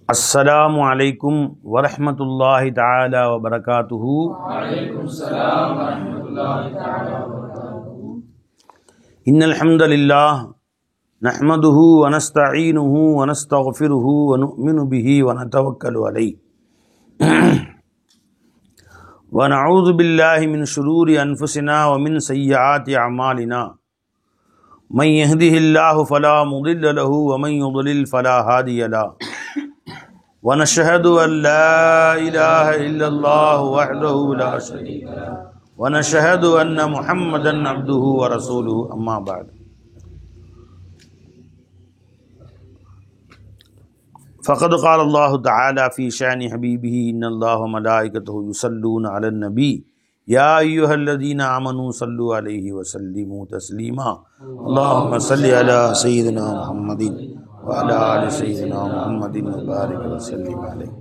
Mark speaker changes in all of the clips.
Speaker 1: अस्सलामु अलैकुम वरहमतुल्लाहि तआला व बरकातुहू।
Speaker 2: वालेकुम सलाम व रहमतुल्लाहि तआला व बरकातुहू।
Speaker 1: इन्नल हम्दलिल्लाह नहमदुहु व नस्तईनुहु व नस्तगफिरुहु व नु'मिनु बिही व नतवक्कलु अलैहि व नऊज़ु बिल्लाहि मिन शुरूरि अनफुसिना व मिन सय्यिआति अमालिना मन यहदिहिल्लाहु फला मुदिल्ल लहु व मन युद्लिल फला हादिय लहु व नशहदु अन ला इलाहा इल्लल्लाहु वहदहु ला शरीक लहु व नशहदु अन्न मुहम्मदन अब्दुहु व रसूलुहु अम्मा बाद। फ़क़द क़ाल अल्लाहु तआला फ़ी शानि हबीबिही इन्नल्लाह व मलाइकतहु युसल्लूना अलन नबी या अय्युहल्लज़ीना आमनू सल्लु अलैहि व सल्लिमू तस्लीमा अल्लाहुम्मा सल्लि अला सय्यिदिना मुहम्मदिन व अला आलि सय्यिदिना मुहम्मदिन व बारिक व सल्लिम अलैहि।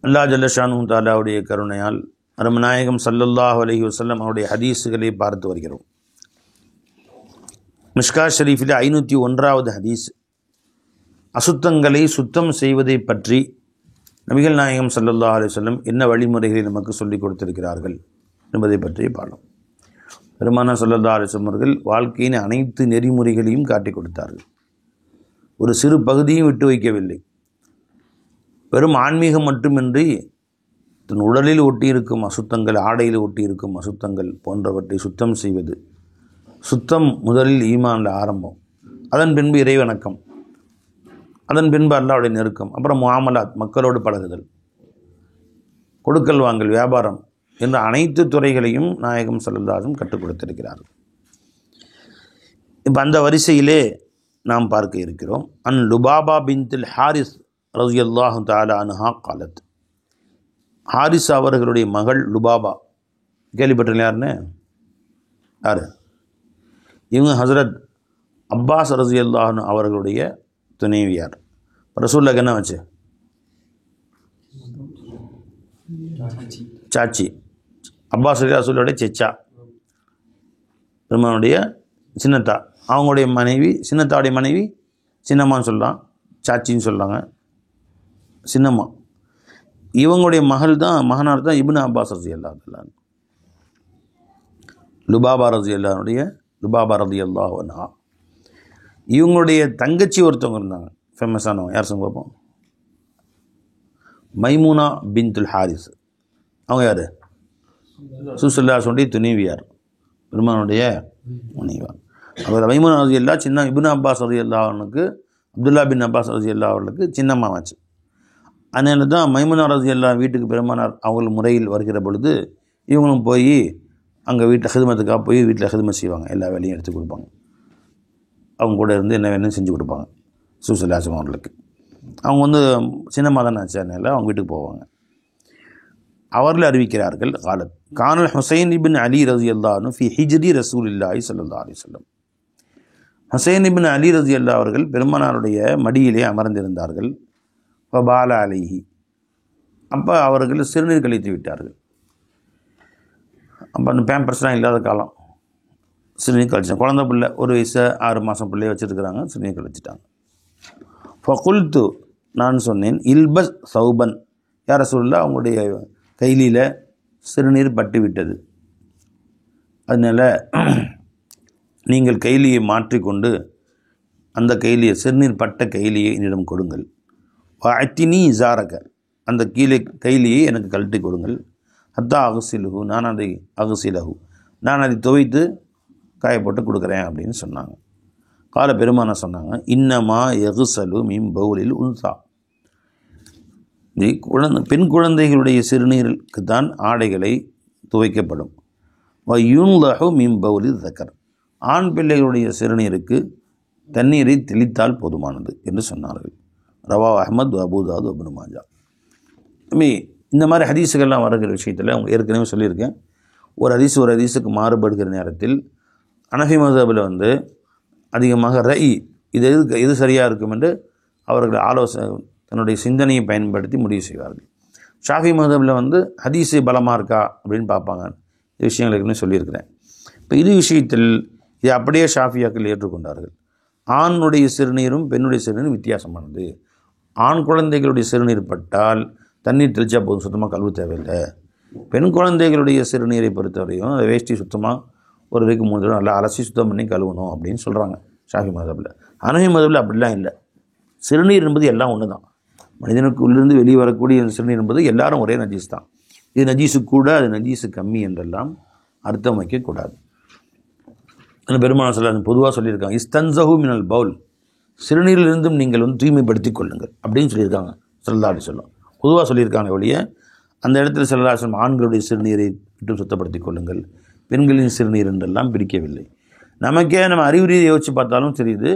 Speaker 1: அல்லாஹ் ஜல்ல ஷானுஹு தஆலாவுடைய கருணையால் அருமநாயகம் ஸல்லல்லாஹு அலைஹி வஸல்லம் அவருடைய ஹதீஸுகளை பார்த்து வருகிறோம். மிஷ்காத் ஷரீஃபில் 501வது ஹதீஸ், அசுத்தங்களை சுத்தம் செய்வதை பற்றி நபிகள் நாயகம் ஸல்லல்லாஹு அலைஹி வஸல்லம் என்ன வழிமுறைகளை நமக்கு சொல்லிக் கொடுத்திருக்கிறார்கள் என்பதை பற்றி பாடம். பெருமானார் ஸல்லல்லாஹு அலைஹி வஸல்லம் அவர்கள் வாழ்க்கையின் அனைத்து நெறிமுறைகளையும் காட்டிக் கொடுத்தார்கள். ஒரு சிறு பகுதியும் விட்டு வைக்கவில்லை. வெறும் ஆன்மீகம் மட்டுமின்றி தன் உடலில் ஒட்டியிருக்கும் அசுத்தங்கள், ஆடையில் ஒட்டியிருக்கும் அசுத்தங்கள் போன்றவற்றை சுத்தம் செய்வது. சுத்தம் முதலில் ஈமானில் ஆரம்பம், அதன் பின்பு இறைவணக்கம், அதன் பின்பு அல்லாஹ்வுடைய நெருக்கம், அப்புறம் முஆமலாத், மக்களோடு பழகுதல், கொடுக்கல் வாங்கல், வியாபாரம் என்ற அனைத்து துறைகளையும் நாயகம் ஸல்லல்லாஹு அலைஹி வஸல்லம் கற்றுக் கொடுத்திருக்கிறார்கள். இப்போ அந்த வரிசையிலே நாம் பார்க்க இருக்கிறோம். அன் லுபாபா பின்துல் ஹாரிஸ் ரலியல்லாஹு தஆலா அன்ஹா காலத். ஹாரிஸ் அவர்களுடைய மகள் லுபாபா, கேள்விப்பட்டிருக்கீங்க யாருன்னு? யார் இவங்க? ஹசரத் அப்பாஸ் ரலியல்லாஹு அன்ஹு அவர்களுடைய துணைவியார். ரசூலுல்லாஹ்க்கு என்ன வச்சு? சாச்சி. அப்பாஸ் ரசூலுடைய செச்சா, பெருமானுடைய சின்னத்தா. அவங்களுடைய மனைவி, சின்னத்தாவுடைய மனைவி சின்னம்மான்னு சொல்லலாம், சாச்சின்னு சொல்கிறாங்க, சின்னம்மா. இவங்களுடைய மகனார் தான் இப்னு அப்பாஸ் ரலியல்லாஹு அன்ஹு. லுபாபா ரலியல்லாஹு அன்ஹா. இவங்களுடைய தங்கச்சி ஒருத்தவங்க இருந்தாங்க, ஃபேமஸானவங்க. யார் சொல்லுங்க பார்ப்போம்? மைமூனா பின்துல் ஹாரிஸ். அவங்க யார்? ரசூலுல்லாஹ்வுடைய துணைவியார், பெருமானுடைய முனைவார். அவர் மைமூனா ரலியல்லாஹு சின்ன இப்னு அப்பாஸ் ரலியல்லாஹு அன்ஹுக்கு, அப்துல்லா பின் அப்பாஸ் ரலியல்லாஹு அவர்களுக்கு சின்னம்மாவாச்சு. அதனால தான் மைமூனா ரலியல்லாஹு வீட்டுக்கு பெருமானார் அவர்கள் முறையில் வருகிற பொழுது இவங்களும் போய் அங்கே வீட்டில் ஹிதுமத்துக்காக போய் வீட்டில் ஹிதுமத் செய்வாங்க. எல்லா வேலையும் எடுத்து கொடுப்பாங்க. அவங்க கூட இருந்து என்ன வேணும் செஞ்சு கொடுப்பாங்க ரசூலுல்லாஹி அவர்களுக்கு. அவங்க சின்னம்மா தானே ஆச்சு, அதனால அவங்க வீட்டுக்கு போவாங்க. அவர்கள் அறிவிக்கிறார்கள், காலத் கானல் ஹுசைன் இப்னு அலி ரலியல்லாஹு அன்ஹு ஃபி ஹிஜ்ரி ரசூலுல்லாஹி ஸல்லல்லாஹு அலைஹி வஸல்லம். ஹுசைன் இப்னு அலி ரலியல்லாஹு அவர்கள் பெருமானாருடைய மடியிலே அமர்ந்திருந்தார்கள். ஃபபால அலைஹி. அப்போ அவர்கள் சிறுநீர் கழித்து விட்டார்கள். அப்போ அந்த பேம்பர்ஸ்லாம் இல்லாத காலம், சிறுநீர் கழிச்சாங்க. குழந்தை பிள்ளை, ஒரு வயசு 6 மாதம் பிள்ளையை வச்சுருக்கிறாங்க, சிறுநீர் கழிச்சிட்டாங்க. ஃபகுல்து, நான் சொன்னேன், இல்பஸ் சௌபன், யார் ரசூலுல்லாஹ் அவங்களுடைய கைலியில் சிறுநீர் பட்டு விட்டது, அதனால் நீங்கள் கைலியை மாற்றிக்கொண்டு அந்த கைலியை, சிறுநீர் பட்ட கைலியை என்னிடம் கொடுங்கள். வாத்தினி ஜாரக, அந்த கைலியை எனக்கு கழட்டி கொடுங்கள். ஹத்தா அகசிலுஹு, நான் அதை துவைத்து காயப்போட்டு கொடுக்குறேன் அப்படின்னு சொன்னாங்க. கால பெருமான சொன்னாங்க, இன்னமா எகுசலு மின் பவுலில் உன்சா. பெண் குழந்தைகளுடைய சிறுநீருக்கு தான் ஆடைகளை துவைக்கப்படும். வயுன்லஹு மின் பவுலில் தக்கர், ஆண் பிள்ளைகளுடைய சிறுநீருக்கு தண்ணீரை தெளித்தால் போதுமானது என்று சொன்னார்கள். ரவா அஹ்மத், அபூதாவுத், இப்னு மாஜா. இந்த மாதிரி ஹதீஸுகள்லாம் வருகிற விஷயத்தில் அவங்க ஏற்கனவே சொல்லியிருக்கேன். ஒரு ஹதீஸுக்கு மாறுபடுகிற நேரத்தில் ஹனஃபி மذஹபில் அதிகமாக எது சரியாக இருக்கும் என்று அவர்கள் தன்னுடைய சிந்தனையை பயன்படுத்தி முடிவு செய்வார்கள். ஷாஃபி மذஹபில் ஹதீஸு பலமாக இருக்கா அப்படின்னு பார்ப்பாங்க. இந்த விஷயங்கள் ஏற்கனவே சொல்லியிருக்கிறேன். இப்போ இது விஷயத்தில் இதை அப்படியே ஷாஃபியாக்கள் ஏற்றுக்கொண்டார்கள். ஆணுடைய சிறுநீரும் பெண்ணுடைய சிறுநீரும் வித்தியாசமானது. ஆண் குழந்தைகளுடைய சிறுநீர் பட்டால் தண்ணீர் தெளிச்சா போதும், சுத்தமாக கழுவு தேவையில்லை. பெண் குழந்தைகளுடைய சிறுநீரை பொறுத்தவரையும் அதை வேஷ்டி சுத்தமாக ஒரு இதுக்கு 3 தடவை நல்லா அலசி சுத்தம் பண்ணி கழுவணும் அப்படின்னு சொல்கிறாங்க ஷாஃபி மதபில். ஹனஃபி மதபில் அப்படிலாம் இல்லை. சிறுநீர் என்பது எல்லாம் ஒன்று தான். மனிதனுக்கு உள்ளிருந்து வெளியே வரக்கூடிய சிறுநீர் என்பது எல்லாரும் ஒரே நஜீஸ் தான். இது நஜீஸு கூட, அது நஜீஸு கம்மி என்றெல்லாம் அர்த்தம் வைக்கக்கூடாது. பெருமாள் சொல்ல பொதுவாக சொல்லியிருக்காங்க, இஸ்தன்சஹு மினல் பவுல், சிறுநீரிலிருந்தும் நீங்கள் தூய்மைப்படுத்திக் கொள்ளுங்கள் அப்படின்னு சொல்லியிருக்காங்க. ஸல்லல்லாஹு அலைஹி வஸல்லம் பொதுவாக சொல்லியிருக்காங்க ஒழிய அந்த இடத்துல ஸல்லல்லாஹு அலைஹி வஸல்லம் ஆண்களுடைய சிறுநீரை விட்டு சுத்தப்படுத்திக் கொள்ளுங்கள், பெண்களின் சிறுநீர் என்றெல்லாம் பிரிக்கவில்லை. நமக்கே நம்ம அறிகுறியை யோசித்து பார்த்தாலும் சரி, இது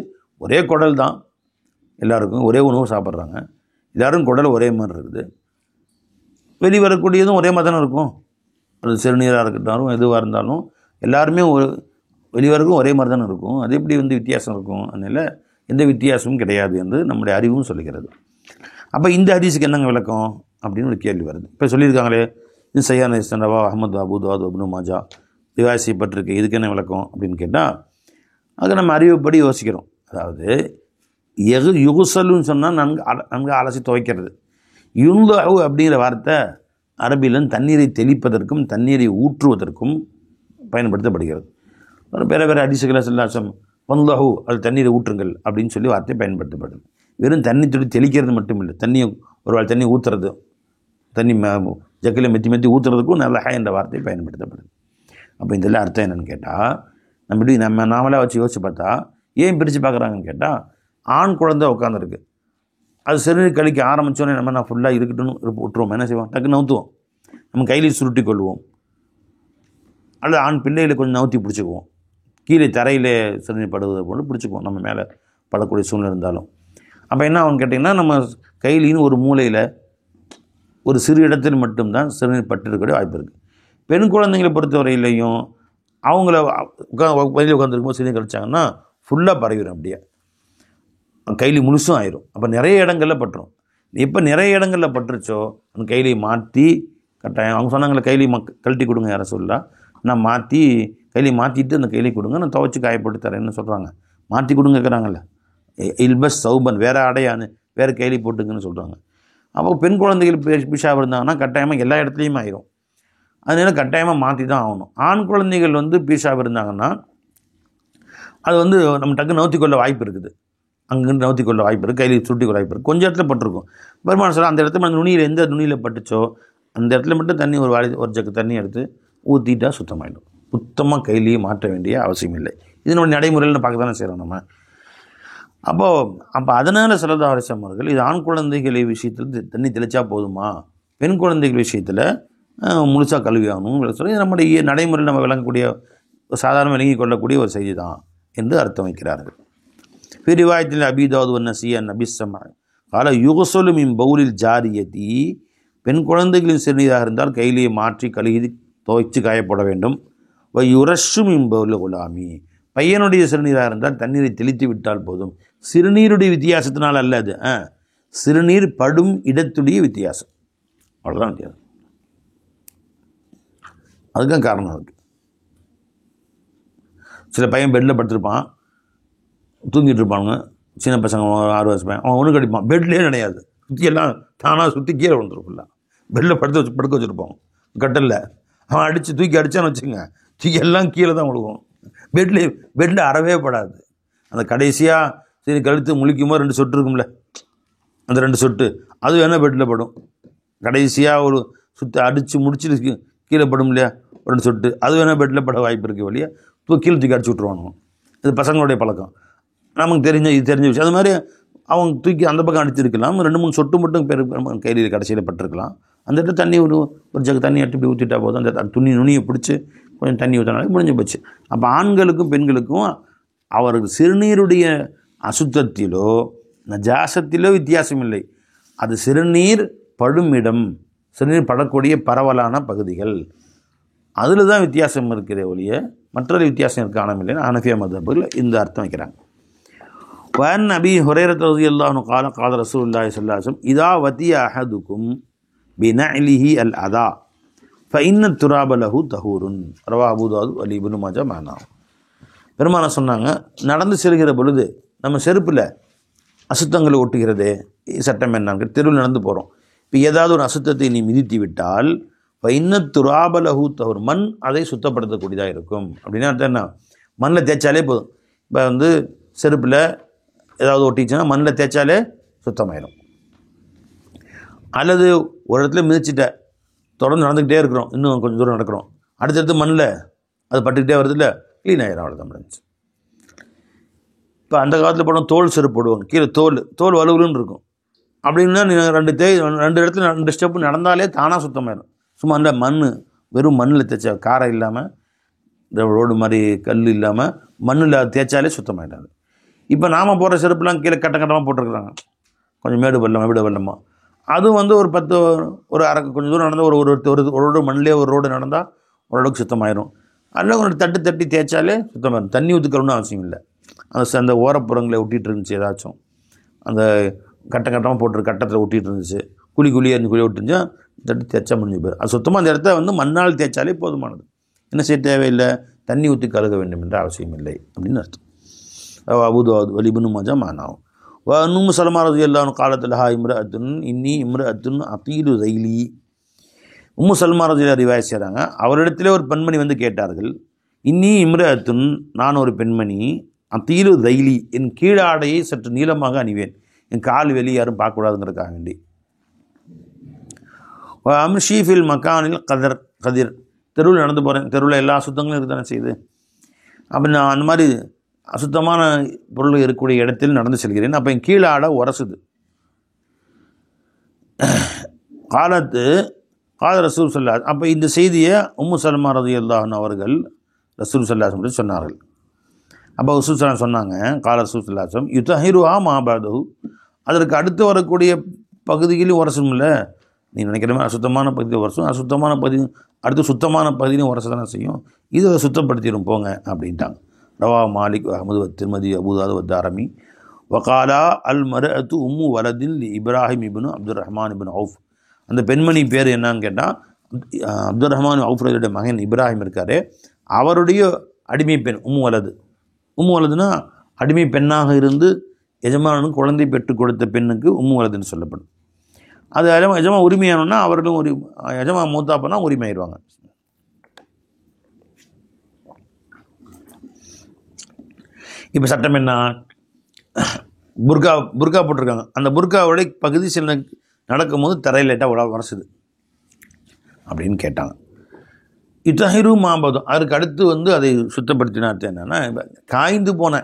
Speaker 1: ஒரே குடல் தான், எல்லாருக்கும் ஒரே உணவு சாப்பிட்றாங்க, எல்லோரும் குடல் ஒரே மாதிரி இருக்குது, வெளி வரக்கூடியதும் ஒரே மாதிரி தானே இருக்கும். அது சிறுநீராக இருக்கட்டும் எதுவாக இருந்தாலும் எல்லாருமே வெளிவரைக்கும் ஒரே மாதிரி தானே இருக்கும். அது எப்படி வித்தியாசம் இருக்கும்? அதனால் எந்த வித்தியாசமும் கிடையாது என்று நம்முடைய அறிவும் சொல்லுகிறது. அப்போ இந்த ஹதீஸுக்கு என்னங்க விளக்கம் அப்படின்னு ஒரு கேள்வி வருது. இப்போ சொல்லியிருக்காங்களே, இது சையான இஸ்தனவா அஹமது அபுதாத் இப்னு மாஜா ரிவாய் செய்யப்பட்டிருக்கு, இதுக்கு என்ன விளக்கம் அப்படின்னு கேட்டால், அது நம்ம அறிவுப்படி யோசிக்கிறோம். அதாவது யுகுசலுன்னு சொன்னால் நன்கு அலசி துவைக்கிறது. யுன்லஹு அப்படிங்கிற வார்த்தை அரபியில் தண்ணீரை தெளிப்பதற்கும் தண்ணீரை ஊற்றுவதற்கும் பயன்படுத்தப்படுகிறது. வேறு வேறு ஹதீஸுகளை சொல்லாசம் வன்லஹு, அது தண்ணீரை ஊற்றுங்கள் அப்படின்னு சொல்லி வார்த்தை பயன்படுத்தப்படுது. வெறும் தண்ணி துளி தெளிக்கிறது மட்டும் இல்லை, தண்ணியை ஒரு வாள் தண்ணி ஊற்றுறது, தண்ணி ஜக்கில் மெத்தி ஊற்றுறதுக்கும் நல்ல ஹை என்ற வார்த்தை பயன்படுத்தப்படுது. அப்போ இதெல்லாம் அர்த்தம் என்னென்னு கேட்டால், நாமளாக வச்சு யோசிச்சு பார்த்தா ஏன் பிரித்து பார்க்குறாங்கன்னு கேட்டால், ஆண் குழந்தை உட்காந்துருக்கு, அது சிறுநீர் கழிக்க ஆரம்பித்தோன்னே நான் ஃபுல்லாக இருக்கட்டும்னு விட்டுருவோம். என்ன செய்வோம்? டக்குன்னு நவுத்துவோம், நம்ம கையில் சுருட்டி கொள்வோம், அல்லது ஆண் பிள்ளைகளை கொஞ்சம் நவுத்தி பிடிச்சிக்குவோம், கீழே தரையில் சிறுநீர் படுவதை போட்டு பிடிச்சிக்குவோம், நம்ம மேலே படக்கூடிய சூழ்நிலை இருந்தாலும். அப்போ என்ன ஆகும்னு கேட்டிங்கன்னா, நம்ம கையிலின்னு ஒரு மூலையில் ஒரு சிறு இடத்தில் மட்டும்தான் சிறுநீர் பட்டிருக்கக்கூடிய வாய்ப்பு இருக்குது. பெண் குழந்தைங்களை பொறுத்தவரையிலையும் அவங்கள வெளியில் உட்காந்துருக்கும்போது சிறுநீர் கழிச்சாங்கன்னா ஃபுல்லாக பரவிடும், அப்படியே கையில் முழுசும் ஆயிரும். அப்போ நிறைய இடங்களில் பட்டுரும். எப்போ நிறைய இடங்களில் பட்டுருச்சோ அந்த கையிலையை மாற்றி கட்டாயம், அவங்க சொன்னாங்களே கையிலையை கழட்டி கொடுங்க யாரை சொல்லலாம், நான் மாற்றி கையிலையை மாற்றிட்டு அந்த கையிலையை கொடுங்க, நான் துவைச்சி காயப்பட்டு தரேன்னு சொல்கிறாங்க. மாற்றி கொடுங்கிறாங்கல்ல, இல்பஸ் சௌபன், வேறு அடையான்னு வேறு கையிலை போட்டுங்கன்னு சொல்கிறாங்க. அப்போ பெண் குழந்தைகள் பிஷாப் இருந்தாங்கன்னா கட்டாயமாக எல்லா இடத்துலையும் ஆயிரும். அதனால கட்டாயமாக மாற்றி தான் ஆகணும். ஆண் குழந்தைகள் பிஷாப் இருந்தாங்கன்னா அது நம்ம டக்கு நவுத்தி கொள்ள வாய்ப்பு இருக்குது, அங்கேருந்து நவுத்தி கொள்ள வாய்ப்பு இருக்குது, கையில் சுட்டி கொள்ள வாய்ப்பு இருக்குது. கொஞ்சம் இடத்துல பட்டிருக்கும். பெருமாள் சொல்ல அந்த இடத்துல அந்த நுனியில் எந்த நுனியில் பட்டுச்சோ அந்த இடத்துல மட்டும் தண்ணி ஒரு ஜக்கு தண்ணி எடுத்து ஊற்றிட்டா சுத்தமாகிடும். சுத்தமாக கையிலேயே மாற்ற வேண்டிய அவசியம் இல்லை. இது நம்ம நடைமுறையில் பார்க்க தானே செய்கிறோம் நம்ம. அப்போ அதனால் ஸல்லல்லாஹு அலைஹி வஸல்லம் அவர்கள் இது ஆண் குழந்தைகளை விஷயத்தில் தண்ணி தெளிச்சா போதுமா, பெண் குழந்தைகள் விஷயத்தில் முழுசாக கல்வி ஆகணும் சொல்லி நம்முடைய நடைமுறையில் நம்ம விளங்கக்கூடிய சாதாரண விளங்கி கொள்ளக்கூடிய ஒரு செய்தி தான் என்று அர்த்தம் வைக்கிறார்கள். ரிவாயத்தில் அபீ தாவூத் வன்னஸீ நபி ஸல்லல்லாஹு கால யுக்ஸலு மின் பௌலில் ஜாரியதி, பெண் குழந்தைகளின் சிறுநீராக இருந்தால் கையிலேயே மாற்றி கழுகி துவைச்சு காயப்பட வேண்டும். யுரஷு மின் பௌலில் குலாமி, பையனுடைய சிறுநீராக இருந்தால் தண்ணீரை தெளித்து விட்டால் போதும். சிறுநீருடைய வித்தியாசத்தினால் அல்ல, அது சிறுநீர் படும் இடத்துடைய வித்தியாசம், அவ்வளோதான் வித்தியாசம். அதுக்கும் காரணம் இருக்குது. சில பையன் பெட்டில் படுத்திருப்பான், தூங்கிட்டு இருப்பானுங்க, சின்ன பசங்க 6 வயசு பையன், அவன் ஒன்று கடிப்பான், பெட்லேயே கிடையாது, சுற்றியெல்லாம் தானாக சுற்றி கீழே விழுந்துரும். ஃபுல்லாக பெட்டில் படுக்க வச்சுருப்பான், கட்டலில் அவன் தூக்கி அடித்தான்னு வச்சுங்க, தூக்கி எல்லாம் கீழே தான் விழுவோம். பெட்டில் அறவே படாது. அந்த கடைசியாக சரி கழுத்து முழிக்கும்போது 2 சொட்டு இருக்கும்ல, அந்த 2 சொட்டு அது வேணால் பெட்டில் படும். கடைசியாக ஒரு சுற்றி அடித்து முடிச்சுட்டு கீழே படும் இல்லையா, 2 சொட்டு அது வேணால் பெட்டில் பட வாய்ப்பு இருக்குது. வழியாக கீழே தூக்கி அடிச்சு விட்ருவானுங்க. இது பசங்களுடைய பழக்கம், நமக்கு இது தெரிஞ்ச விஷயம். அது மாதிரி அவங்க தூக்கி அந்த பக்கம் அடிச்சிருக்கலாம், 2-3 சொட்டு மட்டும் கையில் கடைசியில் பட்டிருக்கலாம். அந்த இடத்துல தண்ணி ஒரு ஜக்கு தண்ணி எடுத்து இப்படி ஊற்றிட்டா போதும், அந்த நுனியை பிடிச்சி கொஞ்சம் தண்ணி ஊற்றினாலே முடிஞ்சு போச்சு. அப்போ ஆண்களுக்கும் பெண்களுக்கும் அவர்கள் சிறுநீருடைய அசுத்தத்திலோ நஜாசத்திலோ வித்தியாசம் இல்லை. அது சிறுநீர் படும் இடம், சிறுநீர் படக்கூடிய பரவலான பகுதிகள், அதில் தான் வித்தியாசம் இருக்கிற ஒழிய மற்றொரு வித்தியாசம் காணவில்லைன்னு ஹனஃபியா மத்ஹபில் இந்த அர்த்தம் வைக்கிறாங்க. வன் அபீ ஹுரைரா ரலியல்லாஹு அன்ஹு قال قال رسول الله صلى الله عليه وسلم اذا وطئ احدكم بنعله الاذى فإن التراب له طهور رواه அபூ தாவூத் வலி இப்னு மாஜா மானா. பெருமானா சொன்னாங்க, நடந்து செல்கிற பொழுது நம்ம செருப்பில் அசுத்தங்களை ஒட்டுகிறதே சட்டம் என்னன்னு தெருவில் நடந்து போகிறோம். இப்போ ஏதாவது ஒரு அசுத்தத்தை நீ மிதித்து விட்டால் துராபலஹூ தஹூர், மண் அதை சுத்தப்படுத்தக்கூடியதாக இருக்கும். அப்படின்னா அர்த்தம் என்ன? மண்ணில் தேய்ச்சாலே போதும். இப்போ வந்து செருப்பில் ஏதாவது ஒட்டிச்சுன்னா மண்ணில் தேய்ச்சாலே சுத்தமாயிடும். அல்லது ஒரு இடத்துல மிதிச்சிட்ட தொடர்ந்து நடந்துக்கிட்டே இருக்கிறோம், இன்னும் கொஞ்சம் தூரம் நடக்கிறோம், அடுத்தடுத்து மண்ணில் அது பட்டுக்கிட்டே வருதுல்ல, க்ளீன் ஆகிடும். அவ்வளோதான் முடிஞ்சு. இப்போ அந்த காலத்தில் போனால் தோல் செருப்பு போடுவாங்க, கீழே தோல் வலுவலுன்னு இருக்கும். அப்படின்னா நீங்கள் ரெண்டு இடத்துல 2 ஸ்டெப்பு நடந்தாலே தானாக சுத்தமாயிடும். சும்மா அந்த மண் வெறும் மண்ணில் தேய்ச்சா, காரம் இல்லாமல், இந்த ரோடு மாதிரி கல் இல்லாமல் மண்ணில் தேய்ச்சாலே சுத்தமாயிடாது. இப்போ நாம் போடுற செருப்புலாம் கீழே கட்டமாக போட்டிருக்குறாங்க, கொஞ்சம் மேடு வெள்ளமாக. அதுவும் வந்து ஒரு அரை கொஞ்சம் தூரம் நடந்தால் ஒரு ரோடு மண்ணிலே ஒரு ரோடு நடந்தால் ஓரளவுக்கு சுத்தமாயிடும். அதில் ஒரு தட்டி தேய்ச்சாலே சுத்தமாயிடும். தண்ணி ஊற்றுக்கணும்னு அவசியம் இல்லை. அந்த ஓரப்புறங்களை ஒட்டிகிட்டு இருந்துச்சு, ஏதாச்சும் அந்த கட்டமாக போட்டு கட்டத்தில் ஒட்டிகிட்டு இருந்துச்சு, குழியாக இருந்து குழி ஒட்டிருந்துச்சா தட்டி தேய்ச்சா முடிஞ்சு போயிடும். அது சுத்தமாக அந்த இடத்த வந்து மண்ணால் தேய்ச்சாலே போதுமானது. என்ன செய்ய தேவையில்லை, தண்ணி ஊற்றி கழுக வேண்டும் என்ற அவசியம் இல்லை அப்படின்னு அர்த்தம். அபூதாவூத் வலிபுன்னு மஜா மானாவும் உம்மு சலமா ரலியல்லாஹு அன்ஹா காலத்தில் இம்ரஅத்துன் இன்னி இம்ரஅத்துன் அத்தீலு தைலி. உம்மு சல்மா ரலியல்லாஹு ரிவாயத் செய்கிறாங்க, அவரிடத்திலே ஒரு பெண்மணி வந்து கேட்டார்கள், இன்னி இம்ரஅத்துன், நான் ஒரு பெண்மணி, அத்தீலு தைலி, என் கீழாடையை சற்று நீளமாக அணிவேன், என் கால் வெளியே யாரும் பார்க்கக்கூடாதுங்கிறதுக்காக வேண்டி. அம்ஷீஃபில் மக்கானில் கதிர், தெருவில் நடந்து போகிறேன், தெருவில் எல்லா அசுத்தங்களும் இருக்க தானே செய்யுது. அப்போ நான் அந்த மாதிரி அசுத்தமான பொருள் இருக்கக்கூடிய இடத்தில் நடந்து செல்கிறேன். அப்போ என் கீழாடை உரசுது. கால ரசூல் ஸல்லல்லாஹு, அப்போ இந்த செய்தியை உம்மு சல்மா ரலியல்லாஹு அன்ஹா அவர்கள் ரசூல் ஸல்லல்லாஹு அலைஹி சொன்னார்கள். அப்போ ரசூல் ஸல்லல்லாஹு சொன்னாங்க, கால ரசூல் ஸல்லல்லாஹு அலைஹி வஸல்லம் யுதஹிருஹா மா பஅதஹு, அதற்கு அடுத்து வரக்கூடிய பகுதிகளில் உரசும் இல்லை. நீ நினைக்கிற மாதிரி அசுத்தமான பகுதியில் உரசும், அசுத்தமான பகுதி அடுத்து சுத்தமான பகுதியிலும் உரச தானே செய்யும், இதை சுத்தப்படுத்திடும் போங்க அப்படின்ட்டாங்க. ரவா மாலிக் அஹமது திருமதி அபூதாவுத் வத்தாரமி வகாலா அல் மர்அத்து உம்மு வலதில் இப்ராஹிம் இப்னு அப்துல் ரஹ்மான் இப்னு அவுஃப். அந்த பெண்மணி பேர் என்னன்னு கேட்டால் அப்துல் ரஹ்மான் அவுஃபுடைய மகன் இப்ராஹிம் இருக்கார், அவருடைய அடிமை பெண் உம்மு வலது. உம்மு வலதுன்னா அடிமை பெண்ணாக இருந்து எஜமானுக்கு குழந்தை பெற்றுக் கொடுத்த பெண்ணுக்கு உம்மு வலதுன்னு சொல்லப்படும். அது எஜமா உரிமையானோன்னா அவர்களும் ஒரு எஜமா மூத்தா பண்ணால் உரிமையாயிடுவாங்க. இப்போ சட்டம் என்ன, புர்கா போட்டிருக்காங்க, அந்த புர்காவுடைய பகுதி சில நடக்கும்போது தரையில் லைட்டாக உரசுது அப்படின்னு கேட்டாங்க. இத்தஹிரு மாம்பதம், அதுக்கு அடுத்து வந்து அதை சுத்தப்படுத்தினா அர்த்தம் என்னென்னா, காய்ந்து போன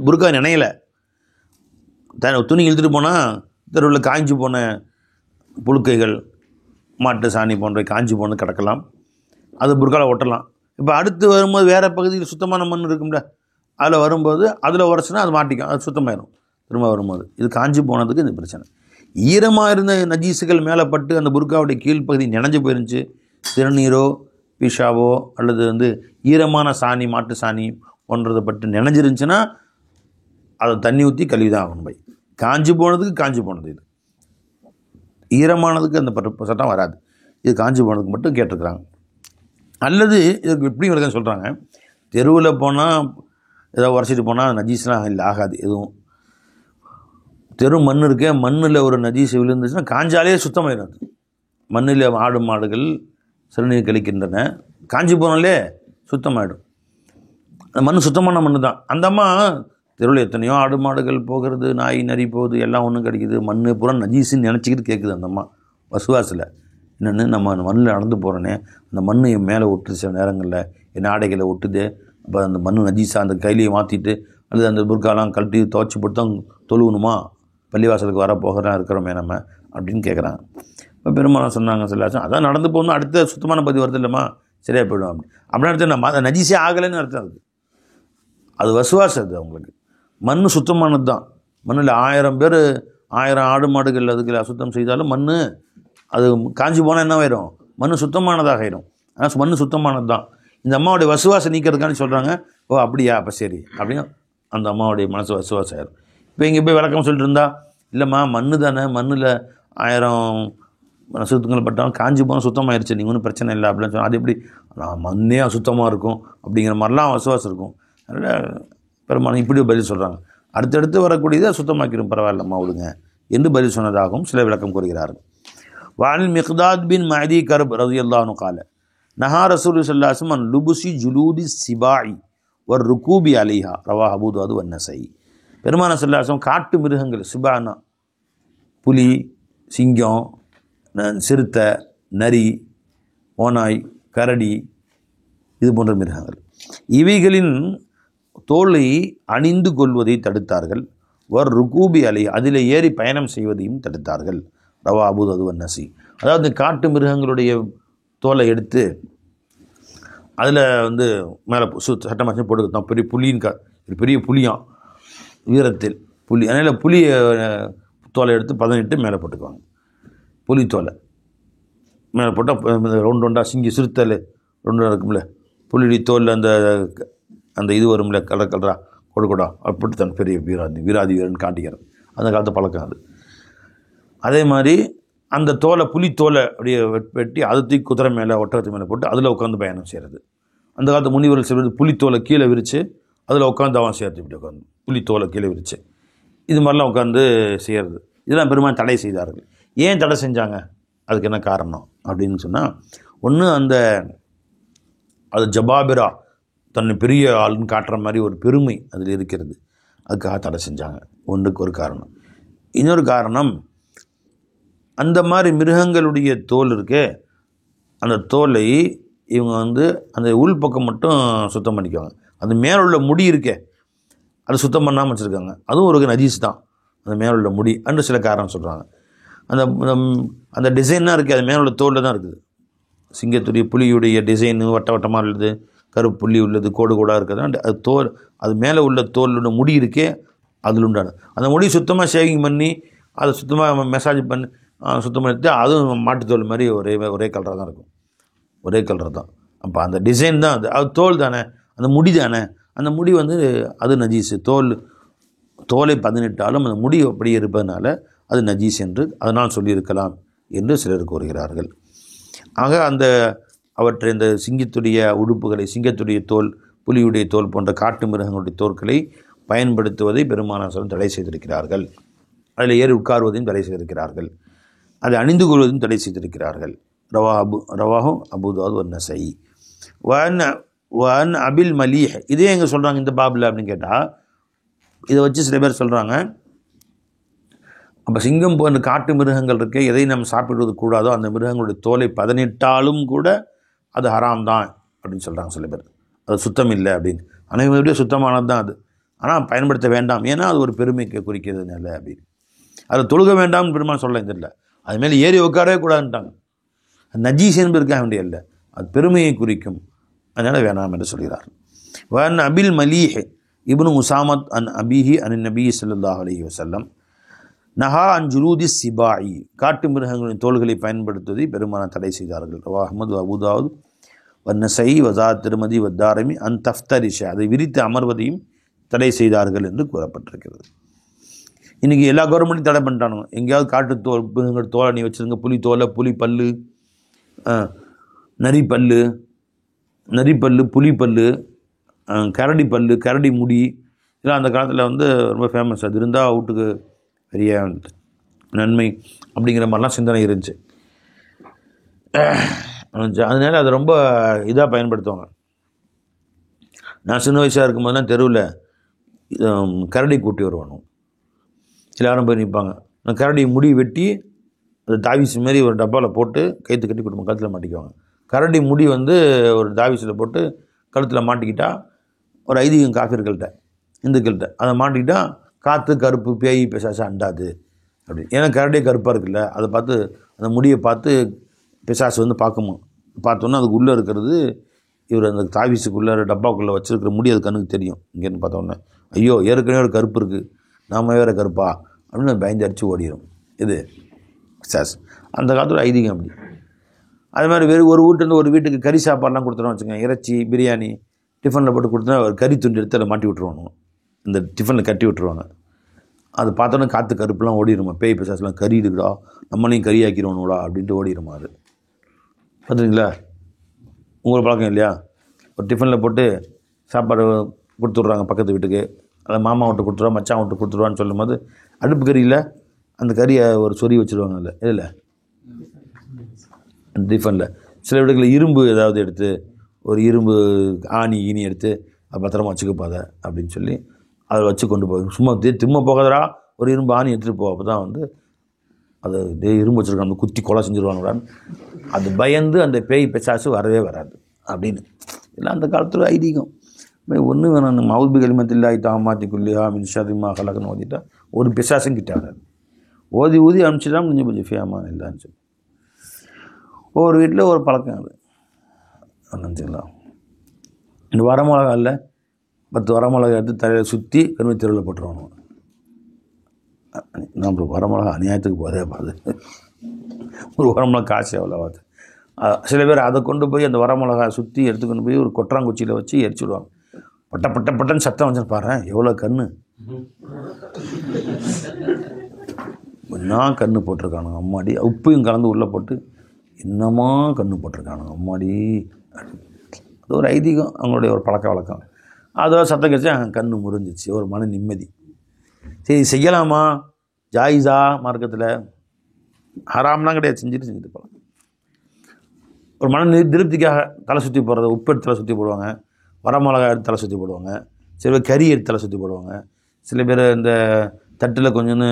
Speaker 1: புர்கா நினையலை, துணி இழுத்துட்டு போனால் தெருவில் காய்ஞ்சி போன புழுக்கைகள், மாட்டு சாணி போன்ற காய்ஞ்சி போன கிடக்கலாம், அது புர்காவில் ஒட்டலாம். இப்போ அடுத்து வரும்போது வேறு பகுதியில் சுத்தமான மண் இருக்கும்ல, அதில் வரும்போது அதில் உரசுனா அது மாட்டிக்கும், அது சுத்தமாயிடும் திரும்ப வரும்போது. இது காஞ்சி போனதுக்கு இந்த பிரச்சனை. ஈரமாக இருந்த நஜீஸுகள் மேலே பட்டு அந்த புர்காவுடைய கீழ்ப்பகுதி நினைஞ்சு போயிருந்துச்சு, திருநீரோ பிஷாவோ அல்லது வந்து ஈரமான சாணி மாட்டு சாணி போன்றதை பட்டு நினைஞ்சிருந்துச்சுன்னா அதை தண்ணி ஊற்றி கழுவி தான் ஆகணும். பை காஞ்சி போனதுக்கு காஞ்சி போனது, இது ஈரமானதுக்கு அந்த சட்டம் வராது, இது காஞ்சி போனதுக்கு மட்டும் கேட்டிருக்கிறாங்க. அல்லது இதுக்கு எப்படி வருதுன்னு சொல்கிறாங்க, தெருவில் போனால் ஏதோ உரைச்சிட்டு போனால் நஜீஸ்லாம் இல்லை ஆகாது எதுவும். தெரு மண் இருக்கே, மண்ணில் ஒரு நஜீஸ் விழுந்துச்சுன்னா காஞ்சாலே சுத்தமாயிடும். மண்ணில் ஆடு மாடுகள் சிறுநீர் கழிக்கின்றன, காஞ்சி போனாலே சுத்தமாயிடும். அந்த மண் சுத்தமான மண் தான். அந்த அம்மா தெருவில் எத்தனையோ ஆடு மாடுகள் போகிறது, நாய் நரி போகுது, எல்லாம் ஒன்றும் கிடைக்குது, மண் பூரா நஜீஸுன்னு நினச்சிக்கிட்டு கேட்குது அந்த அம்மா வசுவாசில். என்னென்னு நம்ம அந்த மண்ணில் நடந்து போகிறேனே, அந்த மண் என் மேலே ஒட்டுது, சில நேரங்களில் என் ஆடைகளை ஒட்டுது, அப்போ அந்த மண் நஜீஸாக அந்த கையிலேயே மாற்றிட்டு அல்லது அந்த புர்காலாம் கழட்டி துவச்சி போட்டு தான் தொழுவணுமா, பள்ளிவாசலுக்கு வர போகிறதா இருக்கிறோமே நம்ம அப்படின்னு கேட்குறாங்க. இப்போ பெரும்பாலும் சொன்னாங்க சொல்லாச்சும், அதான் நடந்து போகணும், அடுத்த சுத்தமான பதிவு வருது இல்லைம்மா, சரியாக போய்டும் அப்படின்னு அர்த்தம். நம்ம அதை நஜீஸே ஆகலைன்னு அர்த்தம். அதுக்கு அது வசுவாசம், அது அவங்களுக்கு. மண் சுத்தமானது தான். மண்ணில் 1000 பேர் 1000 ஆடு மாடுகள் அதுக்கு அசுத்தம் செய்தாலும் மண் அது காஞ்சி போனால் என்ன ஆயிரும், மண் சுத்தமானதாக ஆயிரும். ஆனால் மண் சுத்தமானது தான். இந்த அம்மாவுடைய வசுவாசம் நீக்கிறதுக்காண்டி சொல்கிறாங்க. ஓ அப்படியா, அப்போ சரி அப்படின்னு அந்த அம்மாவுடைய மனசு வசுவாசம் ஆயிரும். இப்போ இங்கே போய் விளக்கம் சொல்லிட்டு இருந்தா, இல்லைம்மா மண் தானே, மண்ணில் 1000 அசுத்தங்கள் பட்டாலும் காஞ்சி போனால் சுத்தமாகிடுச்சு, நீங்கள் ஒன்றும் பிரச்சனை இல்லை அப்படின்னு சொன்னால், அது எப்படி மண்ணே அசுத்தமாக இருக்கும் அப்படிங்கிற மாதிரிலாம் வசுவாசம் இருக்கும். அதனால் பெருமானம் இப்படி பதில் சொல்கிறாங்க. அடுத்தடுத்து வரக்கூடியதை சுத்தமாக்கிடும், பரவாயில்லம்மா விடுங்க என்று பதில் சொன்னதாகவும் சில விளக்கம் கூறுகிறார்கள். வானில் மிக்தாத் பின் மஹதி கர்ப் ரலியல்லாஹு அன்ஹு கால நஹா ரசூலுல்லாஹி ஸல்லல்லாஹு அலைஹி வஸல்லம் அன் லுபுசி ஜுலூதி சிபாஇ வர் ருகூபி அலைஹா ரவாஹு அபூ தாவூத் வன் நஸாயி. பெருமானார் ஸல்லல்லாஹு அலைஹி வஸல்லம் காட்டு மிருகங்கள், சிபானா புலி, சிங்கம், சிறுத்தை, நரி, ஓநாய், கரடி, இது போன்ற மிருகங்கள், இவைகளின் தோலை அணிந்து கொள்வதை தடுத்தார்கள். வர் ருகூபி அலை, அதில் ஏறி பயணம் செய்வதையும் தடுத்தார்கள். ரவா அபூ தாவூத் வன் நஸாயி. அதாவது காட்டு மிருகங்களுடைய தோலை எடுத்து அதில் வந்து மேலே சட்டமாச்சு போட்டுக்கிட்டோம். பெரிய புலின்னு பெரிய புலியாம் வீரத்தில் புலி, அதனால் புலி தோலை எடுத்து பதனிட்டு மேலே போட்டுக்குவாங்க. புலி தோலை மேலே போட்டால் ரெண்டு ரெண்டாக சிறுத்தல் ரெண்டு இருக்கும்ல, புலிடி தோலில் அந்த இது வரும்ல, கலராக கொடுக்கூடா அப்படி தன் பெரிய வீராதி வீரன் காட்டிக்கிறது. அந்த காலத்து பழக்கம் அது. அதே மாதிரி அந்த தோலை, புலி தோலை அப்படியே வெட்டி அதை தூக்கி குதிரை மேலே ஒட்டகத்து மேலே போட்டு அதில் உட்காந்து பயணம் செய்கிறது. அந்த காலத்து முனிவர்கள் செய்வது புலி தோலை கீழே விரித்து அதில் உட்காந்து அவன் சேர்த்து இப்படி உட்காந்து புலி தோலை கீழே விரித்து இது மாதிரிலாம் உட்காந்து செய்கிறது. இதெல்லாம் பெரும்பாலும் தடை செய்தார்கள். ஏன் தடை செஞ்சாங்க, அதுக்கு என்ன காரணம் அப்படின்னு சொன்னால், ஒன்று அது ஜபாபிரா தன்னை பெரிய ஆளுன்னு காட்டுற மாதிரி ஒரு பெருமை அதில் இருக்கிறது, அதுக்காக தடை செஞ்சாங்க. ஒன்றுக்கு ஒரு காரணம். இன்னொரு காரணம், அந்த மாதிரி மிருகங்களுடைய தோல் இருக்கே, அந்த தோலை இவங்க அந்த உள்பக்கம் மட்டும் சுத்தம் பண்ணிக்குவாங்க. அந்த மேலே உள்ள முடி இருக்கே அதை சுத்தம் பண்ணாமல் வச்சுருக்காங்க. அதுவும் ஒரு நஜீஸ் தான், அந்த மேலே உள்ள முடி என்று சில காரணம் சொல்கிறாங்க. அந்த டிசைனாக இருக்குது, அது மேலே உள்ள தோலில் தான் இருக்குது. சிங்கத்துடைய புலியுடைய டிசைனு வட்டமாக உள்ளது, கருப்பு புள்ளி உள்ளது, கோடு கோடாக இருக்கிறது. அது தோல், அது மேலே உள்ள தோலோட முடி இருக்கே அதில் உண்டான அந்த முடி சுத்தமாக ஷேவிங் பண்ணி அதை சுத்தமாக மசாஜ் பண்ணி சுத்தம் பண்ணிட்டு அதுவும் மாட்டுத்தோல் மாதிரி ஒரே கலராக தான் இருக்கும், ஒரே கலர் தான். அப்போ அந்த டிசைன் தான் அது தோல் தானே, அந்த முடி தானே, அந்த முடி அது நஜீஸு. தோலை 18 அந்த முடி அப்படியே இருப்பதனால அது நஜீஸ் என்று அதனால் சொல்லியிருக்கலாம் என்று சிலர் கூறுகிறார்கள். ஆக அவற்றை இந்த சிங்கத்துடைய உடுப்புகளை, சிங்கத்துடைய தோல், புலியுடைய தோல் போன்ற காட்டு மிருகங்களுடைய தோல்களை பயன்படுத்துவதை பெருமானார் தடை செய்திருக்கிறார்கள். அதில் ஏறி உட்காருவதையும் தடை செய்திருக்கிறார்கள். அதை அணிந்து கொள்வதையும் தடை செய்திருக்கிறார்கள். ரவாஹு அபூ தாவூத் வன் நஸாயி. வன் அபில் மலீஹ், இதே எங்கே சொல்கிறாங்க இந்த பாபில் அப்படின்னு கேட்டால், இதை வச்சு சில பேர் சொல்கிறாங்க, அப்போ சிங்கம் போன்ற காட்டு மிருகங்கள் இருக்கே, எதை நம்ம சாப்பிடுவது கூடாதோ அந்த மிருகங்களுடைய தோலை 18 கூட அது ஹராம் தான் அப்படின்னு சொல்கிறாங்க சில பேர். அது சுத்தம் இல்லை அப்படின்னு. ஆனால் இவங்களுடைய சுத்தமானது தான் அது, ஆனால் பயன்படுத்த வேண்டாம், ஏன்னா அது ஒரு பெருமைக்கு குறிக்கிறதுனால அப்படின்னு. அதை தொழுக வேண்டாம்னு பெருமாள் சொல்ல இல்லை, அது மேலே ஏறி உட்காரவே கூடாதுன்ட்டாங்க. நஜீஸ் என்பதற்காக வேண்டிய இல்லை, அது பெருமையை குறிக்கும், அதனால் வேணாம் என்று சொல்கிறார். வன் அபில் மலீஹ் இப்னு உசாமத் அன் அபிஹி அன் நபி ஸல்லல்லாஹு அலைஹி வஸல்லம் நஹா அன் ஜுலூதி சிபாயி, காட்டு மிருகங்களின் தோள்களை பயன்படுத்துவதை பெருமானார் தடை செய்தார்கள். அஹ்மது அபூ தாவூத் வன் நஸாயி வஸா திர்மிதி வத்தாரிமி அன் தஃப்தரிஷ, அதை விரித்து அமர்வதையும் தடை செய்தார்கள் என்று கூறப்பட்டிருக்கிறது. இன்றைக்கி எல்லா கவர்மெண்ட்டும் தடை பண்ணிட்டானுங்க. எங்கேயாவது காட்டு மிருகங்கள் தோலை நீ வச்சுருங்க, புலி தோலை, புலி பல்லு, நரி பல்லு, புலி பல்லு, கரடி பல்லு, கரடி முடி, இதெல்லாம் அந்த காலத்தில் ரொம்ப ஃபேமஸ். அது இருந்தால் வீட்டுக்கு பெரிய நன்மை அப்படிங்கிற மாதிரிலாம் சிந்தனை இருந்துச்சு. அதனால அதை ரொம்ப இதாக பயன்படுத்துவாங்க. நான் சின்ன வயசாக இருக்கும்போதுலாம் தெருவில் கரடி கூட்டி வருவானு, எல்லாரும் போய் நிற்பாங்க. நான் கரடி முடி வெட்டி அது தாவிஸ் மாரி ஒரு டப்பாவில் போட்டு கைத்து கட்டி கொடுப்போம், கழுத்தில் மாட்டிக்குவாங்க. கரடி முடி ஒரு தாவிஸில் போட்டு கழுத்தில் மாட்டிக்கிட்டால் ஒரு ஐதீகம் காஃபிர்கள்ட்ட, இந்துக்கள்கிட்ட, அதை மாட்டிக்கிட்டால் காற்று கருப்பு பேய் பிசாசு அண்டாது அப்படி. ஏன்னா கரடியே கருப்பாக இருக்குல்ல, அதை பார்த்து அந்த முடியை பார்த்து பிசாசு பார்க்குமா, பார்த்தோன்னா அதுக்கு உள்ளே இருக்கிறது இவர் அந்த தாவிஸுக்குள்ளே டப்பாக்குள்ளே வச்சுருக்கிற முடி அது கண்ணுக்கு தெரியும். இங்கேன்னு பார்த்தோன்னே ஐயோ ஏற்கனவே ஒரு கருப்பு இருக்குது, நாம் வேறு கருப்பா அப்படின்னு பயந்து அடித்து ஓடிடும். இது பிசாஸ், அந்த காலத்தில் ஐதீகம் அப்படி. அது மாதிரி வேறு ஒரு வீட்டிலேருந்து ஒரு வீட்டுக்கு கறி சாப்பாடுலாம் கொடுத்துருவோம் வச்சுக்கோங்க, இறைச்சி பிரியாணி டிஃபனில் போட்டு கொடுத்தா ஒரு கறி துண்டு எடுத்து அதை மாட்டி விட்ருவாங்க, இந்த டிஃபனில் கட்டி விட்ருவாங்க. அது பார்த்தோன்னா காற்று கருப்புலாம் ஓடிடுமா, பேய் பிசாஸ்லாம் கறி இருக்குடா நம்மளையும் கறி ஆக்கிடுவோம்டா அப்படின்ட்டு ஓடிடுமா. அது பார்த்துருங்களா, உங்களுக்கு பழக்கம் இல்லையா? ஒரு டிஃபனில் போட்டு சாப்பாடு கொடுத்துட்றாங்க பக்கத்து வீட்டுக்கு, அதை மாமா விட்டு கொடுத்துருவா, மச்சான் விட்டு கொடுத்துருவான்னு சொல்லும் போது அடுப்பு கறியில் அந்த கறியை ஒரு சொறி வச்சுருவாங்க. அதில் இதில் டிஃபனில் சில வீடுகளில் இரும்பு ஏதாவது எடுத்து ஒரு இரும்பு ஆணி ஈனி எடுத்து அது பத்திரமா வச்சுக்கப்பாத அப்படின்னு சொல்லி அதை வச்சு கொண்டு போய் சும்மா திரும்ப போகாதரா ஒரு இரும்பு ஆணி எடுத்துகிட்டு போ, அப்போ தான் வந்து அதை இரும்பு வச்சுருக்காங்க குத்தி கொலை செஞ்சுருவாங்களான்னு அது பயந்து அந்த பேய் பிசாசு வரவே வராது அப்படின்னு எல்லாம் அந்த காலத்தில் ஐதீகம். ஒன்று வேணும் மவுபி கலிமத்தில்லாய் தாமாத்திக்குள்ளியா மின்ஷாதிமா கலக்கன்னு ஓதிட்டா ஒரு பிசாசும் கிட்ட வராது. ஓதி ஊதி அனுப்பிச்சுதான் கொஞ்சம் கொஞ்சம் ஃபேமான இல்லான்னு சொல்லி ஒவ்வொரு வீட்டில் ஒரு பழக்கம் அது நினச்சிக்கலாம். இந்த வரமிளகா இல்லை 10 வரமிளகா எடுத்து தலையில் சுற்றி கருமை தெருவில் போட்டுருவாங்க. நம்ம வரமிளகா அநியாயத்துக்கு போதே பாது ஒரு வரமிளகா காசு எவ்வளோவாது. சில பேர் அதை கொண்டு போய் அந்த வரமிளகா சுற்றி எடுத்துக்கொண்டு போய் ஒரு கொட்டராங்குச்சியில் வச்சு எரிச்சுடுவாங்க. பட்ட பட்ட பட்டன்னு சத்தம் வந்து பாரு எவ்வளோ கன்று என்ன கன்று போட்டிருக்கானுங்க அம்மாடி, உப்பையும் கலந்து உள்ளே போட்டு என்னமா கன்று போட்டிருக்கானுங்க அம்மாடி. அது ஒரு ஐதீகம், அவங்களுடைய ஒரு பழக்க வழக்கம். அதோட சத்தம் கிடச்சா கன்று முறிஞ்சிச்சு, ஒரு மன நிம்மதி. சரி செய்யலாமா, ஜாயிஸா மார்க்கத்தில், ஹராம்லாம் கிடையாது, செஞ்சுட்டு போகலாம். ஒரு மன திருப்திக்காக தலை சுற்றி போடுறது, உப்பு எடுத்து தலை சுற்றி போடுவாங்க, வரமிளகா எடுத்து தலை சுற்றி போடுவாங்க, சில பேர் கறி எடுத்து தலை சுற்றி போடுவாங்க, சில பேர் இந்த தட்டில் கொஞ்சோன்னு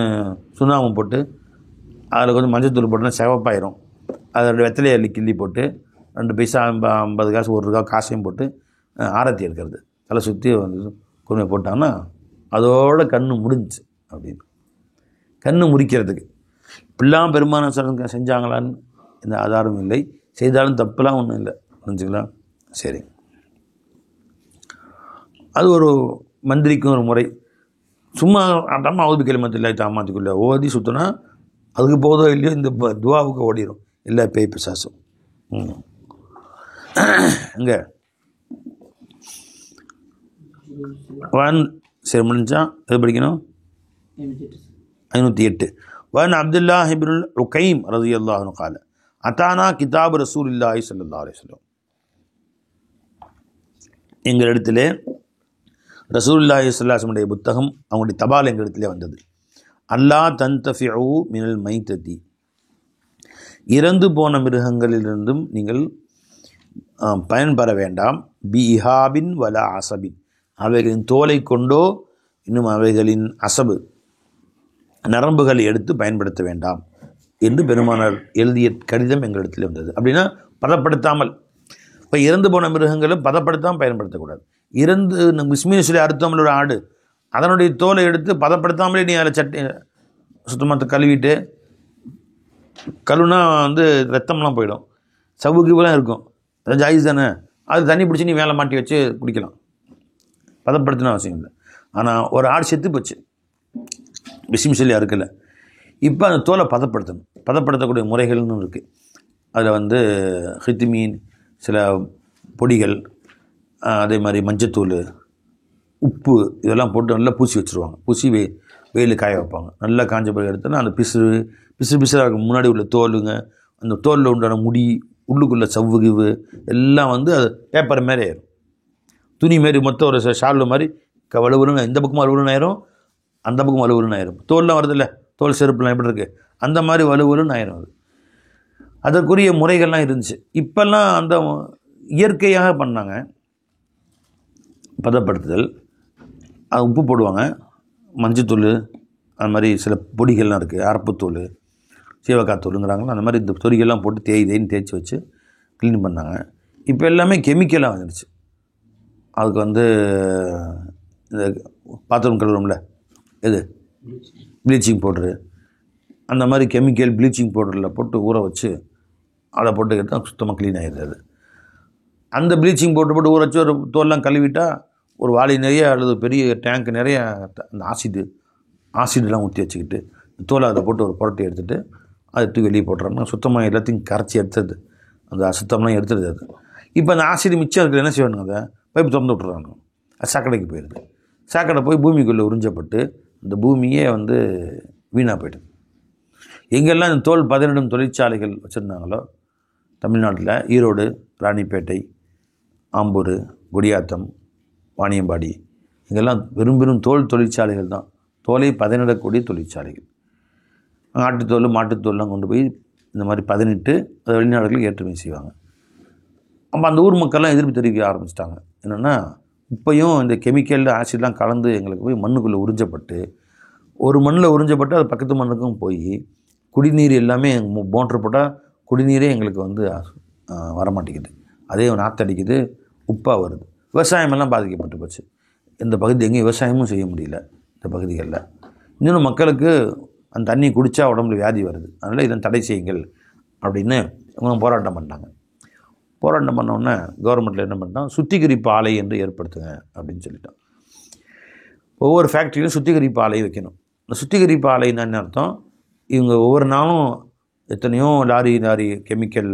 Speaker 1: சுண்ணாம்பு போட்டு அதில் கொஞ்சம் மஞ்சள் போட்டுனா சிவப்பாயிரும், அதோட வெத்தலையை கிள்ளி போட்டு 2 பைசா 50 காசு 1 ரூபா காசையும் போட்டு ஆரத்தி எடுக்கிறது, தலை சுற்றி வந்து குருமை போட்டாங்கன்னா அதோட கண்ணு முடிஞ்சு அப்படின்னு. கண்ணு முறிக்கிறதுக்கு இப்படிலாம் பெருமான செஞ்சாங்களான்னு எந்த ஆதாரமும் இல்லை, செய்தாலும் தப்புலாம் ஒன்றும் இல்லை, புரிஞ்சுக்கலாம். சரி, அது ஒரு மந்திரிக்கும் ஒரு முறை. சும்மா ஆட்டாமல் அவுது கிளம்பத்தில் தாமாத்துக்குள்ளே ஓதி சுற்றினா அதுக்கு போதோ இல்லையோ இந்த துவாவுக்கு ஓடிடும் எல்லா பேய் பிசாசும். இங்கே சரி முடிஞ்சா எது படிக்கணும்? 508. வன் அப்துல்லாஹ் இப்னுல் உகைம் ரலியல்லாஹு அன்ஹு قال அத்தானா கிதாப் ரசூலுல்லாஹி ஸல்லல்லாஹு அலைஹி வஸல்லம். எங்கள் இடத்திலே ரசூலுல்லாஹி ஸல்லல்லாஹு அலைஹி வஸல்லம் புத்தகம் அவங்களுடைய தபால் எங்கள் இடத்திலே வந்தது. அல்லா தன்தஃபிஉ மினல் மைத்ததி, இறந்து போன மிருகங்களிலிருந்தும் நீங்கள் பயன்பெற வேண்டாம். பி இஹாபின் வலா அசபின், அவைகளின் தோலை கொண்டோ இன்னும் அவைகளின் அசபு நரம்புகளை எடுத்து பயன்படுத்த வேண்டாம் என்று பெருமானார் எழுதிய கடிதம் எங்களிடத்தில் வந்தது. அப்படின்னா பதப்படுத்தாமல், இப்போ இறந்து போன மிருகங்களை பதப்படுத்தாமல் பயன்படுத்தக்கூடாது. இறந்து பிஸ்மின்னு சொல்லி அறுத்தவங்களோட ஆடு, அதனுடைய தோலை எடுத்து பதப்படுத்தாமலே நீ அதில் சட்டை சுத்தமாக கழுவிட்டு, கழுவுனா வந்து ரத்தம்லாம் போயிடும், சவுக்குலாம் இருக்கும், அது ஜாயிஸ் தானே, அது தண்ணி பிடிச்சி நீ மேலே மாட்டி வச்சு குடிக்கலாம், பதப்படுத்தின அவசியம் இல்லை. ஆனால் ஒரு ஆடு செத்து போச்சு, பிஸ்மி சொல்லி அறுக்கலை, இப்போ அந்த தோலை பதப்படுத்தணும். பதப்படுத்தக்கூடிய முறைகள்னு இருக்குது. அதில் வந்து ஹித்மீன், சில பொடிகள், அதே மாதிரி மஞ்சத்தூள், உப்பு இதெல்லாம் போட்டு நல்லா பூசி வச்சுருவாங்க. பூசி வெயில் காய வைப்பாங்க. நல்லா காஞ்ச பிறகு எடுத்தோன்னா அந்த பிசுறாக இருக்கும் முன்னாடி உள்ள தோலுங்க, அந்த தோலில் உண்டான முடி, உள்ளுக்குள்ளே சவ்வுகிவு எல்லாம் வந்து அது பேப்பர் மாரி ஆயிரும், துணி மாரி, மொத்தம் ஒரு ஷாலில் மாதிரி வலுவலுன்னு, இந்த பக்கமாக வலுவலுன்னு ஆயிரும், அந்த பக்கம் வலுவலுன்னு ஆயிரும். தோல்லாம் வருதில்ல, தோல் செருப்புலாம் எப்படி இருக்குது அந்த மாதிரி வலுவலுன்னு ஆயிரும். அது அதற்குரிய முறைகள்லாம் இருந்துச்சு. இப்போல்லாம் அந்த இயற்கையாக பண்ணாங்க பதப்படுத்துதல். அது உப்பு போடுவாங்க, மஞ்சத்தூள், அது மாதிரி சில பொடிகள்லாம் இருக்குது, அரப்புத்தூள், சீவக்காத்தூளுங்கிறாங்களா, அந்த மாதிரி இந்த பொடிகள்லாம் போட்டு தேய்ன்னு தேய்ச்சி வச்சு க்ளீன் பண்ணாங்க. இப்போ எல்லாமே கெமிக்கலாக வந்துடுச்சு. அதுக்கு வந்து இந்த பாத்ரூம் கழுவுறோம்ல, எது ப்ளீச்சிங் பவுட்ரு, அந்த மாதிரி கெமிக்கல் ப்ளீச்சிங் பவுடரில் போட்டு ஊற வச்சு அதை போட்டுக்கிட்டு தான் சுத்தமாக க்ளீன் ஆகிடுது. அந்த ப்ளீச்சிங் பவுடர் போட்டு ஊற வச்சு ஒரு தோல்லாம் கழுவிட்டால் ஒரு வாளி நிறைய அல்லது பெரிய டேங்க் நிறைய அந்த ஆசிடெலாம் ஊற்றி வச்சுக்கிட்டு தோலை அதை போட்டு ஒரு புரட்டி எடுத்துகிட்டு அதை எடுத்து வெளியே போட்டுறோம்னா சுத்தமாக எல்லாத்தையும் கரைச்சி எடுத்துது, அந்த அசுத்தம்லாம் எடுத்துடுது. அது இப்போ அந்த ஆசிட் மிச்சம் இருக்கிற என்ன செய்வானுங்க, அதை பைப்பு திறந்து விட்டுறாங்க, அது சாக்கடைக்கு போயிடுது. சாக்கடை போய் பூமிக்குள்ளே உறிஞ்சப்பட்டு இந்த பூமியே வந்து வீணாக போய்டுது. எங்கெல்லாம் இந்த தோல் பதனிடும் தொழிற்சாலைகள் வச்சுருந்தாங்களோ தமிழ்நாட்டில், ஈரோடு, ராணிப்பேட்டை, ஆம்பூர், குடியாத்தம், வாணியம்பாடி இங்கெல்லாம் பெரும் பெரும் தோல் தொழிற்சாலைகள் தான், தோலை பதனிடக்கூடிய தொழிற்சாலைகள். ஆட்டுத்தோல் மாட்டுத்தோல்லாம் கொண்டு போய் இந்த மாதிரி பதனிட்டு அதை வெளிநாடுகளுக்கு ஏற்றுமதி செய்வாங்க. அப்போ அந்த ஊர் மக்கள்லாம் எதிர்ப்பு தெரிவிக்க ஆரம்பிச்சிட்டாங்க. என்னென்னா இப்போயும் இந்த கெமிக்கல் ஆசிட்லாம் கலந்து எங்களுக்கு போய் மண்ணுக்குள்ளே உறிஞ்சப்பட்டு, ஒரு மண்ணில் உறிஞ்சப்பட்டு அது பக்கத்து மண்ணுக்கும் போய் குடிநீர் எல்லாமே மோட்ரு போட்டால் குடிநீரே எங்களுக்கு வந்து வரமாட்டேங்குது, அதே நாத்தடிக்குது, உப்பாக வருது. விவசாயமெல்லாம் பாதிக்கப்பட்டு போச்சு. இந்த பகுதி எங்கேயும் விவசாயமும் செய்ய முடியல இந்த பகுதிகளில். இன்னொன்று மக்களுக்கு அந்த தண்ணி குடித்தா உடம்புல வியாதி வருது, அதனால் இதை தடை செய்யுங்கள் அப்படின்னு இவங்க போராட்டம் பண்ணிட்டாங்க. போராட்டம் பண்ணோன்னே கவர்மெண்ட்டில் என்ன பண்ணிட்டான், சுத்திகரிப்பு ஆலை என்று ஏற்படுத்துங்க அப்படின்னு சொல்லிட்டான். ஒவ்வொரு ஃபேக்ட்ரியிலும் சுத்திகரிப்பு ஆலை வைக்கணும். இந்த சுத்திகரிப்பு ஆலைன்னு என்ன அர்த்தம், இவங்க ஒவ்வொரு நாளும் எத்தனையோ லாரி கெமிக்கல்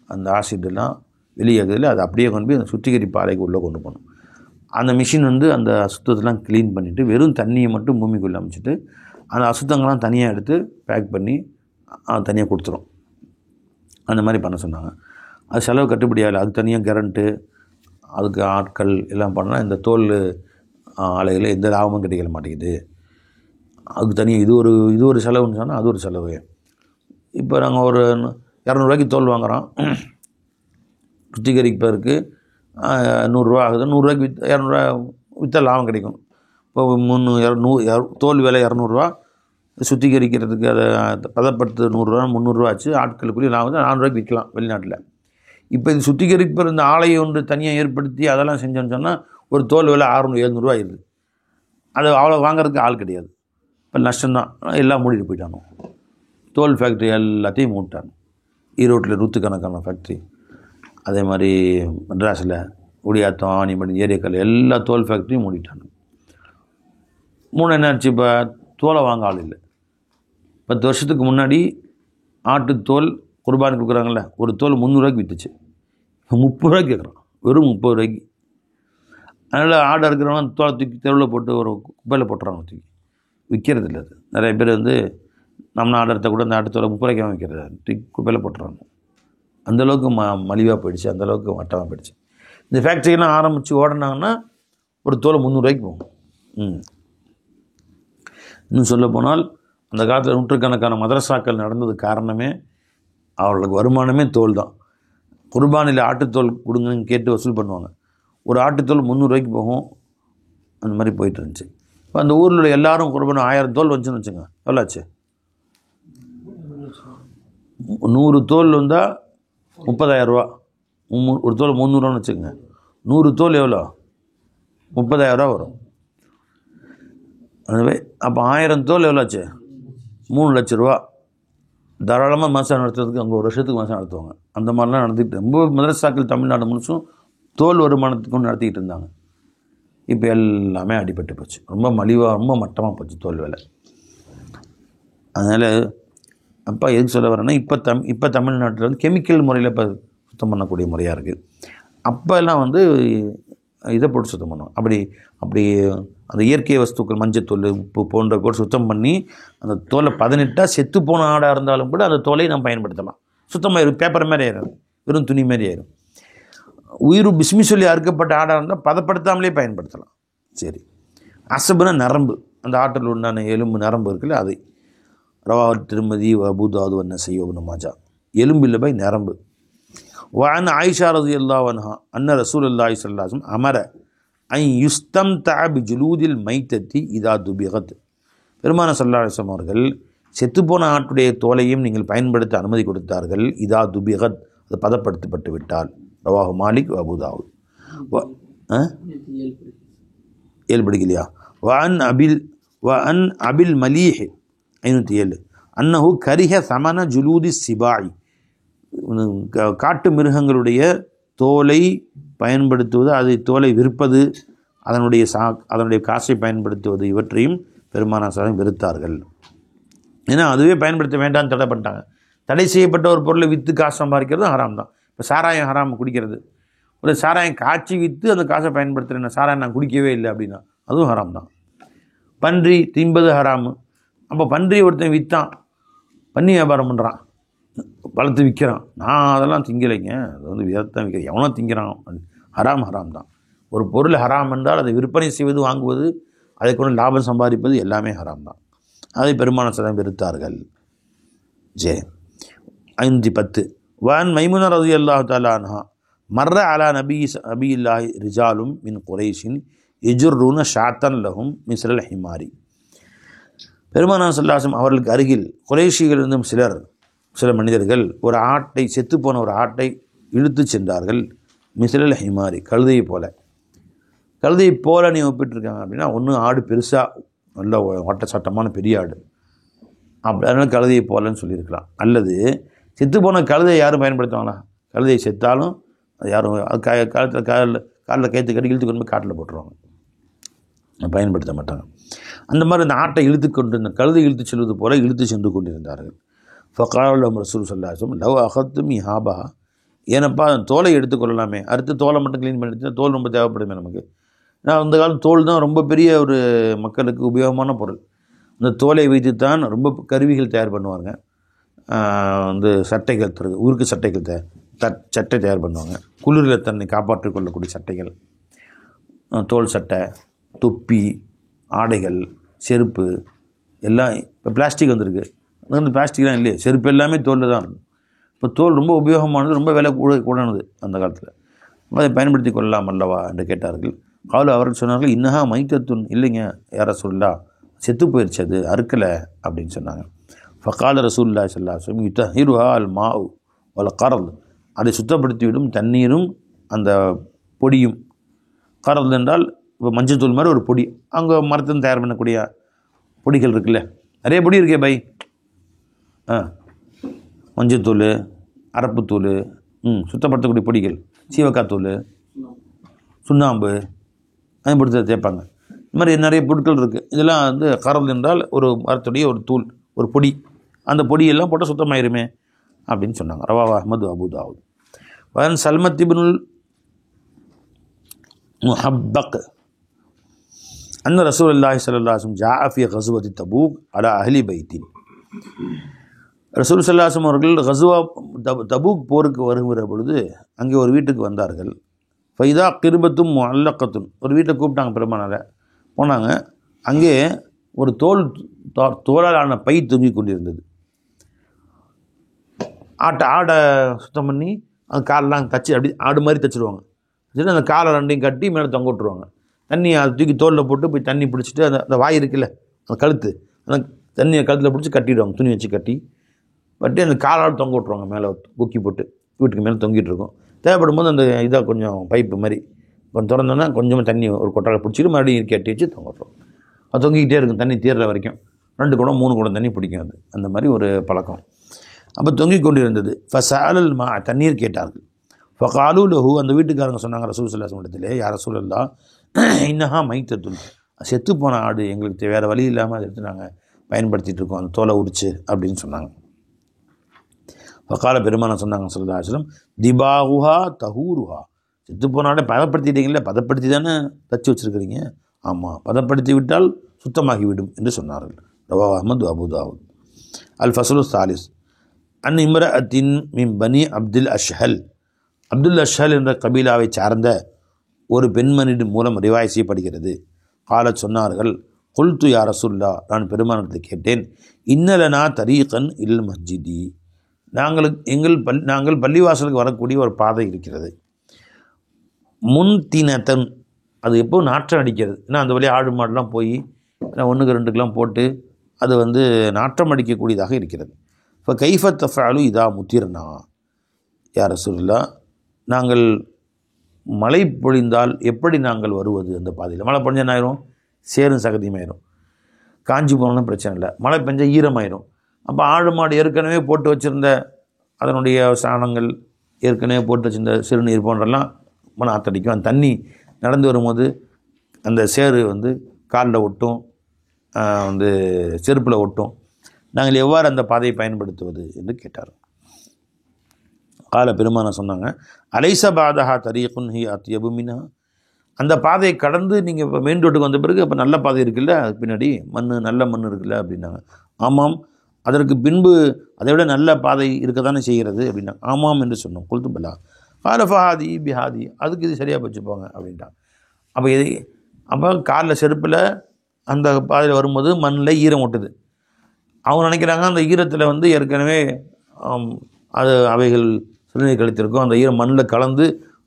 Speaker 1: அந்த ஆசிடெல்லாம் வெளியேறதில்லை, அதை அப்படியே கொண்டு போய் அந்த சுத்திகரிப்பு ஆலைக்கு உள்ளே கொண்டு போகணும். அந்த மிஷின் வந்து அந்த அசுத்தத்தெல்லாம் க்ளீன் பண்ணிவிட்டு வெறும் தண்ணியை மட்டும் பூமிக்குள்ளே அமைச்சிட்டு அந்த அசுத்தங்கள்லாம் தனியாக எடுத்து பேக் பண்ணி தனியாக கொடுத்துரும். அந்த மாதிரி பண்ண சொன்னாங்க. அது செலவு கட்டுப்படியாகலை, அதுக்கு தனியாக கரண்ட்டு, அதுக்கு ஆட்கள் எல்லாம் பண்ணால் இந்த தோல் ஆலையில் எந்த லாபமும் கிடைக்க மாட்டேங்குது. அதுக்கு தனியாக இது ஒரு செலவுன்னு சொன்னால் அது ஒரு செலவு. இப்போ நாங்கள் ஒரு 200 ரூபாய்க்கு தோல் வாங்குகிறோம், சுத்திகரிப்பதற்கு 100 ரூபா ஆகுது. 100 ரூபாய்க்கு 200 ரூபா விற்றா லாபம் கிடைக்கும். இப்போ 300 தோல் விலை 200 ரூபா, சுத்திகரிக்கிறதுக்கு அதை பதப்படுத்து 100 ரூபா, 300 ரூபா ஆச்சு. ஆட்களுக்குள்ளே லாபம் 400 ரூபாய்க்கு விற்கலாம் வெளிநாட்டில். இப்போ இது சுத்திகரிப்பர் இந்த ஆலையை ஒன்று தனியாக ஏற்படுத்தி அதெல்லாம் செஞ்சோன்னு சொன்னால் ஒரு தோல் விலை 600-700 ரூபா ஆயிடுது. அது அவ்வளோ வாங்குறதுக்கு ஆள் கிடையாது. இப்போ நஷ்டம்தான், எல்லாம் மூடிட்டு போயிட்டானோ. தோல் ஃபேக்ட்ரி எல்லாத்தையும் மூட்டாங்க. ஈரோட்டில் 100கணக்கான ஃபேக்ட்ரி, அதே மாதிரி மெட்ராஸில் குடியாத்தம், ஆணிமடி, ஏரியாக்கள் எல்லா தோல் ஃபேக்ட்ரியும் மூடிட்டாங்க. என்னாச்சு, இப்போ தோலை வாங்க ஆள் இல்லை. 10 வருஷத்துக்கு முன்னாடி ஆட்டுத்தோல் குர்பானுக்கு கொடுக்குறாங்கல்ல, ஒரு தோல் 300 ரூபாய்க்கு விற்றுச்சு. 30 ரூபாய்க்கு கேட்குறான், வெறும் 30 ரூபாய்க்கு. அதனால் ஆடை இருக்கிறவங்க தோலை தூக்கி தெருவில் போட்டு ஒரு குப்பையில் போட்டுறாங்க, தூக்கி விற்கிறது இல்லை. அது நிறைய பேர் வந்து நம்ம ஆடத்தை கூட அந்த ஆட்டுத்தோலை 30 ரூபாய்க்கு விற்கிறது, தூக்கி குப்பையில் போட்டுறாங்க. அந்தளவுக்கு மலிவாக போயிடுச்சு, அந்தளவுக்கு மட்டமாக போயிடுச்சு. இந்த ஃபேக்ட்ரியெல்லாம் ஆரம்பித்து ஓடினாங்கன்னா ஒரு தோலை 300 ரூபாய்க்கு போகும். இன்னும் சொல்ல போனால் அந்த காலத்தில் 100கணக்கான மதரசாக்கள் நடந்தது காரணமே அவர்களுக்கு வருமானமே தோல் தான். குர்பானில் ஆட்டுத்தோல் கொடுங்கன்னு கேட்டு வசூல் பண்ணுவாங்க. ஒரு ஆட்டுத்தோல் 300 ரூபாய்க்கு போகும். அந்த மாதிரி போயிட்டு இருந்துச்சு. இப்போ அந்த ஊரில் உள்ள எல்லாரும் குர்பான் 1000 தோல் வந்துச்சுன்னு வச்சுங்க, எவ்வளோ ஆச்சு? 100 தோல் வந்தால் 30,000 ரூபா. ஒரு தோல் 300 ரூபான்னு வச்சுக்கோங்க, 100 தோல் எவ்வளோ? 30,000 ரூபா வரும். அதுவே அப்போ 1000 தோல் எவ்வளோ ஆச்சு? 3 லட்ச ரூபா. தாராளமாக மாதம் நடத்துறதுக்கு அவங்க ஒரு வருஷத்துக்கு மாதம் நடத்துவாங்க. அந்த மாதிரிலாம் நடத்திக்கிட்டு ரொம்ப மதரசாக்கள் தமிழ்நாடு முழுசும் தோல் வருமானத்துக்கு நடத்திக்கிட்டு இருந்தாங்க. இப்போ எல்லாமே அடிபட்டு போச்சு, ரொம்ப மலிவாக ரொம்ப மட்டமாக போச்சு தோல் விலை. அதனால் அப்பா எதுக்கு சொல்ல வரேன்னா, இப்போ தமிழ்நாட்டில் வந்து கெமிக்கல் முறையில் இப்போ சுத்தம் பண்ணக்கூடிய முறையாக இருக்குது. அப்போல்லாம் வந்து இதை போட்டு சுத்தம் பண்ணுவோம். அப்படி அந்த இயற்கை வஸ்துக்கள் மஞ்சத்தூள், உப்பு போன்ற கூட சுத்தம் பண்ணி அந்த தோலை பதனிட்டால் செத்து போன ஆடாக இருந்தாலும் கூட அந்த தோலை நம்ம பயன்படுத்தலாம். சுத்தமாக பேப்பர் மாதிரி ஆயிடும், வெறும் துணி மாதிரி ஆயிடும். உயிர் பிஸ்மி சொல்லி அறுக்கப்பட்ட ஆடாக இருந்தால் பதப்படுத்தாமலே பயன்படுத்தலாம். சரி, அசபுனா நரம்பு, அந்த ஆட்டில் உண்டான எலும்பு நரம்பு இருக்குல்ல, அது ரவா திருமதி அபூதாது வண்ண செய்யோபுன மாஜா, எலும்பு இல்லை பை நரம்பு. وعن عائشة رضي الله عنها أن رسول الله صلى الله عليه وسلم أمر أن يستمتع بجلود الميتة إذا دبغت. பெருமான ஸல்லல்லாஹு அலைஹி வஸல்லம் அவர்கள் செத்துப்போன ஆட்டுடைய தோலையும் நீங்கள் பயன்படுத்த அனுமதி கொடுத்தார்கள். இதா துபிகத், அது பதப்படுத்தப்பட்டு விட்டால். ரவாஹு மாலிக் அபூ தாவூத். ஏழு படிக்கலையா? வஅன் அபில் மலீஹ் 507 அன்னஹு கரிஹ சமன ஜுலூதி சிபாய், காட்டு மிருகங்களுடைய தோலை பயன்படுத்துவது, அதை தோலை விற்பது, அதனுடைய காசை பயன்படுத்துவது, இவற்றையும் பெருமானார் வெறுத்தார்கள். ஏன்னா அதுவே பயன்படுத்த வேண்டாம்னு தடை பண்ணிட்டாங்க. தடை செய்யப்பட்ட ஒரு பொருளை விற்று காசு சம்பாதிக்கிறதும் ஹராம் தான். இப்போ சாராயம் ஹராம் குடிக்கிறது, ஒரு சாராயம் காய்ச்சி விற்று அந்த காசை பயன்படுத்துகிறேன், சாராயம் நான் குடிக்கவே இல்லை அப்படின்னா அதுவும் ஹராம் தான். பன்றி தின்பது ஹராமு. அப்போ பன்றி ஒருத்தன் விற்றான், பண்ணி வியாபாரம் பண்ணுறான், வளர்த்து விற்கிறான். நான் அதெல்லாம் திங்கலைங்க, அது வந்து விதத்தான் விற்கிறேன், எவனோ திங்கிறான், ஹராம் தான். ஒரு பொருள் ஹராம் என்றால் அதை விற்பனை செய்வது, வாங்குவது, அதை கொண்டு லாபம் சம்பாதிப்பது எல்லாமே ஹராம் தான். அதை பெருமானார் ஸல்லல்லாஹு அலைஹி விருத்தார்கள். 510 வான் மைமுனா ரலியல்லாஹு தஆலா அன்ஹா மர்ர அலா நபியில்லாஹி ரிஜாலும் மின் குரைஷின் யஜுர்ரூன ஷாத்தன் லஹும் மிஸ்ரல் ஹிமாரி. பெருமானார் ஸல்லல்லாஹு அலைஹி வஸல்லம் அவர்களுக்கு அருகில் குறைஷிகள் இருந்தும் சில மனிதர்கள் ஒரு ஆட்டை, செத்துப்போன ஒரு ஆட்டை இழுத்து சென்றார்கள். மிஸ்ரல் ஹிமாரி, கழுதையை போல. கழுதையை போல நீ ஒப்பிட்டுருக்காங்க அப்படின்னா, ஒன்று ஆடு பெருசாக நல்ல ஓட்ட சாட்டமான பெரிய ஆடு, அப்படி அதனால கழுதையை போலன்னு சொல்லியிருக்கலாம். அல்லது செத்துப்போன கழுதையை யாரும் பயன்படுத்துவாங்களா? கழுதையை செத்தாலும் அது யாரும் காலில் கைத்து கட்டி இழுத்து கொண்டு போய் காட்டில் போட்டுருவாங்க, பயன்படுத்த மாட்டாங்க. அந்த மாதிரி அந்த ஆட்டை இழுத்து கொண்டு, இந்த கழுதை இழுத்து செல்வது போல இழுத்து சென்று கொண்டிருந்தார்கள். ஃபகால ரசூல் ஸல்லல்லாஹு அலைஹி வஸல்லம் லவ் அகத்தும் இஹாபா, ஏனப்பா தோலை எடுத்துக்கொள்ளலாமே, அடுத்து தோலை மட்டும் க்ளீன் பண்ணிட்டு, தோல் ரொம்ப தேவைப்படுமே நமக்கு. ஏன்னா அந்த காலம் தோல் தான் ரொம்ப பெரிய ஒரு மக்களுக்கு உபயோகமான பொருள். அந்த தோலை வைத்து தான் ரொம்ப கருவிகள் தயார் பண்ணுவாங்க. வந்து சட்டைகள், ஊருக்கு சட்டைகள் சட்டை தயார் பண்ணுவாங்க. குளிரில் தன்னை காப்பாற்றிக் கொள்ளக்கூடிய சட்டைகள், தோல் சட்டை, தொப்பி, ஆடைகள், செருப்பு எல்லாம். இப்போ பிளாஸ்டிக் வந்திருக்கு, அந்த பிளாஸ்டிக்லாம் இல்லையே, செருப்பு எல்லாமே தோலில் தான் இருக்கும். இப்போ தோல் ரொம்ப உபயோகமானது, ரொம்ப விலை கூடானது அந்த காலத்தில். அதை பயன்படுத்தி கொள்ளலாம் அல்லவா என்று கேட்டார்கள். அவர்கள் சொன்னார்கள், இன்னஹா மைத்தத்துன், இல்லைங்க யார சொல்லா, செத்து போயிடுச்சு, அது அறுக்கலை அப்படின்னு சொன்னாங்க. ஃபகால ரசூலுல்லாஹி ஸல்லல்லாஹு அலைஹி வஸல்லம் யுத்தஹிருஹா அல் மாஉ வல் கரல், அதை சுத்தப்படுத்திவிடும் தண்ணீரும் அந்த பொடியும். கரல் என்றால் இப்போ மஞ்சள் தூள் மாதிரி ஒரு பொடி, அங்கே மரத்தில் தயார் பண்ணக்கூடிய பொடிகள் இருக்குல்ல, நிறைய பொடி இருக்கே பை. மஞ்சத்தூள், அரப்புத்தூள், சுத்தப்படுத்தக்கூடிய பொடிகள், சீவக்காத்தூள், சுண்ணாம்பு, அதை பிடிச்ச தேய்ப்பாங்க. இந்த மாதிரி நிறைய பொருட்கள் இருக்குது. இதெல்லாம் வந்து கரல் என்றால் ஒரு மரத்துடைய ஒரு தூள், ஒரு பொடி. அந்த பொடியெல்லாம் போட்டால் சுத்தமாயிருமே அப்படின்னு சொன்னாங்க. ரவாஹு அஹ்மது அபூ தாவூத். வன் சல்மத் இப்னுல் முஹப்பக் அன்ன ரசூலுல்லாஹி ஸல்லல்லாஹு அலைஹி வஸல்லம் ஜாஅ ஃபீ கஸ்வத்தி தபூக் அலா அஹ்லி பைத்தின். ரசூல் ஸல்லல்லாஹு அலைஹி வஸல்லம் அவர்கள் கஸ்வா தபூக் போருக்கு வருகிற பொழுது அங்கே ஒரு வீட்டுக்கு வந்தார்கள். ஃபைதா கிர்பத்தும் முஅல்லகத்துன், ஒரு வீட்டை கூப்பிட்டாங்க, பெருமானாரை போனாங்க. அங்கே ஒரு தோலாலான பை தொங்கி கொண்டிருந்தது. ஆடை சுத்தம் பண்ணி அந்த காலெலாம் தச்சு, அப்படி ஆடு மாதிரி தச்சுடுவாங்க. சரி, அந்த காலை ரெண்டையும் கட்டி மேலே தொங்க விட்டுருவாங்க. தண்ணி அதை தூக்கி தோலில் போட்டு போய் தண்ணி பிடிச்சிட்டு, அந்த வாய் இருக்குல்ல, அந்த கழுத்து, அந்த தண்ணியை கழுத்தில் பிடிச்சி கட்டிடுவாங்க, துணி வச்சு கட்டி அந்த காலால் தொங்க விட்ருவாங்க. மேலே கொக்கி போட்டு வீட்டுக்கு மேலே தொங்கிட்டு இருக்கும். தேவைப்படும் போது அந்த இதாக கொஞ்சம் பைப்பு மாதிரி கொஞ்சம் திறந்தோன்னா கொஞ்சமாக தண்ணி ஒரு கொட்டாலை பிடிச்சிட்டு மறுபடியும் கட்டி வச்சு தொங்க விட்ருவோம். அது தொங்கிக்கிட்டே இருக்கும் தண்ணி தீர்ற வரைக்கும். 2 குடம் 3 குடம் தண்ணி பிடிக்கும் அது, அந்த மாதிரி ஒரு பழக்கம். அப்போ தொங்கிக் கொண்டு இருந்தது. ஃபஸஅலல் மா, தண்ணீர் கேட்டார்கள். ஃபகாலு லஹு, அந்த வீட்டுக்காரங்க சொன்னாங்க ரசூல் ஸல்லல்லாஹு அலைஹி வஸல்லம் இடத்திலே, யா ரசூலல்லாஹ் இன்னஹா மைத்தத்துன், செத்து போன ஆடு, எங்களுக்கு வேறு வழி இல்லாமல் அதை எடுத்து நாங்கள் பயன்படுத்திகிட்டு இருக்கோம், அந்த தோலை உரிச்சு அப்படின்னு சொன்னாங்க. ஃபகால, பெருமானார் சொன்னாங்க ஸல்லல்லாஹு அலைஹி வஸல்லம், திபாஹுஹா தஹூருஹா, செத்து போன ஆடை பதப்படுத்திட்டீங்களே, பதப்படுத்தி தானே தச்சு வச்சுருக்கிறீங்க, ஆமாம், பதப்படுத்தி விட்டால் சுத்தமாகிவிடும் என்று சொன்னார்கள். ரவாஹு அஹ்மது அபூ தாவூத். அல் ஃபஸ்லு சாலிஸ் அன் இம்ரஅத்தின் மின் பனி அப்துல் அஷ்ஹல், அப்துல் அஷ்ஹல் என்ற கபீலாவை சார்ந்த ஒரு பெண்மணியின் மூலம் ரிவாய் செய்யப்படுகிறது. காலச் சொன்னார்கள், குல்து யா ரசூலுல்லாஹ், நான் பெருமானத்தை கேட்டேன், இன்னலனா தரீகன் இல் மஸ்ஜிதி, நாங்கள் பள்ளிவாசலுக்கு வரக்கூடிய ஒரு பாதை இருக்கிறது. முன்தினத்தன், அது எப்போ நாற்றம் அடிக்கிறது, ஏன்னா அந்த வழியாக ஆடு மாடுலாம் போய் 1க்கு 2க்கெலாம் போட்டு அது வந்து நாற்றம் அடிக்கக்கூடியதாக இருக்கிறது. இப்போ கைஃப தஃஅலு இதா முத்திர்னா, யா ரசூலுல்லாஹ், நாங்கள் மழை பொழிந்தால் எப்படி நாங்கள் வருவது அந்த பாதையில்? மழை பொழிஞ்சா என்ன ஆயிரும்? சேரும் சகதியுமாயிரும். காஞ்சி போனாலும் பிரச்சனை இல்லை, மழை பெஞ்சால் ஈரமாயிரும். அப்போ ஆடு மாடு ஏற்கனவே போட்டு வச்சுருந்த அதனுடைய சாணங்கள், ஏற்கனவே போட்டு வச்சுருந்த சிறுநீர் போன்றெல்லாம் நாற்றடிக்கும். அந்த தண்ணி நடந்து வரும்போது அந்த சேறு வந்து காலில் ஒட்டும், வந்து செருப்பில் ஒட்டும். நாங்கள் எவ்வாறு அந்த பாதையை பயன்படுத்துவது என்று கேட்டார். கால, பெருமானார் சொன்னாங்க, அலைச பாதஹா தரீகுன் ஹி அத்யபு மின்ஹா, அந்த பாதையை கடந்து நீங்கள் இப்போ மெயின் ரோட்டுக்கு வந்த பிறகு இப்போ நல்ல பாதை இருக்குல்ல, அது பின்னாடி நல்ல மண் இருக்குல்ல அப்படின்னாங்க. ஆமாம், அதற்கு பின்பு அதை விட நல்ல பாதை இருக்க தானே செய்கிறது அப்படின்னாங்க. ஆமாம் என்று சொன்னோம். குல்து பலா. கால ஃபஹாதி பிஹாதி, அதுக்கு இது சரியாக வச்சுப்போங்க அப்படின்ட்டான். அப்போ காலில் செருப்பில் அந்த பாதையில் வரும்போது மண்ணில் ஈரம் ஒட்டுது. அவங்க நினைக்கிறாங்க அந்த ஈரத்தில் வந்து ஏற்கனவே அது அவைகள் சிறுநீர் கழித்திருக்கும், அந்த ஈரம் மண்ணில் கலந்து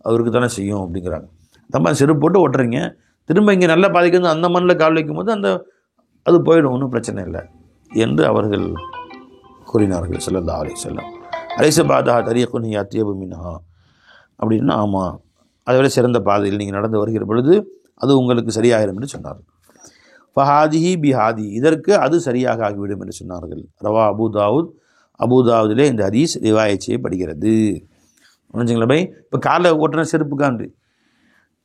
Speaker 1: அவருக்கு தானே செய்யும் அப்படிங்கிறாங்க. அந்த மாதிரி செருப்பு போட்டு ஒட்டுறீங்க, திரும்ப இங்கே நல்ல பாதைக்கு வந்து அந்த மண்ணில் கால் வைக்கும்போது அது போயிடும், ஒன்றும் பிரச்சனை இல்லை என்று அவர்கள் கூறினார்கள். ஸல்லல்லாஹு அலைஹி வஸல்லம். அலைஸ பாதஹா தரீகுன் யத்யபு மின்ஹா அப்படின்னா, ஆமாம், அதை விட சிறந்த பாதையில் நீங்கள் நடந்து வருகிற பொழுது அது உங்களுக்கு சரியாகிடும் என்று சொன்னார். ஃபஹாதிஹி பிஹாதி, இதற்கு அது சரியாக ஆகிவிடும் என்று சொன்னார்கள். ரவா அபூதாவுதிலே இந்த ஹதீஸ் ரிவாயத் செய்யப்படுகிறது. நினச்சிங்களா பை? இப்போ காலில் ஓட்டுற செருப்புக்காண்டு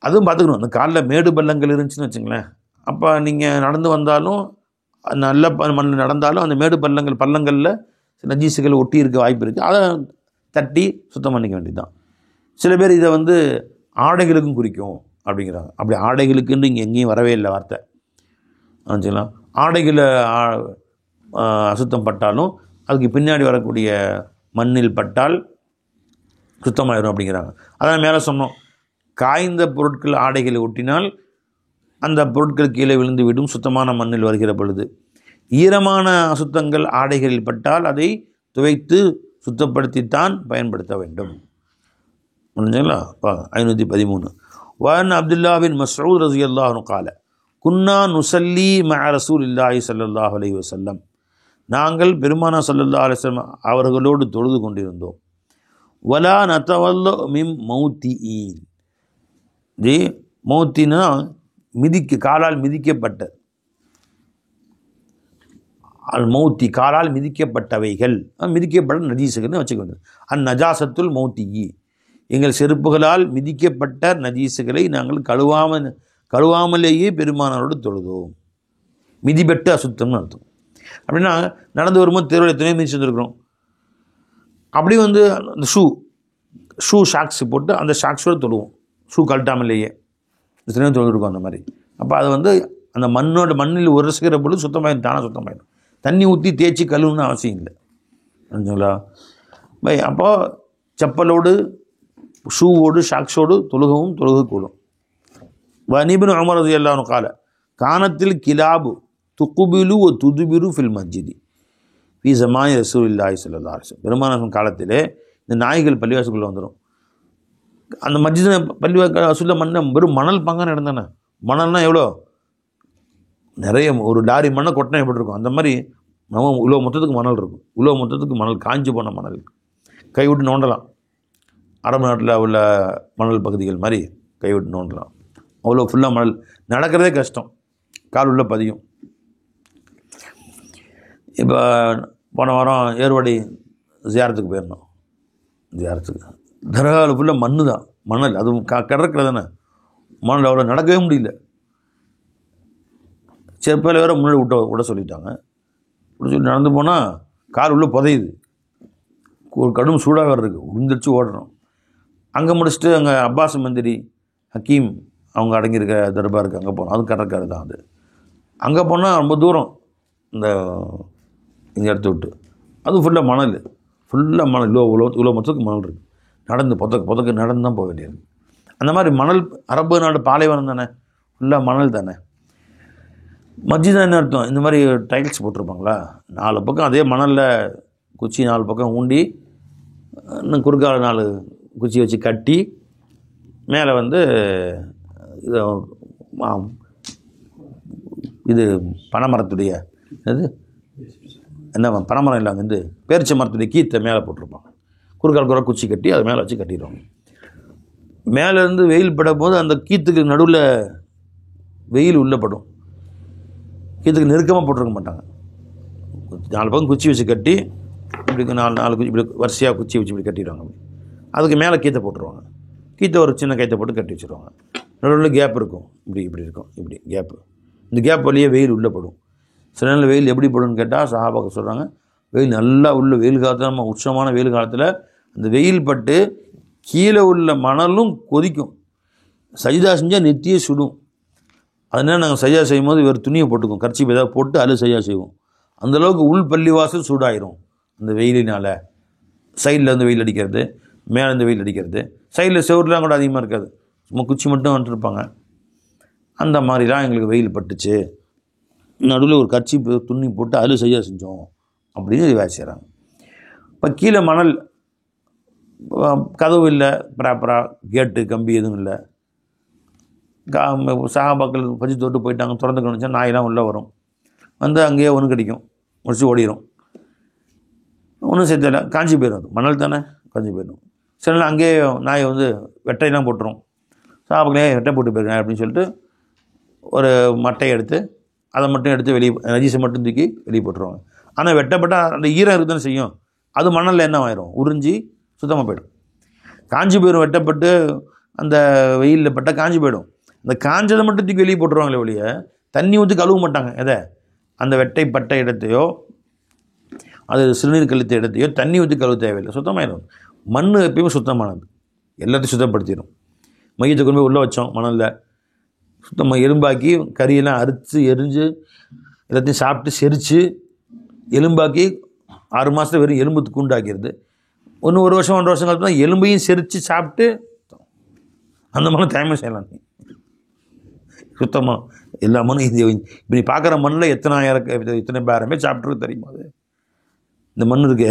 Speaker 1: அதுவும் பார்த்துக்கணும். அந்த காலில் மேடு பள்ளங்கள் இருந்துச்சுன்னு வச்சுங்களேன், அப்போ நீங்கள் நடந்து வந்தாலும் நல்ல மண்ணில் நடந்தாலும் அந்த மேடு பள்ளங்களில் நஜீஸுகள் ஒட்டி இருக்க வாய்ப்பு இருக்குது. அதை தட்டி சுத்தம் பண்ணிக்க வேண்டியதுதான். சில பேர் இதை வந்து ஆடைகளுக்கும் குறிக்கும் அப்படிங்கிறாங்க. அப்படி ஆடைகளுக்குன்னு இங்கே எங்கேயும் வரவே இல்லை வார்த்தை. வச்சுக்கலாம், ஆடைகளை அசுத்தம் பட்டாலும் அதுக்கு பின்னாடி வரக்கூடிய மண்ணில் பட்டால் சுத்தமாயிடும் அப்படிங்கிறாங்க. அதான் மேலே சொன்னோம், காய்ந்த பொருட்கள் ஆடைகளை ஒட்டினால் அந்த பொருட்கள் கீழே விழுந்து விடும் சுத்தமான மண்ணில் வருகிற பொழுது. ஈரமான அசுத்தங்கள் ஆடைகளில் பட்டால் அதை துவைத்து சுத்தப்படுத்தித்தான் பயன்படுத்த வேண்டும். முடிஞ்சுங்களா? 513. வன் அப்துல்லா பின் மஸ்ஊத் ரலியல்லாஹு அன்ஹு قال குன்னா நுஸல்லி மஅ ரசூலில்லாஹி ஸல்லல்லாஹு அலைஹி வஸல்லம், நாங்கள் பெருமானா ஸல்லல்லாஹு அலைஹி வஸல்லம் அவர்களோடு தொழுது கொண்டிருந்தோம். வலா நதவல்லு மின் மௌத்திஈன், ஜி மௌத்தினா காலால் மிதிக்கப்பட்ட, அல் மௌத்தி காலால் மிதிக்கப்பட்டவைகள், மிதிக்கப்பட்ட நஜீசுகள்னு வச்சுக்கொண்டு, நஜாசத்துல் மௌத்தி, எங்கள் செருப்புகளால் மிதிக்கப்பட்ட நஜீசுகளை நாங்கள் கழுவாமலேயே பெருமானாரோடு தொழுதோம். மிதிபெட்டு அசுத்தம்னு அர்த்தம். அப்படின்னா நடந்து வரும்போது தெருவில் துணை மிதிச்சு வந்துருக்குறோம், அப்படி வந்து அந்த ஷூ ஷாக்ஸ் போட்டு அந்த ஷாக்ஸோடு தொழுவோம், ஷூ கழட்டாமலேயே தினம் தொழுதுருக்கோம் அந்த மாதிரி. அப்போ அது வந்து அந்த மண்ணில் உரசுகிற பொழுது சுத்தமாயிடும், தானே சுத்தமாயிடும். தண்ணி ஊற்றி தேய்ச்சி கழுவுன்னு அவசியம் இல்லை. புரிஞ்சுங்களா பை? அப்போது செப்பலோடு ஷூவோடு ஷாக்ஸோடு தொழுக கூடும். இப்னு உமர் ரலியல்லாஹு அன்ஹு قال கானத்தில் கிலாபு துகுபிலு வ துதுபிரு ஃபில் மஸ்ஜிதி ஃபீ ஸமானி ரசூலில்லாஹி ஸல்லல்லாஹு அலைஹி வஸல்லம், பெருமானார் காலத்திலே இந்த நாய்கள் பள்ளிவாசலுக்குள்ளே வந்துடும். அந்த மஸ்ஜித் பள்ளிவாசலில் வெறும் மணல் பங்கான இடம் தானே. மணல்னால் எவ்வளோ, நிறைய ஒரு லாரி மண்ணை கொட்டினா எப்படி இருக்கும், அந்த மாதிரி நம்ம இவ்வளோ மொத்தத்துக்கு மணல் இருக்கும். இவ்வளோ மொத்தத்துக்கு மணல், காஞ்சி போன மணல், கை விட்டு நோண்டலாம். அரபு நாட்டில் உள்ள மணல் பகுதிகள் மாதிரி கை விட்டு நோண்டலாம். அவ்வளோ ஃபுல்லாக மணல், நடக்கிறதே கஷ்டம், கால் உள்ள பதியும். இப்போ போன வாரம் ஏர்வாடி ஜியாரத்துக்கு போயிருந்தோம். ஜியாரத்துக்கு தர்காவில் ஃபுல்லாக மண்ணு தான், மணல், அதுவும் கிடக்கிறது தானே மணல், அவ்வளோ நடக்கவே முடியல. செப்பல் வேறு முன்னாடி விட சொல்லிட்டாங்க. விட சொல்லி நடந்து போனால் கால் உள்ளே புதையுது, ஒரு கடும் சூடாக வேறு இருக்குது, உளுந்துருச்சு ஓடுறோம். அங்கே முடிச்சுட்டு அங்கே அப்பாஸ் மந்திரி ஹக்கீம் அவங்க அடங்கியிருக்க தர்பாருக்கு அங்கே போனோம். அது கடற்கரை தான். அது அங்கே போனால் ரொம்ப தூரம் இந்த இடத்த விட்டு, அது ஃபுல்லாக மணல், இவ்வளோ மொத்தத்துக்கு மணல் இருக்குது. நடந்து புதக்கு நடந்து தான் போக வேண்டியது. அந்த மாதிரி மணல், அரபு நாடு பாலைவனம் தானே, ஃபுல்லாக மணல் தானே. மஸ்ஜித் என்ன அர்த்தம், இந்த மாதிரி டைல்ஸ் போட்டிருப்பாங்களா, 4 பக்கம் அதே மணலில் குச்சி 4 பக்கம் ஊண்டி இன்னும் குறுக்கால 4 குச்சி வச்சு கட்டி மேலே வந்து இது பனைமரத்துடைய என்ன பனைமரம் இல்லை, அங்கே பேரிச்சை மரத்துடைய கீத்தை மேலே போட்டிருப்பாங்க. குறுக்கால் குச்சி கட்டி அதை மேலே வச்சு கட்டிடுவாங்க. மேலேருந்து வெயில் படும் போது அந்த கீத்துக்கு நடுவில் வெயில் உள்ளே படும். கீத்துக்கு நெருக்கமாக போட்டிருக்க மாட்டாங்க. 4 பக்கம் குச்சி வச்சு கட்டி இப்படி 4 குச்சி இப்படி வரிசையாக குச்சி வச்சு இப்படி கட்டிடுவாங்க. அதுக்கு மேலே கீத்தை போட்டுருவாங்க. கீத்தை ஒரு சின்ன கைத்தை போட்டு கட்டி வச்சுருவாங்க. நடுவில் கேப் இருக்கும், இப்படி இருக்கும், இப்படி கேப்பு. இந்த கேப் வழியே வெயில் உள்ளே படும். சில நேரம் வெயில் எப்படி படும்னு கேட்டால் சஹாபாக்கள் சொல்கிறாங்க, வெயில் நல்லா உள்ள வெயில் காலத்தில், நம்ம உச்சமான வெயில் காலத்தில் அந்த வெயில் பட்டு கீழே உள்ள மணலும் கொதிக்கும். சஜிதா செஞ்சால் நெத்தியே சுடும். அதனால நாங்கள் சஜிதா செய்யும் போது வேறு துணியை போட்டுக்குவோம், கர்ச்சீப் ஏதாவது போட்டு அதில் சஜிதா செய்வோம். அந்தளவுக்கு உள் பள்ளிவாசல் சூடாயிரும் அந்த வெயிலினால். சைடில் வந்து வெயில் அடிக்கிறது, மேலே இருந்து வெயில் அடிக்கிறது. சைடில் செவருலாம் கூட அதிகமாக இருக்காது, சும்மா குச்சி மட்டும் வந்துட்டுருப்பாங்க. அந்த மாதிரிலாம் எங்களுக்கு வெயில் பட்டுச்சு, நடுவில் ஒரு கர்ச்சீப்பு துணி போட்டு அதில் செஞ்சோம் அப்படின்னு வேலை செய்கிறாங்க. இப்போ கீழே மணல், கதவு இல்லை, ப்ராப்பராக கேட்டு கம்பி எதுவும் இல்லை. சஹாபாக்கள் பஜ்ஜி தொட்டு போயிட்டாங்க, திறந்து கணிச்சா நாயெல்லாம் உள்ளே வரும், வந்து அங்கேயே ஒன்று கிடைக்கும், முடிச்சு ஓடிடும். ஒன்றும் சேர்த்தல, காஞ்சி போயிடும். அது மணல் தானே, காஞ்சி போயிடும். சில நாள் அங்கேயே நாயை வந்து வெட்டையெல்லாம் போட்டுரும். சஹாபாக்களே வெட்டை போட்டு போயிருக்கேன் அப்படின்னு சொல்லிட்டு ஒரு மட்டையை எடுத்து அதை மட்டும் எடுத்து வெளியே, நஜீஸை மட்டும் தூக்கி வெளியே போட்டுருவாங்க. ஆனால் வெட்டப்பட்டால் அந்த ஈரம் இருக்குதானே செய்யும், அது மணலில் என்ன ஆயிரும், உறிஞ்சி சுத்தமாக போயிடும். காஞ்சி போயிடும், வெட்டப்பட்டு அந்த வெயிலில் பட்டால் காஞ்சி போயிடும். அந்த காஞ்சதை மட்டும் தூக்கி வெளியே போட்டுருவாங்களே ஒழிய தண்ணி ஊற்றி கழுவ மாட்டாங்க. எதை, அந்த வெட்டைப்பட்ட இடத்தையோ அது சிறுநீர் கழித்த இடத்தையோ தண்ணி ஊற்றி கழுவ தேவையில்லை, சுத்தமாயிடும். மண் எப்பயுமே சுத்தமானது, எல்லாத்தையும் சுத்தப்படுத்திடும். மையத்தை கொண்டு போய் உள்ளே வச்சோம் மணலில், சுத்தமாக எலும்பாக்கி கறியெல்லாம் அறுத்து எரிஞ்சு எல்லாத்தையும் சாப்பிட்டு செரித்து எலும்பாக்கி 6 மாதத்தில் வெறும் எலும்பு கூண்டாக்கிறது. ஒரு வருஷம் 1.5 வருஷம் கழித்து தான் எலும்பையும் செரித்து சாப்பிட்டு அந்த மண்ணை தேய்மை செய்யலாம். சுத்தமாக எல்லா மண்ணும் இது இப்போ நீ பார்க்குற மண்ணில் இத்தனை பேரமே சாப்பிட்ருக்கு தெரியுமா? அது இந்த மண் இருக்கு,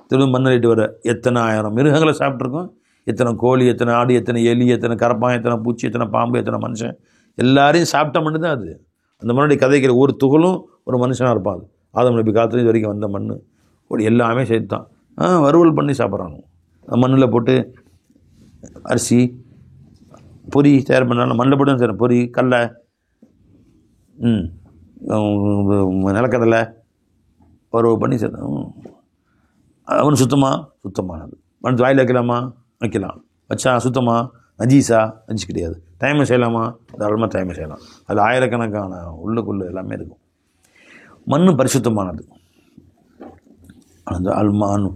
Speaker 1: திரும்ப மண்ணிட்டு வர எத்தனை ஆயிரம் மிருகங்களை சாப்பிட்ருக்கோம். எத்தனை கோழி, எத்தனை ஆடு, எத்தனை எலி, எத்தனை கரப்பான், எத்தனை பூச்சி, எத்தனை பாம்பு, எத்தனை மனுஷன், எல்லாரையும் சாப்பிட்ட மண்ணு தான் அது. அந்த மண்ணுடைய கதைக்கிற ஒரு துகளும் ஒரு மனுஷனாக இருப்பான். அது ஆதம் நபி காலத்துல இது வரைக்கும் வந்த மண் எல்லாமே சேர்த்து தான் வறுவல் பண்ணி சாப்பிட்றாங்க. மண்ணில் போட்டு அரிசி பொரி தயார் பண்ணாலும் மண்ணில் போட்டு சார், பொரி, கடலை, நிலக்கடலை வறுவல் பண்ணி சேர்த்தோம். அவனு சுத்தமானது. மண் வாயில் வைக்கலாமா, வைக்கலாம். வச்சா சுத்தமாக நஜீஸா, நஜீஸ் கிடையாது. டைமை செய்யலாமா, தாராளமாக டைமை செய்யலாம். அது ஆயிரக்கணக்கான உள்ளுக்குள்ளே எல்லாமே இருக்கும். மண் பரிசுத்தமானது. அந்த அல்மான்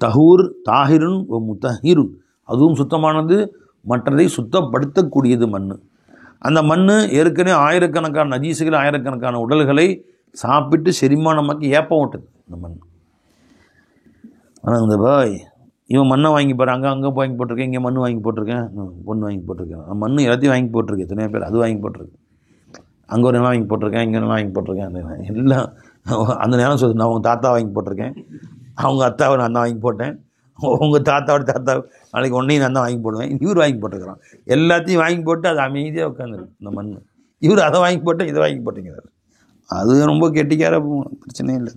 Speaker 1: தஹூர் தாஹிருன் முத்தஹிருன், அதுவும் சுத்தமானது, மற்றதை சுத்தப்படுத்தக்கூடியது மண். அந்த மண் ஏற்கனவே ஆயிரக்கணக்கான நஜீஸுகள், ஆயிரக்கணக்கான உடல்களை சாப்பிட்டு செரிமானமாக்கி ஏப்பம் ஓட்டுது இந்த மண். ஆனால் இந்த பாய் இவன் மண்ணை வாங்கி போகிறான், அங்கே வாங்கி போட்டிருக்கேன், இங்கே மண் வாங்கி போட்டிருக்கேன், பொண்ணு வாங்கி போட்டிருக்கேன். நான் மண் எல்லாத்தையும் வாங்கி போட்டிருக்கேன். எத்தனையோ பேர் அது வாங்கி போட்டிருக்கேன், அங்கே ஒரு நிலம் வாங்கி போட்டிருக்கேன், இங்கே நிலம் வாங்கி போட்டிருக்கேன். எல்லாம் அந்த நேரம் சொல்லுது, நான் அவங்க தாத்தா வாங்கி போட்டிருக்கேன், அவங்க அத்தாவை நான் தான் வாங்கி போட்டேன், உங்கள் தாத்தாவோட தாத்தா நாளைக்கு ஒன்றையும் நான் தான் வாங்கி போடுவேன். இவர் வாங்கி போட்டிருக்கிறான். எல்லாத்தையும் வாங்கி போட்டு அது அமைதியாக உட்காந்துருக்கு இந்த மண். இவர் அதை வாங்கி போட்டேன், இதை வாங்கி போட்டிங்கிறார். அது ரொம்ப கெட்டிக்கார பிரச்சனையே இல்லை.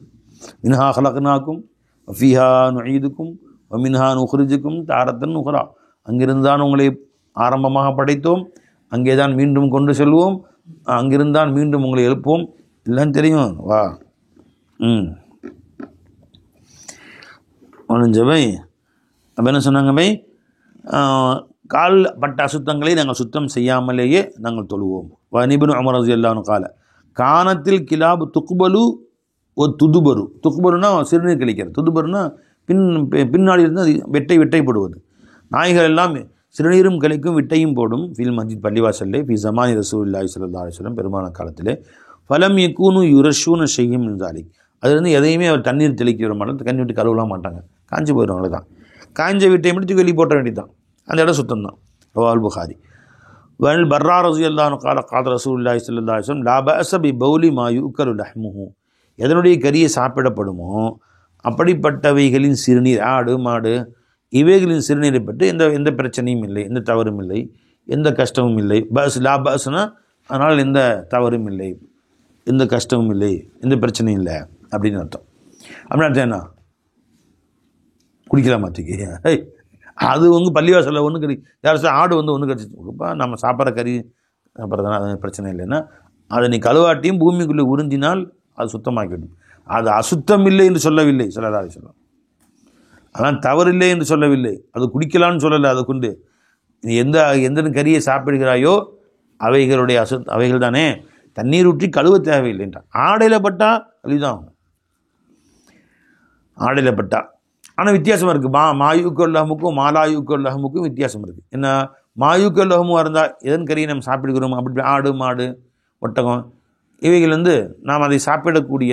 Speaker 1: மின்ஹா ஹலக்னாக்கும் ஃபீஹா நுஈதுக்கும் மின்ஹா நுஹ்ரிஜுக்கும் தாரத்தன் நுஹ்ரா, அங்கிருந்தான் உங்களை ஆரம்பமாக படைத்தோம், அங்கே தான் மீண்டும் கொண்டு செல்வோம், அங்கிருந்தான் மீண்டும் உங்களை எழுப்போம். எல்லாம் தெரியும் வா. ஒழிஞ்சவை அப்போ என்ன சொன்னாங்க பை, கால் பட்ட அசுத்தங்களை நாங்கள் சுத்தம் செய்யாமலேயே நாங்கள் தொழுவோம். வனிபுன் உமர் ரலியல்லாஹு அன்ஹு கால கானத்தில் கிலாபு துக்பலு ஒ துதுபரு. துக்பருனா சிறுநீர் கழிக்கிறது, துதுபருனா பின்னாடி இருந்து அது வெட்டை போடுவது. நாய்கள் எல்லாம் சிறுநீரும் கழிக்கும் விட்டையும் போடும். ஃபில் மஸ்ஜித் பள்ளிவாசல்லே ஃபி ஜமானி ரசூலுல்லாஹி ஸல்லல்லாஹு அலைஹி வஸல்லம், பெருமான காலத்திலே ஃபலம் யகூனு யுரஷூன ஷையம் மின் ஸாலிக், அதுலேருந்து எதையுமே அவர் தண்ணீர் தெளிக்க வர மாட்டாங்க, தண்ணி விட்டு கழுவலாம் மாட்டாங்க, காஞ்சி போயிடும். அவ்வளோதான், காஞ்ச வீட்டை மட்டும் வெளியே போட்ட வேண்டியதான், அந்த இடம் சுத்தம் தான். ரவால் புகாரி. வல் பர்ரா ரலியல்லாஹு அன்ஹு கால கால ரசூலுல்லாஹி ஸல்லல்லாஹு அலைஹி வஸல்லம் லா பஅஸ பி பௌலி மா யுக்கலு லஹ்முஹு, எதனுடைய கரியை சாப்பிடப்படுமோ அப்படிப்பட்டவைகளின் சிறுநீர், ஆடு மாடு இவைகளின் சிறுநீரை பற்றி எந்த பிரச்சனையும் இல்லை, எந்த தவறும் இல்லை, எந்த கஷ்டமும் இல்லை. பஸ் லா பஸ்னா அதனால் எந்த தவறும் இல்லை, எந்த கஷ்டமும் இல்லை, எந்த பிரச்சனையும் இல்லை அப்படின்னு அர்த்தம். அப்படின்னு அர்த்தம் என்ன, குடிக்கலாம் மாற்றிக்கு. அது பள்ளிவாசலில் ஒன்று கறி யாராச்சும் ஆடு ஒன்று கடிச்சிப்பா, நம்ம சாப்பிட்ற கறி சாப்பிட்றதுனா அது பிரச்சனை இல்லைன்னா அதை நீ கழுவாட்டியும் பூமிக்குள்ளே உறிஞ்சினால் அது சுத்தமாக்கிடும். அது அசுத்தம் இல்லை என்று சொல்லவில்லை ஸல்லல்லாஹு அலைஹி வஸல்லம், ஆனால் தவறில்லை என்று சொல்லவில்லை, அது குடிக்கலான்னு சொல்லலை. அதை கொண்டு நீ எந்த கறியை சாப்பிடுகிறாயோ அவைகள் தானே, தண்ணீர் ஊற்றி கழுவ தேவையில்லைன்றான். ஆடையில் பட்டா அதுதான் ஆடையில் பட்டா. ஆனால் வித்தியாசமாக இருக்குது. மாயுக்கல்லஹமுக்கும் மாலாயுக்கல்லஹமுக்கும் வித்தியாசம் இருக்குது. என்ன, மாயுக்கல்லஹமும் இருந்தால் எதன் கறியை நம்ம சாப்பிடுகிறோம், அப்படி ஆடு மாடு ஒட்டகம் இவைகள் நாம் அதை சாப்பிடக்கூடிய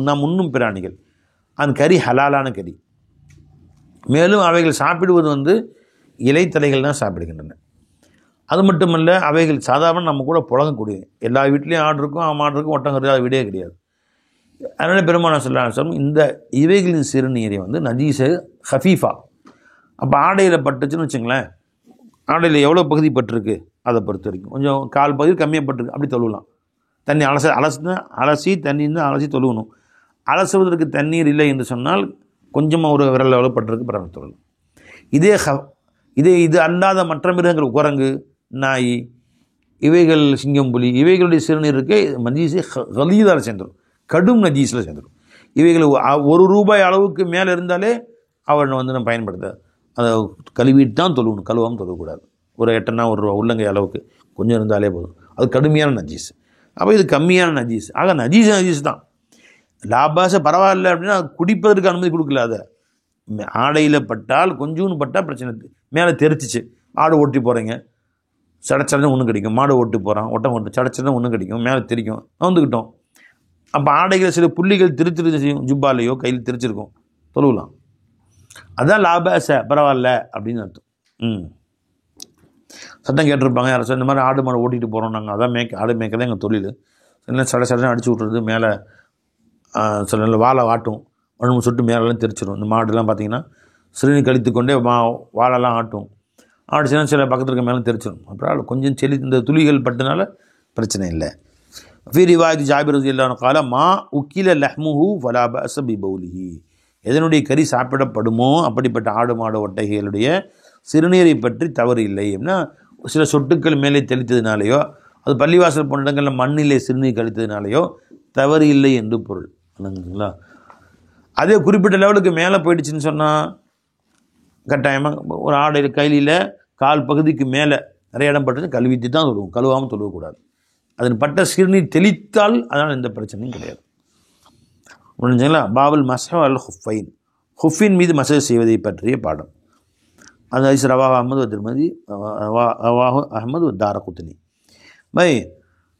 Speaker 1: நாம் உண்ணும் பிராணிகள். அந்த கறி ஹலாலான கறி. மேலும் அவைகள் சாப்பிடுவது இலைத்தலைகள் தான் சாப்பிடுகின்றன. அது மட்டும் இல்லை, அவைகள் சாதாரண நம்ம கூட புழங்கக்கூடிய எல்லா வீட்லேயும் ஆடு இருக்கும், மாடு இருக்கும், ஒட்டங்கிறது அது வீடே கிடையாது. அதனால் பெருமானார் ஸல்லல்லாஹு அலைஹி வஸல்லம் இந்த இவைகளின் சிறுநீரை வந்து நஜீஸு ஹஃபீஃபா. அப்போ ஆடையில் பட்டுச்சுன்னு வச்சுங்களேன், ஆடையில் எவ்வளோ பகுதி பட்டிருக்கு அதை பொறுத்த வரைக்கும் கொஞ்சம் கால் பகுதி கம்மியாக பட்டிருக்கு அப்படி தொழுவலாம். தண்ணி அலசி தண்ணி இருந்தால் அலசி தொழுவணும். அலசுவதற்கு தண்ணீர் இல்லை என்று சொன்னால் கொஞ்சமாக ஒரு விரல் எவ்வளோ பட்டிருக்கு பரவாயில்ல தொழலாம். இது அல்லாத மற்ற மிருகங்கள், குரங்கு, நாய், இவைகள், சிங்கம், புலி, இவைகளுடைய சிறுநீருக்கு நஜீஸை கலீதால் சேர்ந்துடும், கடும் நஜீஸில் சேர்ந்துடும். இவைகள் ₹1 அளவுக்கு மேலே இருந்தாலே அவன் வந்து நம்ம பயன்படுத்த அதை கழுவிட்டு தான் தொழுவணும், கழுவாமல் தொழக்கூடாது. ஒரு 8 ₹1 உள்ளங்கை அளவுக்கு கொஞ்சம் இருந்தாலே போதும். அது கடுமையான நஜீஸ். அப்போ இது கம்மியான நஜீஸ். ஆக நஜீஸ் தான். லாபாச பரவாயில்ல அப்படின்னா குடிப்பதற்கு அனுமதி கொடுக்கல. அதை ஆடையில் பட்டால் கொஞ்சோன்னு பட்டால் பிரச்சனை. மேலே தெரிச்சிச்சு, ஆடு ஓட்டி போகிறீங்க, சடச்சடன்னு ஒன்று கிடைக்கும். மாடு ஓட்டி போகிறான், ஒட்டம் ஓட்டு சடச்சடன்னு ஒன்று கிடைக்கும், மேலே தெரிக்கும், வந்துக்கிட்டோம். அப்போ ஆடைகள் சில புள்ளிகள் திரு செய்யும், ஜுப்பாலையோ கையில் தெரிச்சிருக்கும், தொழுவலாம். அதுதான் லாபாச பரவாயில்ல அப்படின்னு அர்த்தம். சட்டம் கேட்டிருப்பாங்க யாரும், இந்த மாதிரி ஆடு மாடு ஓட்டிகிட்டு போகிறோம் நாங்கள், அதான் ஆடு மேய்க்க தான் எங்கள் தொழில். இல்லை சடச்சடன்னு அடிச்சு விட்றது, மேலே சில நல்ல வாழை ஆட்டும், 1 சொட்டு மேலெல்லாம் தெரிச்சிடும். இந்த மாடுலாம் பார்த்திங்கன்னா சிறுநீர் கழித்து கொண்டே வாழெல்லாம் ஆட்டும். ஆடிச்சுன்னா சில பக்கத்தில் இருக்க மேலே தெரிச்சிடும். அப்புறம் கொஞ்சம் இந்த துளிகள் பட்டனால பிரச்சனை இல்லை. ஃபீ ரிவாயத் ஜாபிர் ரலியல்லாஹு அன்ஹு قال மா உக்கில லஹ்முஹு ஃபலா பஅஸ பிபௌலிஹி. எதனுடைய கறி சாப்பிடப்படுமோ அப்படிப்பட்ட ஆடு மாடு ஒட்டகைகளுடைய சிறுநீரை பற்றி தவறு இல்லை. அப்படின்னா சில சொட்டுக்கள் மேலே தெளித்ததுனாலேயோ, அது பள்ளிவாசல் போன்ற இடங்களில் மண்ணிலே சிறுநீர் கழித்ததுனாலேயோ தவறு இல்லை என்று பொருள். இல்லைங்களா? அதே குறிப்பிட்ட லெவலுக்கு மேலே போயிடுச்சுன்னு சொன்னால் கட்டாயமாக ஒரு ஆடை கைலியில் கால் பகுதிக்கு மேலே நிறைய இடம் பட்டு கழுவிட்டு தான் தொழுவோம், கழுவாமல் தொழுவக்கூடாது. அதன் பட்ட சிறுநீர் தெளித்தால் அதனால் எந்த பிரச்சனையும் கிடையாது. முடிஞ்சுங்களா? பாபுல் மஸ்ஹு அல் ஹுஃபைன், ஹுஃபின் மீது மசஜ் செய்வதை பற்றிய பாடம். அது ஹதீஸ் ரவாஹு அஹ்மது திருமதி ரவாஹு அஹ்மது தாரகுத்னி. பை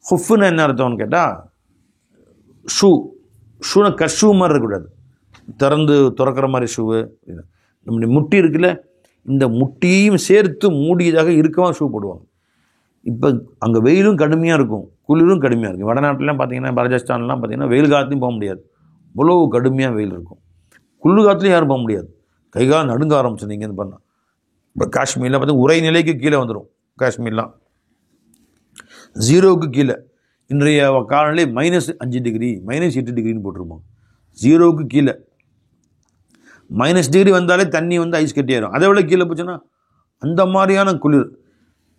Speaker 1: ஹுஃப்னு என்ன அர்த்தம்னு கேட்டால், ஷூனை கஷூ மாதிரி இருக்கக்கூடாது, திறக்கிற மாதிரி ஷூவு. நம்முடைய முட்டி இருக்குல்ல, இந்த முட்டியையும் சேர்த்து மூடியதாக இருக்கவும் ஷூ போடுவாங்க. இப்போ அங்கே வெயிலும் கடுமையாக இருக்கும், குளிரும் கடுமையாக இருக்கும். வடநாட்டிலாம் பார்த்தீங்கன்னா, ராஜஸ்தான்லாம் பார்த்தீங்கன்னா வெயில் காலத்துலையும் போக முடியாது, இவ்வளவு கடுமையாக வெயில் இருக்கும். குளிர் காலத்துலையும் யாரும் போக முடியாது, கைகால் நடுங்க ஆரம்பிச்சு நீங்கள் இது பண்ணால். இப்போ காஷ்மீரில் பார்த்தீங்கன்னா உரை நிலைக்கு கீழே வந்துடும். காஷ்மீர்லாம் 0க்கு கீழே. இன்றைய காலநிலை -5 டிகிரி -8 டிகிரின்னு போட்டிருப்போம். 0க்கு கீழே -டிகிரி வந்தாலே தண்ணி வந்து ஐஸ் கட்டியாயிரும். அதை விட கீழே போச்சுன்னா அந்த மாதிரியான குளிர்.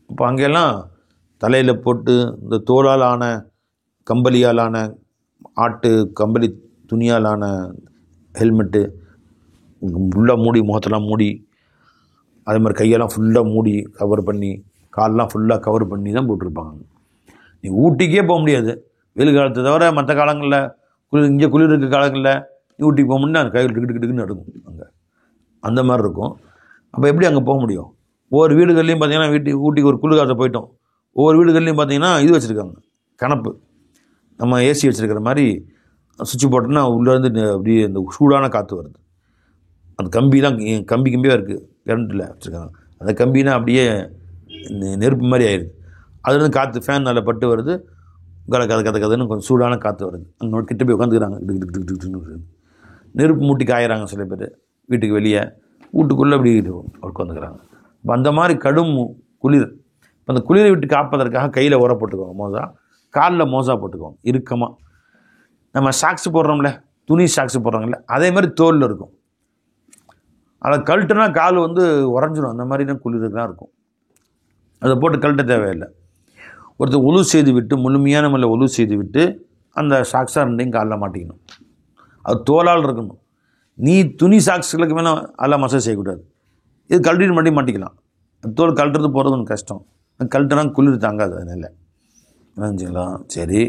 Speaker 1: இப்போ அங்கெல்லாம் தலையில் போட்டு இந்த தோலால் ஆன கம்பளியால் ஆன ஆட்டு கம்பளி துணியால் ஆன ஹெல்மெட்டு ஃபுல்லாக மூடி, முகத்தெல்லாம் மூடி, அதே மாதிரி கையெல்லாம் ஃபுல்லாக மூடி கவர் பண்ணி, காலெலாம் ஃபுல்லாக கவர் பண்ணி தான் போட்டிருப்பாங்க. நீ ஊட்டிக்கே போக முடியாது வெயில் காலத்தை தவிர. மற்ற காலங்களில் இங்கே குளிர் இருக்க காலங்களில் நீ ஊட்டிக்கு போக முடியாது, அந்த கையில் டிக்குன்னு நடக்கும் அங்கே, அந்த மாதிரி இருக்கும். அப்போ எப்படி அங்கே போக முடியும்? ஒவ்வொரு வீடுகள்லையும் பார்த்தீங்கன்னா, ஊட்டிக்கு ஒரு குளிர் காலத்தை போயிட்டோம், ஒவ்வொரு வீடுகள்லையும் பார்த்தீங்கன்னா இது வச்சுருக்காங்க, கணப்பு. நம்ம ஏசி வச்சுருக்கிற மாதிரி சுவிட்ச் போட்டோன்னா உள்ளேருந்து அப்படியே இந்த சூடான காற்று வருது. அந்த கம்பிலாம் கம்பியாக இருக்குது, கரண்ட்டில் வச்சுருக்காங்க. அந்த கம்பினா அப்படியே நெருப்பு மாதிரி ஆயிடுது. அதுலேருந்து காற்று ஃபேன் நல்லா பட்டு வருது, கதன்னு கொஞ்சம் சூடான காற்று வருது. அங்கே கிட்ட போய் உட்காந்துக்கிறாங்க, நெருப்பு மூட்டி காயிறாங்க சில பேர். வீட்டுக்கு வெளியே வீட்டுக்குள்ளே அப்படி உட்காந்துக்கிறாங்க. இப்போ அந்த மாதிரி கடும் குளிர். இப்போ அந்த குளிரை விட்டு காப்பதற்காக கையில் உர போட்டுக்குவாங்க, மோசா, காலில் மோசா போட்டுக்குவாங்க இறுக்கமாக. நம்ம சாக்ஸ் போடுறோம்ல, துணி சாக்ஸ் போடுறாங்கல்ல, அதே மாதிரி தோலில் இருக்கும். அதை கழட்டுனா கால் வந்து உறைஞ்சிடும், அந்த மாதிரி தான் குளிர்லாம் இருக்கும். அதை போட்டு கழட்ட தேவையில்லை. ஒருத்தர் ஒழு செய்து விட்டு, முழுமையான முறையில் ஒழு செய்து விட்டு அந்த சாக்ஸாக 2யும் காலில் மாட்டிக்கணும். அது தோலால் இருக்கணும். நீ துணி சாக்ஸுகளுக்கு வேணால் அதெல்லாம் மசாஜ் செய்யக்கூடாது. இது கழட்டிட்டு மட்டும் மாட்டிக்கலாம். தோல் கழட்டுறது போகிறது ஒன்று கஷ்டம், கழட்டுனா குளிர் தாங்காது. அதனால் நினைச்சிங்களா? சரி,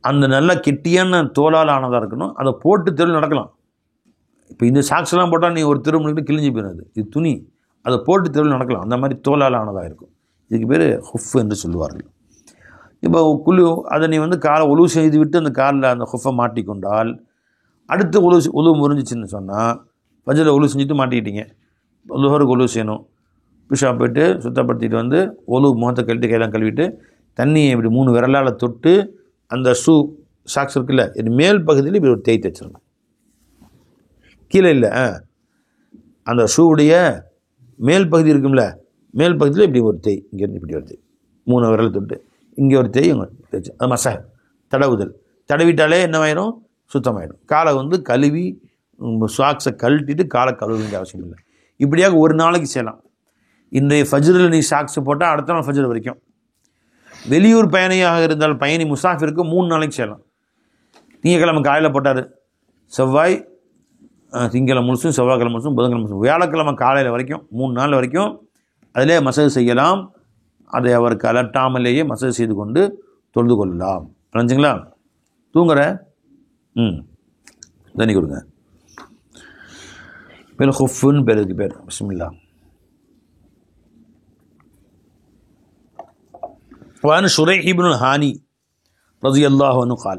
Speaker 1: அந்த நல்ல கெட்டியான தோலால் ஆனதாக இருக்கணும். அதை போட்டு தெரு நடக்கலாம். இப்போ இந்த சாக்ஸ்லாம் போட்டால் நீ ஒரு தெரு பண்ணிட்டு கிழிஞ்சு போயிடாது. இது துணி, அதை போட்டு தெருவில் நடக்கலாம். அந்த மாதிரி தோலால் ஆனதாக இருக்கும். இதுக்கு பேர் ஹுஃப் என்று சொல்லுவார்கள். இப்போ அதை நீ வந்து காலை ஒழு செய்து விட்டு அந்த காலில் அந்த ஹுஃபை மாட்டிக்கொண்டால், அடுத்து ஒழு முறிஞ்சிச்சின்னு சொன்னால், ஃபஜ்ரில் ஒழு செஞ்சுட்டு மாட்டிக்கிட்டீங்க, லுஹருக்கு ஒழு செய்யணும், பிஷா போய்ட்டு சுத்தப்படுத்திட்டு வந்து ஒலு முகத்தை கழட்டி கையெல்லாம் கழுவிட்டு தண்ணியை இப்படி 3 விரலால் தொட்டு அந்த சாக்ஸ் இருக்குல்ல இது மேல் பகுதியில் இப்படி ஒரு தேய்த்து வச்சிடணும். கீழே இல்லை, அந்த ஷூவுடைய மேல் பகுதி இருக்கும்ல, மேல் பகுதியில் இப்படி ஒரு தேய், இங்கேருந்து இப்படி ஒரு தேய் 3 விரலை தொட்டு இங்கே ஒரு தேய் இங்கே தேய்ச்சி அது மசாஜ் தடவுதல். தடவிட்டாலே என்னவாயிடும், சுத்தமாயிடும். காலை வந்து கழுவி சாக்ஸை கழட்டிட்டு காலை கழுவ வேண்டிய அவசியம் இல்லை. இப்படியாக ஒரு நாளைக்கு செய்யலாம். இன்றைய ஃபஜ்ரில் நீ சாக்ஸ் போட்டால் அடுத்த நாள் ஃபஜ்ர் வரைக்கும். வெளியூர் பயணியாக இருந்தால் பயணி முசாஃபிருக்கு 3 நாளைக்கு செய்யலாம். திங்கக்கிழமை காலையில் போட்டார், செவ்வாய் திங்கக்கிழமை முழுசும், செவ்வாய்க்கிழமை முழுசும், புதன்கிழமை முழுசும், வியாழக்கிழமை காலையில் வரைக்கும் 3 நாள் வரைக்கும் அதிலே மசாஜ் செய்யலாம். அதை அவருக்கு அலட்டாமலேயே மசாஜ் செய்து கொண்டு தொழுது கொள்ளலாம். நினச்சிங்களா? தூங்குற தண்ணி கொடுங்க. பேர் ஹுஃபுன்னு பேர், இதுக்கு பேர். பிஸ்மில்லா. وعن شريح بن الهاني رضي الله عنه قال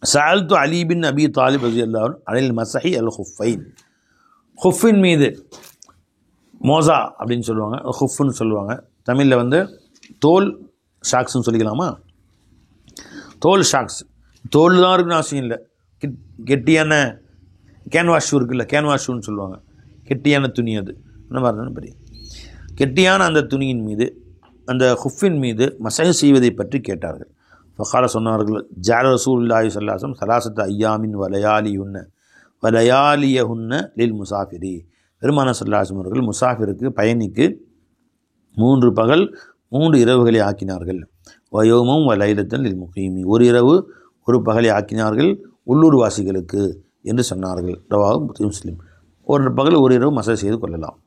Speaker 1: سألت علي بن أبي طالب رضي الله عنه عن المسح الخفين. ஹுஃபின் மீது மோசா அப்படின்னு சொல்லுவாங்க, ஹுஃப்னு சொல்லுவாங்க. தமிழில் வந்து தோல் ஷாக்ஸ்ன்னு சொல்லிக்கலாமா? தோல் ஷாக்ஸ், தோல் தான் இருக்குன்னு அவசியம் இல்லை. கெட்டியான கேன்வாஸ் ஷூ இருக்குல்ல, கேன்வாஸ் ஷூன்னு சொல்லுவாங்க. கெட்டியான துணி, அது என்ன மாதிரி இருந்தாலும் பெரிய கெட்டியான அந்த துணியின் மீது, அந்த ஹுஃபின் மீது மசஹ் செய்வதை பற்றி கேட்டார்கள். ஃபகால சொன்னார்கள், ஜஅல ரசூலுல்லாஹி ஸல்லல்லாஹு அலைஹி வஸல்லம் ஸலாஸத அய்யாமின் வலயாலியஹுன்ன லில் முசாஃபிரி. பெருமானார் ஸல்லல்லாஹு அலைஹி வஸல்லம் அவர்கள் முசாஃபிருக்கு, பயணிக்கு 3 பகல் 3 இரவுகளை ஆக்கினார்கள். வயோமும் வலைலத்தன் லில் முகீமி, ஒரு இரவு ஒரு பகலை ஆக்கினார்கள் உள்ளூர்வாசிகளுக்கு என்று சொன்னார்கள். ரவாஹு முஸ்லிம். ஒரு பகல் ஒரு இரவு மசாஜ் செய்து கொள்ளலாம்.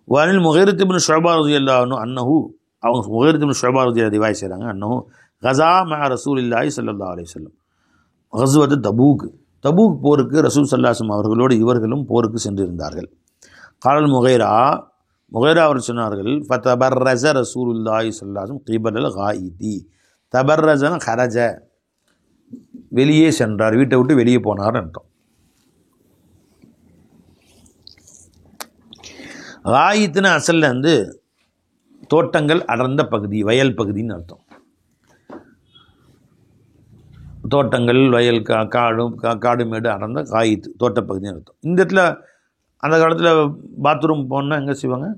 Speaker 1: வானில் முகைரத் இப்னு ஷுஅபா ரலியல்லாஹு அன்ஹு அன்னஹு, அவங்க முகைரத் இப்னு ஷுஅபா ரலியல்லாஹு ரிவாய் செய்கிறாங்க, அன்னஹு கஸா மஅ ரசூலில்லாஹி ஸல்லல்லாஹு அலைஹி வஸல்லம் கஸ்வத் தபூக், தபூக் போருக்கு ரசூல் ஸல்லல்லாஹு அலைஹி வஸல்லம் அவர்களோடு இவர்களும் போருக்கு சென்றிருந்தார்கள். காலல் முகைரா அவர் சொன்னார்கள், ஃபதபர்ரஸ ரசூலுல்லாஹி ஸல்லல்லாஹு அலைஹி வஸல்லம் கிபலல் காயிதி. தபர்ரஸன ஹரஜ, வெளியே சென்றார், வீட்டை விட்டு வெளியே போனார் அர்த்தம். காயித்துன்னு அசல்ல வந்து தோட்டங்கள் அடர்ந்த பகுதி, வயல் பகுதின்னு அர்த்தம். தோட்டங்கள், வயல், காடு மேடு அடர்ந்த காயித்து தோட்டப்பகுதின்னு அர்த்தம். இந்த இடத்துல அந்த காலத்தில் பாத்ரூம் போனால் எங்கே செய்வாங்க,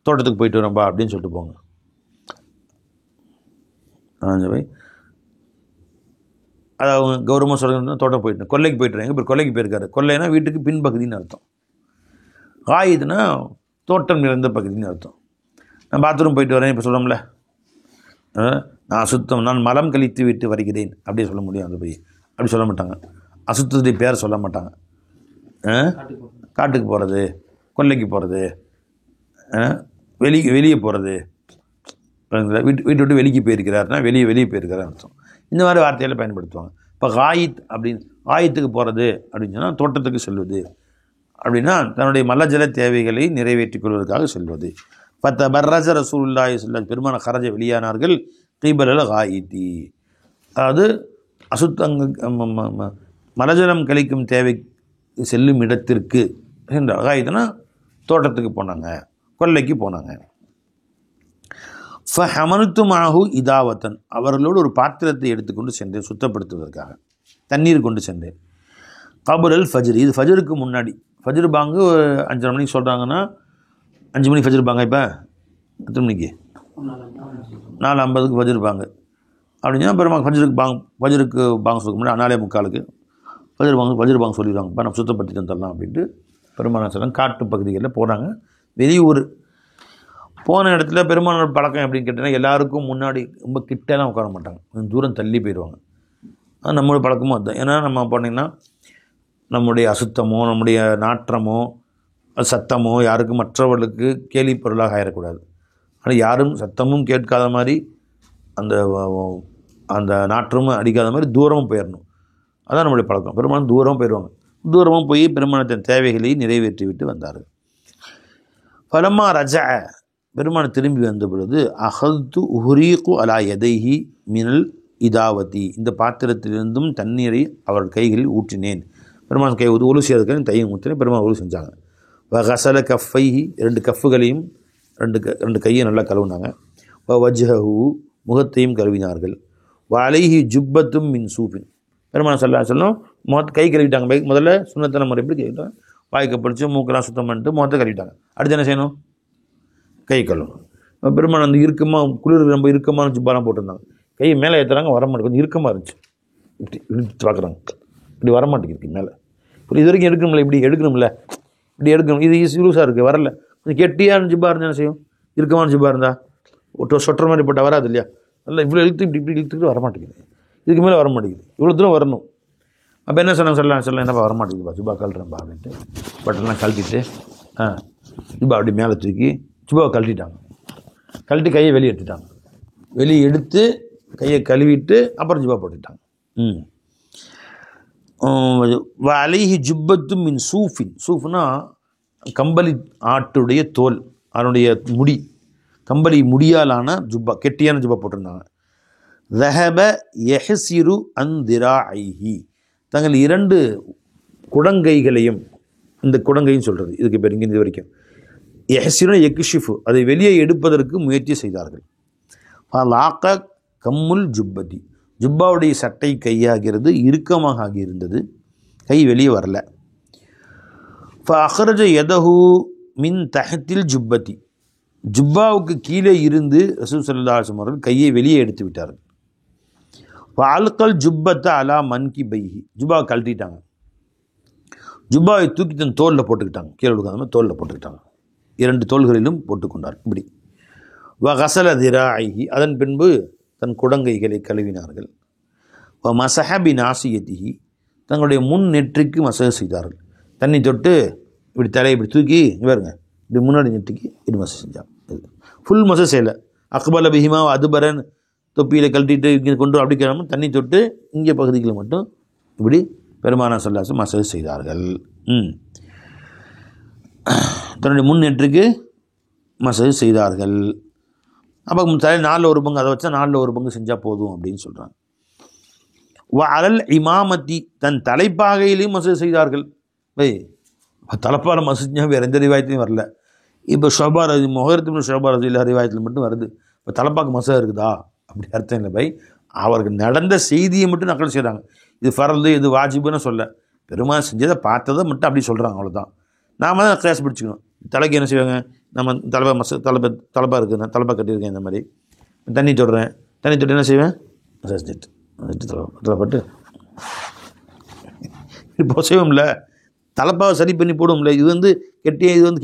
Speaker 1: தோட்டத்துக்கு போயிட்டு வரோம்பா அப்படின்னு சொல்லிட்டு போங்க. அது அவங்க கௌரவமாக சொல்கிறது, தோட்டம் போயிட்டு கொல்லைக்கு போய்ட்டுறாங்க. இப்போ கொல்லைக்கு போயிருக்காரு. கொல்லைனா வீட்டுக்கு பின்பகுதின்னு அர்த்தம். காயிதுன்னா தோட்டம் நிறைந்த பகுதின்னு அர்த்தம். நான் பாத்ரூம் போயிட்டு வரேன் இப்போ சொல்லணும்ல, நான் மலம் கழித்து விட்டு வருகிறேன் அப்படி சொல்ல முடியும். அந்த போய் அப்படி சொல்ல மாட்டாங்க. அசுத்தத்துடைய பேர் சொல்ல மாட்டாங்க. காட்டுக்கு போகிறது, கொல்லைக்கு போகிறது, வெளியே போகிறது, வீட்டு விட்டு வெளிக்கு போயிருக்கிறாருன்னா வெளியே போயிருக்கிறார் அர்த்தம். இந்த மாதிரி வார்த்தையில் பயன்படுத்துவாங்க. இப்போ காயித் அப்படின்னு, காயத்துக்கு போகிறது அப்படின்னு சொன்னால் தோட்டத்துக்கு செல்வது அப்படின்னா தன்னுடைய மலஜல தேவைகளை நிறைவேற்றிக் கொள்வதற்காக செல்வது. ஃபதபர்ரஸ ரசூலுல்லாஹி ஸல்லல்லாஹு அலைஹி வஸல்லம், பெருமான ஹரஜ வெளியானார்கள், கிபலல் காயிதி, அதாவது மலஜலம் கழிக்கும் தேவை செல்லும் இடத்திற்கு சென்றார். காயிதுனா தோட்டத்துக்கு போனாங்க, கொல்லைக்கு போனாங்க. ஃபஹமல்து மஅஹு இதாவத்தன், அவர்களோடு ஒரு பாத்திரத்தை எடுத்துக்கொண்டு சென்றேன், சுத்தப்படுத்துவதற்காக தண்ணீர் கொண்டு சென்றேன். கபுல் ஃபஜ்ர், இது ஃபஜ்ருக்கு முன்னாடி. ஃபஜ்ர் பாங்கு 5:30 மணிக்கு சொல்கிறாங்கன்னா 5 மணிக்கு ஃபஜ்ர் பாங்க. இப்போ எத்தனை மணிக்கு? 4:50 ஃபஜ்ர் பாங்க அப்படின்னா பெருமாள் ஃபஜ்ருக்கு பாங்க சொல்ல முன்னாடி 4:45 ஃபஜ்ர் பாங்க சொல்லிடுவாங்க. இப்போ நம்ம சுத்தப்படுத்திட்டு வந்துடலாம் அப்படின்ட்டு பெருமாள் சொல்ல காட்டு பகுதிகளில் போகிறாங்க. வெளியூர் போன இடத்துல பெருமாள் பழக்கம் எப்படின்னு கேட்டிங்கன்னா, எல்லாருக்கும் முன்னாடி ரொம்ப கிட்டலாம் உட்கார மாட்டாங்க, கொஞ்சம் தூரம் தள்ளி போயிடுவாங்க. அது நம்மளோட பழக்கமும் அதுதான். ஏன்னா நம்ம போனீங்கன்னா நம்முடைய அசுத்தமோ நம்முடைய நாற்றமோ சத்தமோ யாருக்கும் மற்றவர்களுக்கு கேலி பொருளாக ஆயிடக்கூடாது. ஆனால் யாரும் சத்தமும் கேட்காத மாதிரி அந்த நாற்றமும் அடிக்காத மாதிரி தூரமும் போயிடணும். அதான் நம்முடைய பழக்கம். பெருமாள் தூரமும் போயிடுவாங்க. தூரமும் போய் பெருமானத்தின் தேவைகளை நிறைவேற்றி விட்டு வந்தார்கள். ஃபலம்மா ரஜஅ, பெருமான் திரும்பி வந்த பொழுது, அஹல்து உஹ்ரீகு அலா யதைஹி மினல் இதாவதி, இந்த பாத்திரத்திலிருந்தும் தண்ணீரை அவர் கைகளில் ஊற்றினேன். பெருமான் ஒழு செய்யறதுக்கு தையும் ஊற்றினேன். பெருமான் ஒழு செஞ்சாங்க. வகசல கஃபைஹி, 2 கஃப்புகளையும் ரெண்டு கையை நல்லா கழுவுனாங்க. வஜ்ஹஹு முகத்தையும் கழுவினார்கள். வலைஹி ஜுப்பத்தும் மின் சூஃபின் பெருமானா ஸல்லல்லாஹு அலைஹி வஸல்லம் முகத்தை கை கழுவிட்டாங்க. முதல்ல சுன்னத்தான முறை எப்படி கழுவிட்டாங்க, வாய்க்க பிடிச்சி மூக்கெல்லாம் சுத்தம் பண்ணிட்டு முகத்தை கழுவிட்டாங்க. அடுத்து என்ன செய்யணும், கை கழுவணும். பெருமான் அந்த இறுக்கமாக குளிர் ரொம்ப இறுக்கமான ஜுப்பாலாம் போட்டிருந்தாங்க. கையை மேலே ஏற்றுறாங்க, வரமாட்டேங்க, கொஞ்சம் இறுக்கமாக இருந்துச்சு. இப்படி இழுத்து பார்க்குறாங்க, இப்படி வரமாட்டேங்குது மேலே. இப்போ இது வரைக்கும் எடுக்கணும்ல, இப்படி எடுக்கணும்ல, இப்படி எடுக்கணும். இது லூஸாக இருக்குது, வரல. கொஞ்சம் கெட்டியான ஜிப்பாக இருந்தால் என்ன செய்யும், இறுக்கமான ஜிப்பாக இருந்தால் சொட்டுற மாதிரி போட்டால் வராது இல்லையா. நல்லா இவ்வளோ இழுத்து இப்படி இழுத்துக்கிட்டு வரமாட்டேங்குது, இதுக்கு மேலே வரமாட்டேங்குது, இவ்வளோ தூரம் வரணும். அப்போ என்ன சொன்னாங்க, சொல்லலாம் என்னப்பா வரமாட்டேங்குதுப்பா, ஜிப்பா கழட்டுறேன்ப்பா அப்படின்ட்டு பட்டெல்லாம் கழட்டிட்டு ஜிப்பா அப்படி மேலே தூக்கி ஜிப்பாவை கழட்டிட்டாங்க. கழட்டி கையை வெளியே எடுத்துட்டாங்க. வெளியே எடுத்து கையை கழுவிட்டு அப்புறம் ஜிப்பா போட்டுட்டாங்க. அலைஹி ஜுப்பத்தும் மின் சூஃபின். சூஃப்னா கம்பளி ஆட்டுடைய தோல், அதனுடைய முடி, கம்பளி முடியாலான ஜுப்பா, கெட்டியான ஜுப்பா போட்டிருந்தாங்க. ரஹப யஹ்சிரு அந்திராஐஹி, தங்கள் 2 குடங்கைகளையும், இந்த குடங்கையும் சொல்கிறது இதுக்கு பேர் இங்கே இது வரைக்கும். யஹ்சிரு யக்ஷிஃபு, அதை வெளியே எடுப்பதற்கு முயற்சி செய்தார்கள். லாக்க கம்முல் ஜுப்பதி, ஜுப்பாவுடைய சட்டை கையாகிறது இறுக்கமாக ஆகியிருந்தது, கை வெளியே வரல. அஹ்ரஜ யதஹு மின் தஹத்தில் ஜுப்பதி, ஜுப்பாவுக்கு கீழே இருந்து ரசூல் ஸல்லல்லாஹு அலைஹி வஸல்லம் அவர்கள் கையை வெளியே எடுத்து விட்டார்கள். அல்கல் ஜுப்பத்தை அலா மன்கி பைஹி, ஜுப்பாவை கழட்டிட்டாங்க. ஜுப்பாவை தூக்கி தன் தோலில் போட்டுக்கிட்டாங்க, கீழே கொடுக்காம தோலில் போட்டுக்கிட்டாங்க. 2 தோள்களிலும் போட்டுக்கொண்டார். இப்படி கசல திராஐஹி, அதன் பின்பு தன் குடங்கைகளை கழுவினார்கள். மசஹபி நாசியத்திஹி, தங்களுடைய முன் நெற்றிக்கு மசகு செய்தார்கள். தண்ணி தொட்டு இப்படி தலையை இப்படி தூக்கி பாருங்க, இப்படி முன்னாடி நெற்றிக்கு இப்படி மசகு செஞ்சாங்க. ஃபுல் மசகு செய்யலை. அக்பல பிஹிமா அதுபரன், தொப்பியில் கழட்டிட்டு இங்கே கொண்டு அப்படி கிளம்ப தண்ணி தொட்டு இங்கே பகுதிகளை மட்டும் இப்படி பெருமானா ஸல்லல்லாஹு அலைஹி வஸல்லம் மசகு செய்தார்கள். தன்னுடைய முன் நெற்றிக்கு மசகு செய்தார்கள். அப்போ தலை 4 ஒரு பங்கு, அதை வச்சா 4 ஒரு பங்கு செஞ்சால் போதும் அப்படின்னு சொல்கிறாங்க. அலல் இமாமத்தி, தன் தலைப்பாகையிலையும் மசகு செய்தார்கள். தலைப்பால மசகு செஞ்சால் வேறு எந்த ரிவாயத்தையும் வரல. இப்போ ஷோபா ரஜி முஹைரத்து ஷோபா ரஜி இல்லை ரிவாயத்தில் மட்டும் வருது. இப்போ தலைப்பாக்கு மசகு இருக்குதா அப்படி அர்த்தம் இல்லை. அவருக்கு நடந்த செய்தியை மட்டும் நக்கல் செய்கிறாங்க. இது ஃபரது, இது வாஜிபுன்னு சொல்ல, பெருமாள் செஞ்சதை பார்த்ததை மட்டும் அப்படி சொல்கிறாங்க, அவ்வளோதான். நாம் தான் கிளாஸ் பிடிச்சிக்கணும். தலைக்கு என்ன செய்வாங்க, நம்ம தலைப்பா இருக்குது, தலைப்பா கட்டியிருக்கேன், இந்த மாதிரி தண்ணி தொடுறேன், தண்ணி தொட்டு என்ன செய்வேன், தலைப்பட்டு இப்போ செய்வோம்ல, தலைப்பாவை சரி பண்ணி போடுவோம்ல. இது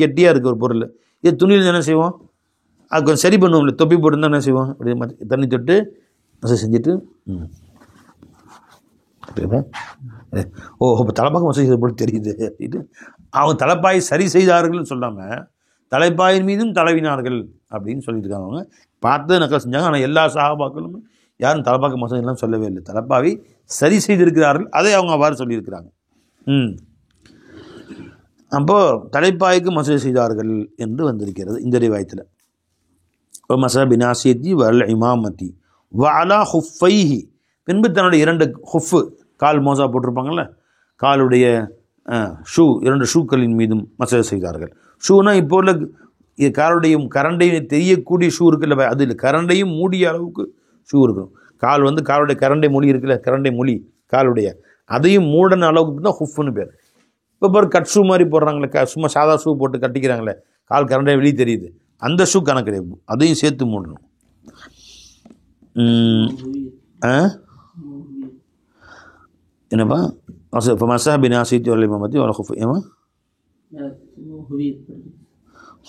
Speaker 1: கெட்டியாக இருக்குது ஒரு பொருள். இது துணியில் என்ன செய்வோம், அது கொஞ்சம் சரி பண்ணுவோம்ல, தொப்பி போட்டுருந்தா என்ன செய்வோம், அப்படி தண்ணி தொட்டு மசை செஞ்சுட்டு இப்போ தலைப்பாக்கு மசை செய்த போட்டு தெரியுது அப்படின்ட்டு அவங்க தலைப்பாயை சரி செய்தார்கள்னு சொல்லாமல் தலைப்பாயின் மீதும் தடவினார்கள் அப்படின்னு சொல்லியிருக்காங்க. அவங்க பார்த்து நக்கல் செஞ்சாங்க. ஆனால் எல்லா சஹாபாக்களும் யாரும் தலைப்பாக்கு மசை எல்லாம் சொல்லவே இல்லை, தலைப்பாவை சரி செய்திருக்கிறார்கள், அதை அவங்க அவ்வாறு சொல்லியிருக்கிறாங்க. அப்போது தலைப்பாய்க்கு மசை செய்தார்கள் என்று வந்திருக்கிறது இந்த ரிவாயத்தில். மசா பினாசியத்தி வல் இமாமத்தி வலா ஹுஃபைஹி, பின்பு தன்னுடைய 2 ஹுஃபு, கால் மோசா போட்டிருப்பாங்கள்ல, காலுடைய ஷூ, 2 ஷூக்களின் மீதும் மசா செய்தார்கள். ஷூனா இப்போ உள்ள காலுடைய கரண்டையும் தெரியக்கூடிய ஷூ இருக்குல்ல, அது இல்லை, கரண்டையும் மூடிய அளவுக்கு ஷூ இருக்கணும். காலுடைய கரண்டை மொழி இருக்குல்ல, கரண்டை மொழி காலுடைய, அதையும் மூடன அளவுக்கு தான் ஹுஃப்னு பேர். இப்போ பாரு கட் ஷூ மாதிரி போடுறாங்களே, சும்மா சாதா ஷூ போட்டு கட்டிக்கிறாங்களே, கால் கரண்டை வெளியே தெரியுது, அந்த ஷூ கணக்கு கிடையாது, அதையும் சேர்த்து மூடணும். என்னப்பா இப்போ மசாபின் ஆசித்தி வலை மாமத்தி வலை ஹுஃப் ஏமா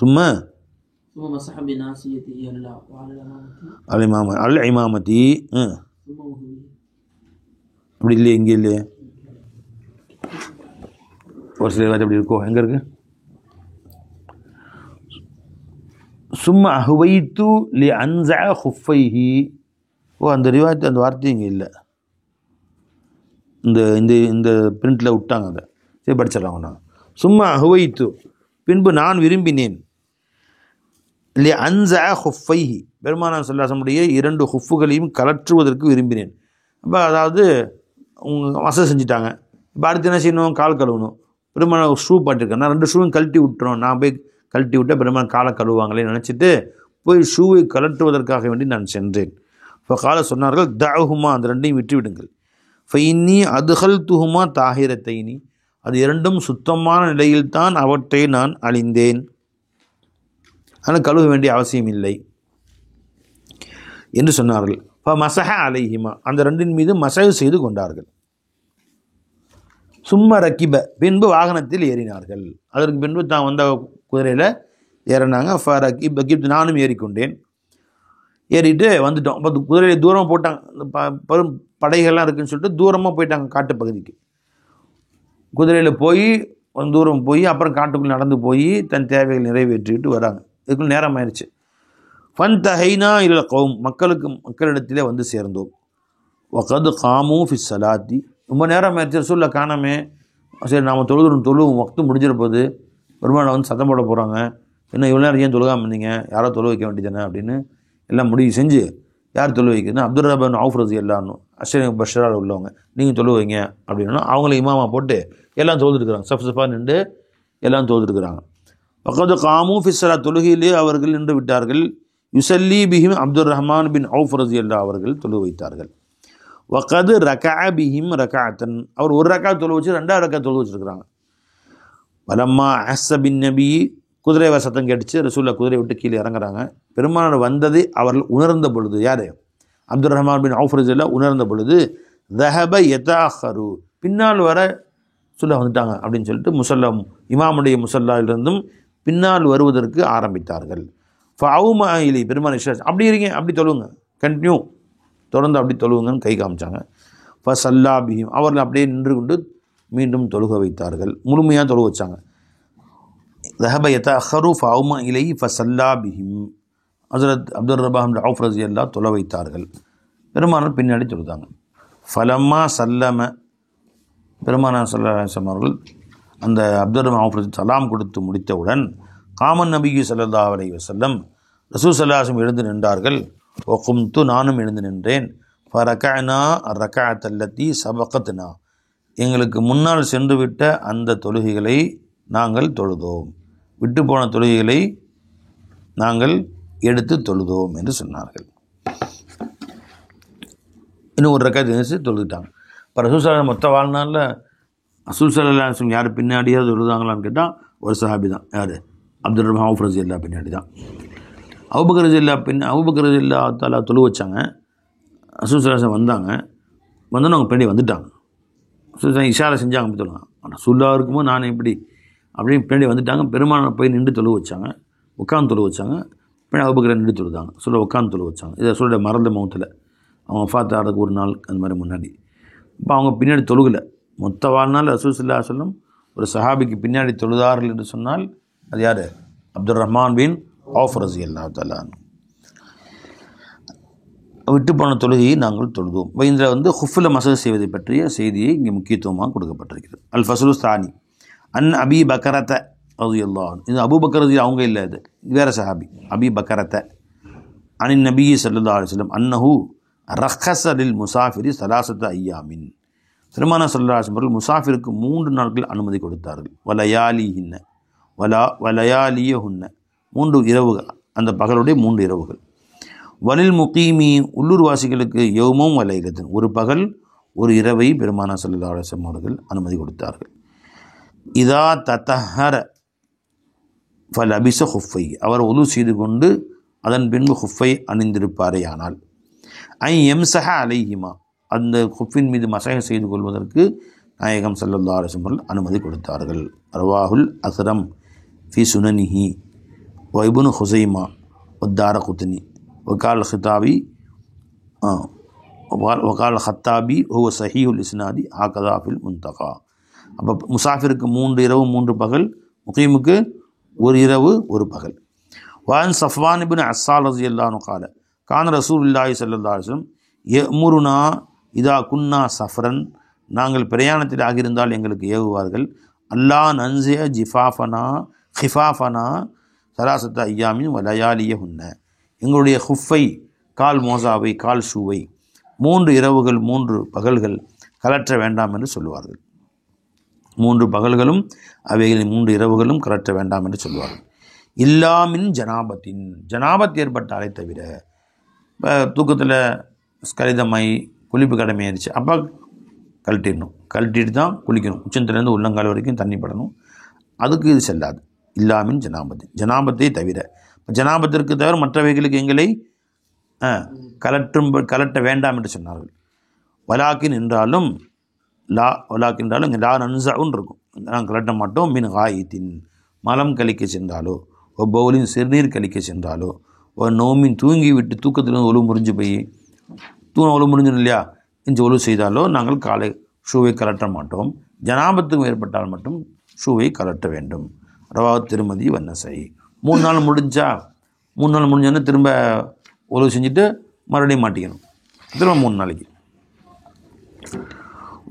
Speaker 1: சும்மா அல் இமாமத்தி அப்படி இல்லையே, இங்கே இல்லையே, ஒரு சில அப்படி இருக்கோ, எங்கே இருக்கு, சும்மா ஹுவைத்து லி அன்ஸா ஹுஃபைஹி. அந்த ரிவாயத்து அந்த வார்த்தை இங்கே இல்லை, இந்த இந்த இந்த பிரிண்டில் விட்டாங்க, அதை சரி படிச்சிடறாங்க. நான் சும்மா ஹுவைத்து, பின்பு நான் விரும்பினேன், இல்லையா அன்ஸா ஹுஃபைஹி, பெருமானார் ஸல்லல்லாஹு அலைஹி வஸல்லம் 2 ஹுஃபுகளையும் கலற்றுவதற்கு விரும்பினேன். அப்போ அதாவது அவங்க மசை செஞ்சுட்டாங்க. இப்போ அடுத்து என்ன செய்யணும், கால் கழுவணும். பெருமானார் ஷூ பாட்டிருக்கேன், நான் 2 ஷூவும் கழட்டி விட்டுறோம், நான் போய் கழட்டி விட்டு பெருமான் காலை கழுவாங்களே நினச்சிட்டு போய் ஷூவை கலட்டுவதற்காக வேண்டி நான் சென்றேன். இப்போ காலை சொன்னார்கள், தஹுமா, அந்த ரெண்டையும் விட்டு விடுங்கள். ஃபைன்னி அதுஹல் துஹுமா தாஹிரத்தைனி, அது இரண்டும் சுத்தமான நிலையில்தான் அவற்றை நான் அழிந்தேன், ஆனால் கழுவ வேண்டிய அவசியம் இல்லை என்று சொன்னார்கள். இப்போ மசஹ அலைஹிமா, அந்த ரெண்டின் மீது மசஹ் செய்து கொண்டார்கள். சும்ம ரக்கிப, பின்பு வாகனத்தில் ஏறினார்கள். அதற்கு பின்பு தான் வந்த குதிரையில் ஏறினாங்க. ரக்கிப், நானும் ஏறிக்கொண்டேன். ஏறிட்டு வந்துட்டோம். அப்போ குதிரையை தூரமாக போட்டாங்க. பெரும் படைகள்லாம் இருக்குதுன்னு சொல்லிட்டு தூரமாக போயிட்டாங்க காட்டு பகுதிக்கு. குதிரையில் போய் கொஞ்சம் தூரம் போய் அப்புறம் காட்டுக்குள்ளே நடந்து போய் தன் தேவைகள் நிறைவேற்றிட்டு வராங்க. இதுக்குள்ள நேரம் ஆயிடுச்சு. ஃபன்தஹைனா இல கௌம், மக்களிடத்திலே வந்து சேர்ந்தோம். வகது காமு ஃபி ஸலாத்தி, ரொம்ப நேரம் ஆயிடுச்சு, ரசூலுல்லாஹ் காணாமே, சரி நாம் தொழுவோம், வக்து முடிஞ்சிட போது, பெருமாள் வந்து சத்தம் போட போகிறாங்க, இன்னும் இவ்வளோ நேரம் ஏன் தொழுகாமல் இருந்தீங்க, யாரோ தொழு வைக்க வேண்டியதானே அப்படின்னு எல்லாம் முடிவு செஞ்சு, யார் தொழு வைக்கிறதுனா அப்துல் ரஹ்மான் அவுஃப் ரலியல்லாஹு அஷ்ரஃப் பஷரால் உள்ளவங்க, நீங்கள் தொழு வைங்க அப்படின்னா அவங்கள இமாமா போட்டு எல்லாம் தொழுதுருக்குறாங்க. சஃபாக நின்று எல்லாம் தொழுதுருக்குறாங்க. வகது காமு ஃபி ஸலாத், தொழுகையிலே அவர்கள் நின்று விட்டார்கள். யுசல்லி பிஹிம் அப்துல் ரஹ்மான் பின் அவுஃப் ரலியல்லாஹு அவர்கள் தொழு வைத்தார்கள். வகது ரகா பிஹிம் ரகாத்தன், அவர் ஒரு ரக்கா தொழு வச்சு 2வது ரக்கா தொழு வச்சுருக்கிறாங்க. வலம்மா அஹ்ஸபின் நபி, குதிரை சத்தம் கேட்டுச்சு, ரசூலுல்லாஹ் குதிரை விட்டு கீழே இறங்குறாங்க. பெருமானார் வந்ததை அவர்கள் உணர்ந்த பொழுது, யார் அப்துல் ரஹ்மான் பின் அவுஃப் ரலியல்லாஹு உணர்ந்த பொழுது, தஹப யதாஹரு, பின்னால் வர சொல்ல வந்துட்டாங்க அப்படின்னு சொல்லிட்டு முசல்லா, இமாமுடைய முசல்லாவிலிருந்தும் பின்னால் வருவதற்கு ஆரம்பித்தார்கள். ஃபவுமா இலி, பெருமான் இஷாஸ், அப்படி இருங்க, அப்படி தொழுவுங்க, கண்டினியூ, தொடர்ந்து அப்படி தொழுவுங்கன்னு கை காமிச்சாங்க. ஃபசல்லா பிஹிம், அவர்கள் அப்படியே நின்று கொண்டு மீண்டும் தொழுக வைத்தார்கள், முழுமையாக தொழுக வச்சாங்க. தஹப யதஅஹரு ஃபவுமா இலை ஃபசல்லா பிஹிம், ஹஸரத் அப்துல் ரஹ்மான் பின் அவுஃப் ரலியல்லாஹு தொழ வைத்தார்கள். பெருமானார் பின்னாடி தொழுதாங்க. ஃபலம்மா சல்லம, பெருமானார் ஸல்லல்லாஹு அலைஹி வஸல்லம் அவர்கள் அந்த அப்துல் ரஹ்மான் அவுஃப் ரலியல்லாஹு சலாம் கொடுத்து முடித்தவுடன், காமன் நபி ஸல்லல்லாஹு அலைஹி வஸல்லம், ரசூல் ஸல்லல்லாஹு அலைஹி வஸல்லம் எழுந்து நின்றார்கள். வகும்து, நானும் எழுந்து நின்றேன். ஃபரகஅனா ரகஅத் அல்லதி சபகத்னா, எங்களுக்கு முன்னால் சென்று விட்ட அந்த தொழுகைகளை நாங்கள் தொழுதோம், விட்டு போன தொழுகைகளை நாங்கள் எடுத்து தொழுதோம் என்று சொன்னார்கள். இன்னும் ஒரு ரக்காத் எழுந்து தொழுதுட்டாங்க. இப்போ ரசூல் ஸல்லல்லாஹு மொத்த வாழ்நாளில் ரசூல் ஸல்லல்லாஹு அலைஹி வஸல்லம் யார் பின்னாடியாவது தொழுதாங்களான்னு கேட்டால் ஒரு சஹாபி தான். யார்? அப்துல் ரஹ்மான் அவுஃப் ரலியல்லாஹு பின்னாடி தான். அபூபக்கர் ரலியல்லாஹு தஆலா தொழு வச்சாங்க. ரசூல் ஸல்லல்லாஹு அலைஹி வஸல்லம் வந்தாங்க. வந்தோன்னு அவங்க பின்னாடி வந்துட்டாங்க. ரசூல் இஷாரா செஞ்சாங்க, அப்படி தொழுவாங்க. ஆனால் ரசூலுல்லாஹ் இருக்கும்போது நான் எப்படி அப்படின்னு பின்னாடி வந்துட்டாங்க. பெருமானார் போய் நின்று தொழு வச்சாங்க, உட்காந்து தொழு வச்சாங்க. பின்னாடி அபூபக்கர் நின்று தொழுதாங்க, சொல்ல உட்காந்து தொழு வச்சாங்க. இதை சொல்ல மறந்த மௌத்தில் அவங்க வஃபாத் ஆகிறதுக்கு ஒரு நாள் அந்த மாதிரி முன்னாடி. இப்போ அவங்க பின்னாடி தொழுகலை. மொத்த வாழ்நாள் ரசூல் ஸல்லல்லாஹு அலைஹி வஸல்லம் ஒரு சஹாபிக்கு பின்னாடி தொழுதார்கள் என்று சொன்னால் அது யார்? அப்துல் ரஹ்மான் பின் அவுஃப் ரலியல்லாஹு தஆலா. விட்டு போன தொழுகையை நாங்கள் தொழுதோம். இதில் வந்து ஹுஃபில் மசஹ் செய்வதை பற்றிய செய்தியை இங்கே முக்கியத்துவமாக கொடுக்கப்பட்டிருக்கிறது. அல் ஃபஸ்லு தானி அன் அபி பக்கரத்த ரலியல்லாஹு அன்ஹு, இது அபூபக்கர் ரலியல்லாஹு அவங்க இல்லை, இது வேறு சஹாபி. அபி பக்கரத்த அனின் நபி ஸல்லல்லாஹு அலைஹி வஸல்லம் அன்னஹு ரஹஸ லில் முசாஃபிரி ஸலாஸத ஐயாமின், பெருமானார் ஸல்லல்லாஹு அலைஹி வஸல்லம் முசாஃபிருக்கு 3 நாட்கள் அனுமதி கொடுத்தார்கள். வலயாலிஹின்ன வலயாலியஹுன்ன, 3 இரவுகள், அந்த பகலுடைய 3 இரவுகள். வலில் முகீமி, உள்ளூர்வாசிகளுக்கு யௌமும் வலைலத்துன், ஒரு பகல் ஒரு இரவை பெருமானார் ஸல்லல்லாஹு அலைஹி வஸல்லம் அவர்கள் அனுமதி கொடுத்தார்கள். இதா தத்தஹர ஃபலபிஸ ஹுஃபை, அவர் உது செய்து கொண்டு அதன் பின்பு ஹுஃபை அணிந்திருப்பாரே ஆனால், ஐ எம்சஹ அலைஹிமா, அந்த ஹுஃபின் மீது மசஹ் செய்து கொள்வதற்கு நாயகம் ஸல்லல்லாஹு அலைஹி வஸல்லம் அனுமதி கொடுத்தார்கள். ரவாஹுல் அஸ்ரம் ஃபி சுனனிஹி வ இப்னு ஹுஸைமா வ தாரகுத்னி வகால் ஹிதாபி வகால் ஹத்தாபி ஹுவ சஹீஹுல் இஸ்னாதி ஹாகதா ஃபில் முன்தகா. அப்போ முசாஃபிருக்கு 3 இரவு 3 பகல், முகீமுக்கு ஒரு இரவு ஒரு பகல். வான் சஃப்வான் இப்னு அஸ்ஸால் ரலியல்லாஹு அன்ஹு قال கான ரசூலுல்லாஹி ஸல்லல்லாஹு அலைஹி வஸல்லம் யமுருனா இதா குன்னா சஃப்ரன், நாங்கள் பிரயாணத்தில் ஆகியிருந்தால் எங்களுக்கு ஏவுவார்கள். அல்லா நன்சிய ஹிஃபாஃபனா சலாசத்த ஐயாமின் வலயாலியஹுன்ன, எங்களுடைய ஹுஃபை, கால் மோசாவை, கால் ஷூவை 3 இரவுகள் 3 பகல்கள் கலற்ற வேண்டாம் என்று சொல்லுவார்கள். 3 பகல்களும் அவைகளின் 3 இரவுகளும் கலற்ற வேண்டாம் என்று சொல்லுவார்கள். இல்லாமின் ஜனாபத்தின், ஜனாபத் ஏற்பட்டாலே தவிர. இப்போ தூக்கத்தில் ஸ்கலிதமாய் குளிப்பு கடமையாயிருச்சு, அப்போ கழட்டிடணும். கழட்டிட்டு தான் குளிக்கணும். உச்சந்திலேருந்து உள்ளங்கால் வரைக்கும் தண்ணி படணும். அதுக்கு இது செல்லாது. இல்லாமின் ஜனாபத்தின், ஜனாபத்தை தவிர. ஜனாபத்திற்கு தவிர மற்றவைகளுக்கு எங்களை கலட்ட வேண்டாம் என்று சொன்னார்கள். வலாக்கின் என்றாலும் வலாக்கின் என்றாலும் இங்கே லா நன்சாவுன்னு இருக்கும். நாங்கள் கலட்ட மாட்டோம். மின் காயித்தின், மலம் கழிக்க சென்றாலோ, ஒரு பவுலின் சிறுநீர் கழிக்க சென்றாலோ, ஒரு நோமின் தூங்கி விட்டு தூக்கத்திலிருந்து ஒழு முறிஞ்சு போய் ஒழு முறிஞ்சிடும் இல்லையா, இந்த ஒழு செய்தாலோ நாங்கள் காலை ஷூவை கலட்ட மாட்டோம். ஜனாபத்துக்கு ஏற்பட்டால் மட்டும் ஷூவை கலட்ட வேண்டும். ரவாஹ் திருமதி வன்னசை. 3 நாள் முடிஞ்சா, 3 நாள் முடிஞ்சோன்னே திரும்ப ஒழு செஞ்சுட்டு மறுபடியும் மாட்டிக்கணும். திரும்ப 3 நாளைக்கு.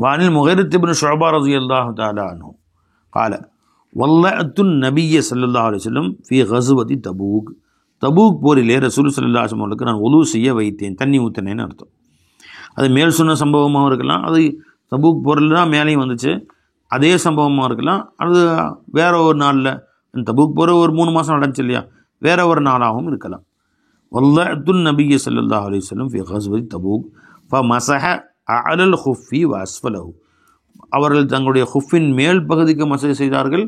Speaker 1: வானில் முகைரத் இப்னு ஷுஅபா ரலியல்லாஹு தஆலா அன்ஹு قال வல்லஅத்து நபிய ஸல்லல்லாஹு அலைஹி வஸல்லம் ஃபீ கஸ்வதி தபூக். தபூக் போரிலே ரசூல் ஸல்லல்லாஹு அலைஹி வஸல்லம் நான் ஒலு செய்ய வைத்தேன், தண்ணி ஊற்றினேன்னு அர்த்தம். அது மேல் சொன்ன சம்பவமாகவும் இருக்கலாம், அது தபூக் போரில் தான் மேலேயும் வந்துச்சு, அதே சம்பவமாக இருக்கலாம், அது வேற ஒரு நாளில். தபூக் போர் ஒரு 3 மாதம் நடந்துச்சு இல்லையா, வேற ஒரு நாளாகவும் இருக்கலாம். வல்லஅத்து நபிய ஸல்லல்லாஹு அலைஹி வஸல்லம் ஃபீ கஸ்வதி தபூக் ஃபமஸஹ அலல் ஹுஃபி வ அஸ்ஃபலஹு. அவர்கள் தங்களுடைய ஹுஃபின் மேல் பகுதிக்கு மசஜ் செய்தார்கள்,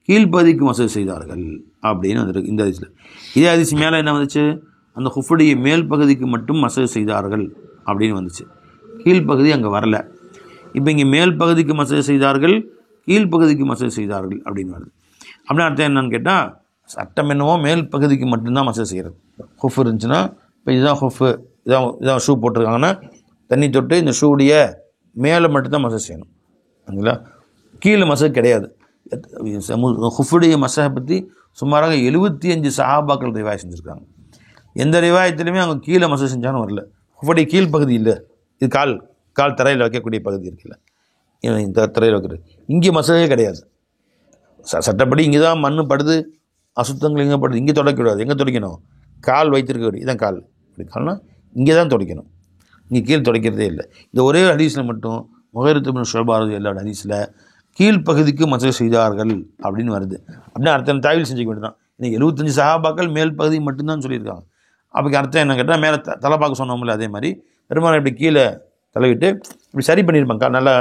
Speaker 1: கீழ்ப்பகுதிக்கு மசஜ் செய்தார்கள் அப்படின்னு வந்துருக்கு இந்த ஹதீஸில். இதே ஹதீஸ் மேலே என்ன வந்துச்சு, அந்த ஹுஃபுடைய மேல் பகுதிக்கு மட்டும் மசஜ் செய்தார்கள் அப்படின்னு வந்துச்சு, கீழ்ப்பகுதி அங்கே வரல. இப்போ இங்கே மேல் பகுதிக்கு மசஜ் செய்தார்கள், கீழ்ப்பகுதிக்கு மசஜ் செய்தார்கள் அப்படின்னு வருது. அப்படின்னு அர்த்தம் என்னன்னு கேட்டால், சட்டம் என்னவோ மேல் பகுதிக்கு மட்டும்தான் மசஜ் செய்கிறது. ஹுஃப் இருந்துச்சுன்னா, இப்போ இதுதான் ஹுஃபு, இதான் ஷூ போட்டிருக்காங்கன்னா தண்ணி தொட்டு இந்த ஷூடைய மேலே மட்டும்தான் மசஜ் செய்யணும். சரிங்களா, கீழே மசஜ் கிடையாது. ஹுஃபுடைய மசஜை பற்றி சுமாராக 75 சஹாபாக்கள் ரிவாய் செஞ்சுருக்காங்க. எந்த ரிவாயத்திலுமே அவங்க கீழே மசஜ் செஞ்சாலும் வரல. ஹுஃபுடைய கீழ் பகுதி இல்லை, இது கால் தரையில் வைக்கக்கூடிய பகுதி இருக்குல்ல, இந்த தரையில் வைக்கிறது, இங்கே மசஜே கிடையாது. சட்டப்படி இங்கே தான் மண் படுது, அசுத்தங்கள் எங்கே படுது, இங்கே துடைக்கக்கூடாது. எங்கே துடைக்கணும், கால் வைத்திருக்க, இதான் கால், இப்படி கால்னா இங்கே தான் துடைக்கணும், இங்கே கீழ் துடைக்கிறதே இல்லை. இந்த ஒரே ஹதீஸில் மட்டும் முகைரத் இப்னு ஷுஅபா ரலியல்லாஹு ஹதீஸில் கீழ்ப்பகுதிக்கு மசஜ் செய்தார்கள் அப்படின்னு வருது. அப்படின்னு அர்த்தம் தாவில் செஞ்சுக்க வேண்டியதான். இன்னைக்கு 75 சஹாபாக்கள் மேல் பகுதி மட்டும்தான் சொல்லியிருக்காங்க. அப்போக்கு அர்த்தம் என்ன கேட்டால், மேலே தலை பார்க்க சொன்னோம்ல, அதே மாதிரி பெருமாள் இப்படி கீழே தலைவிட்டு இப்படி சரி பண்ணியிருப்பாங்க, நல்லா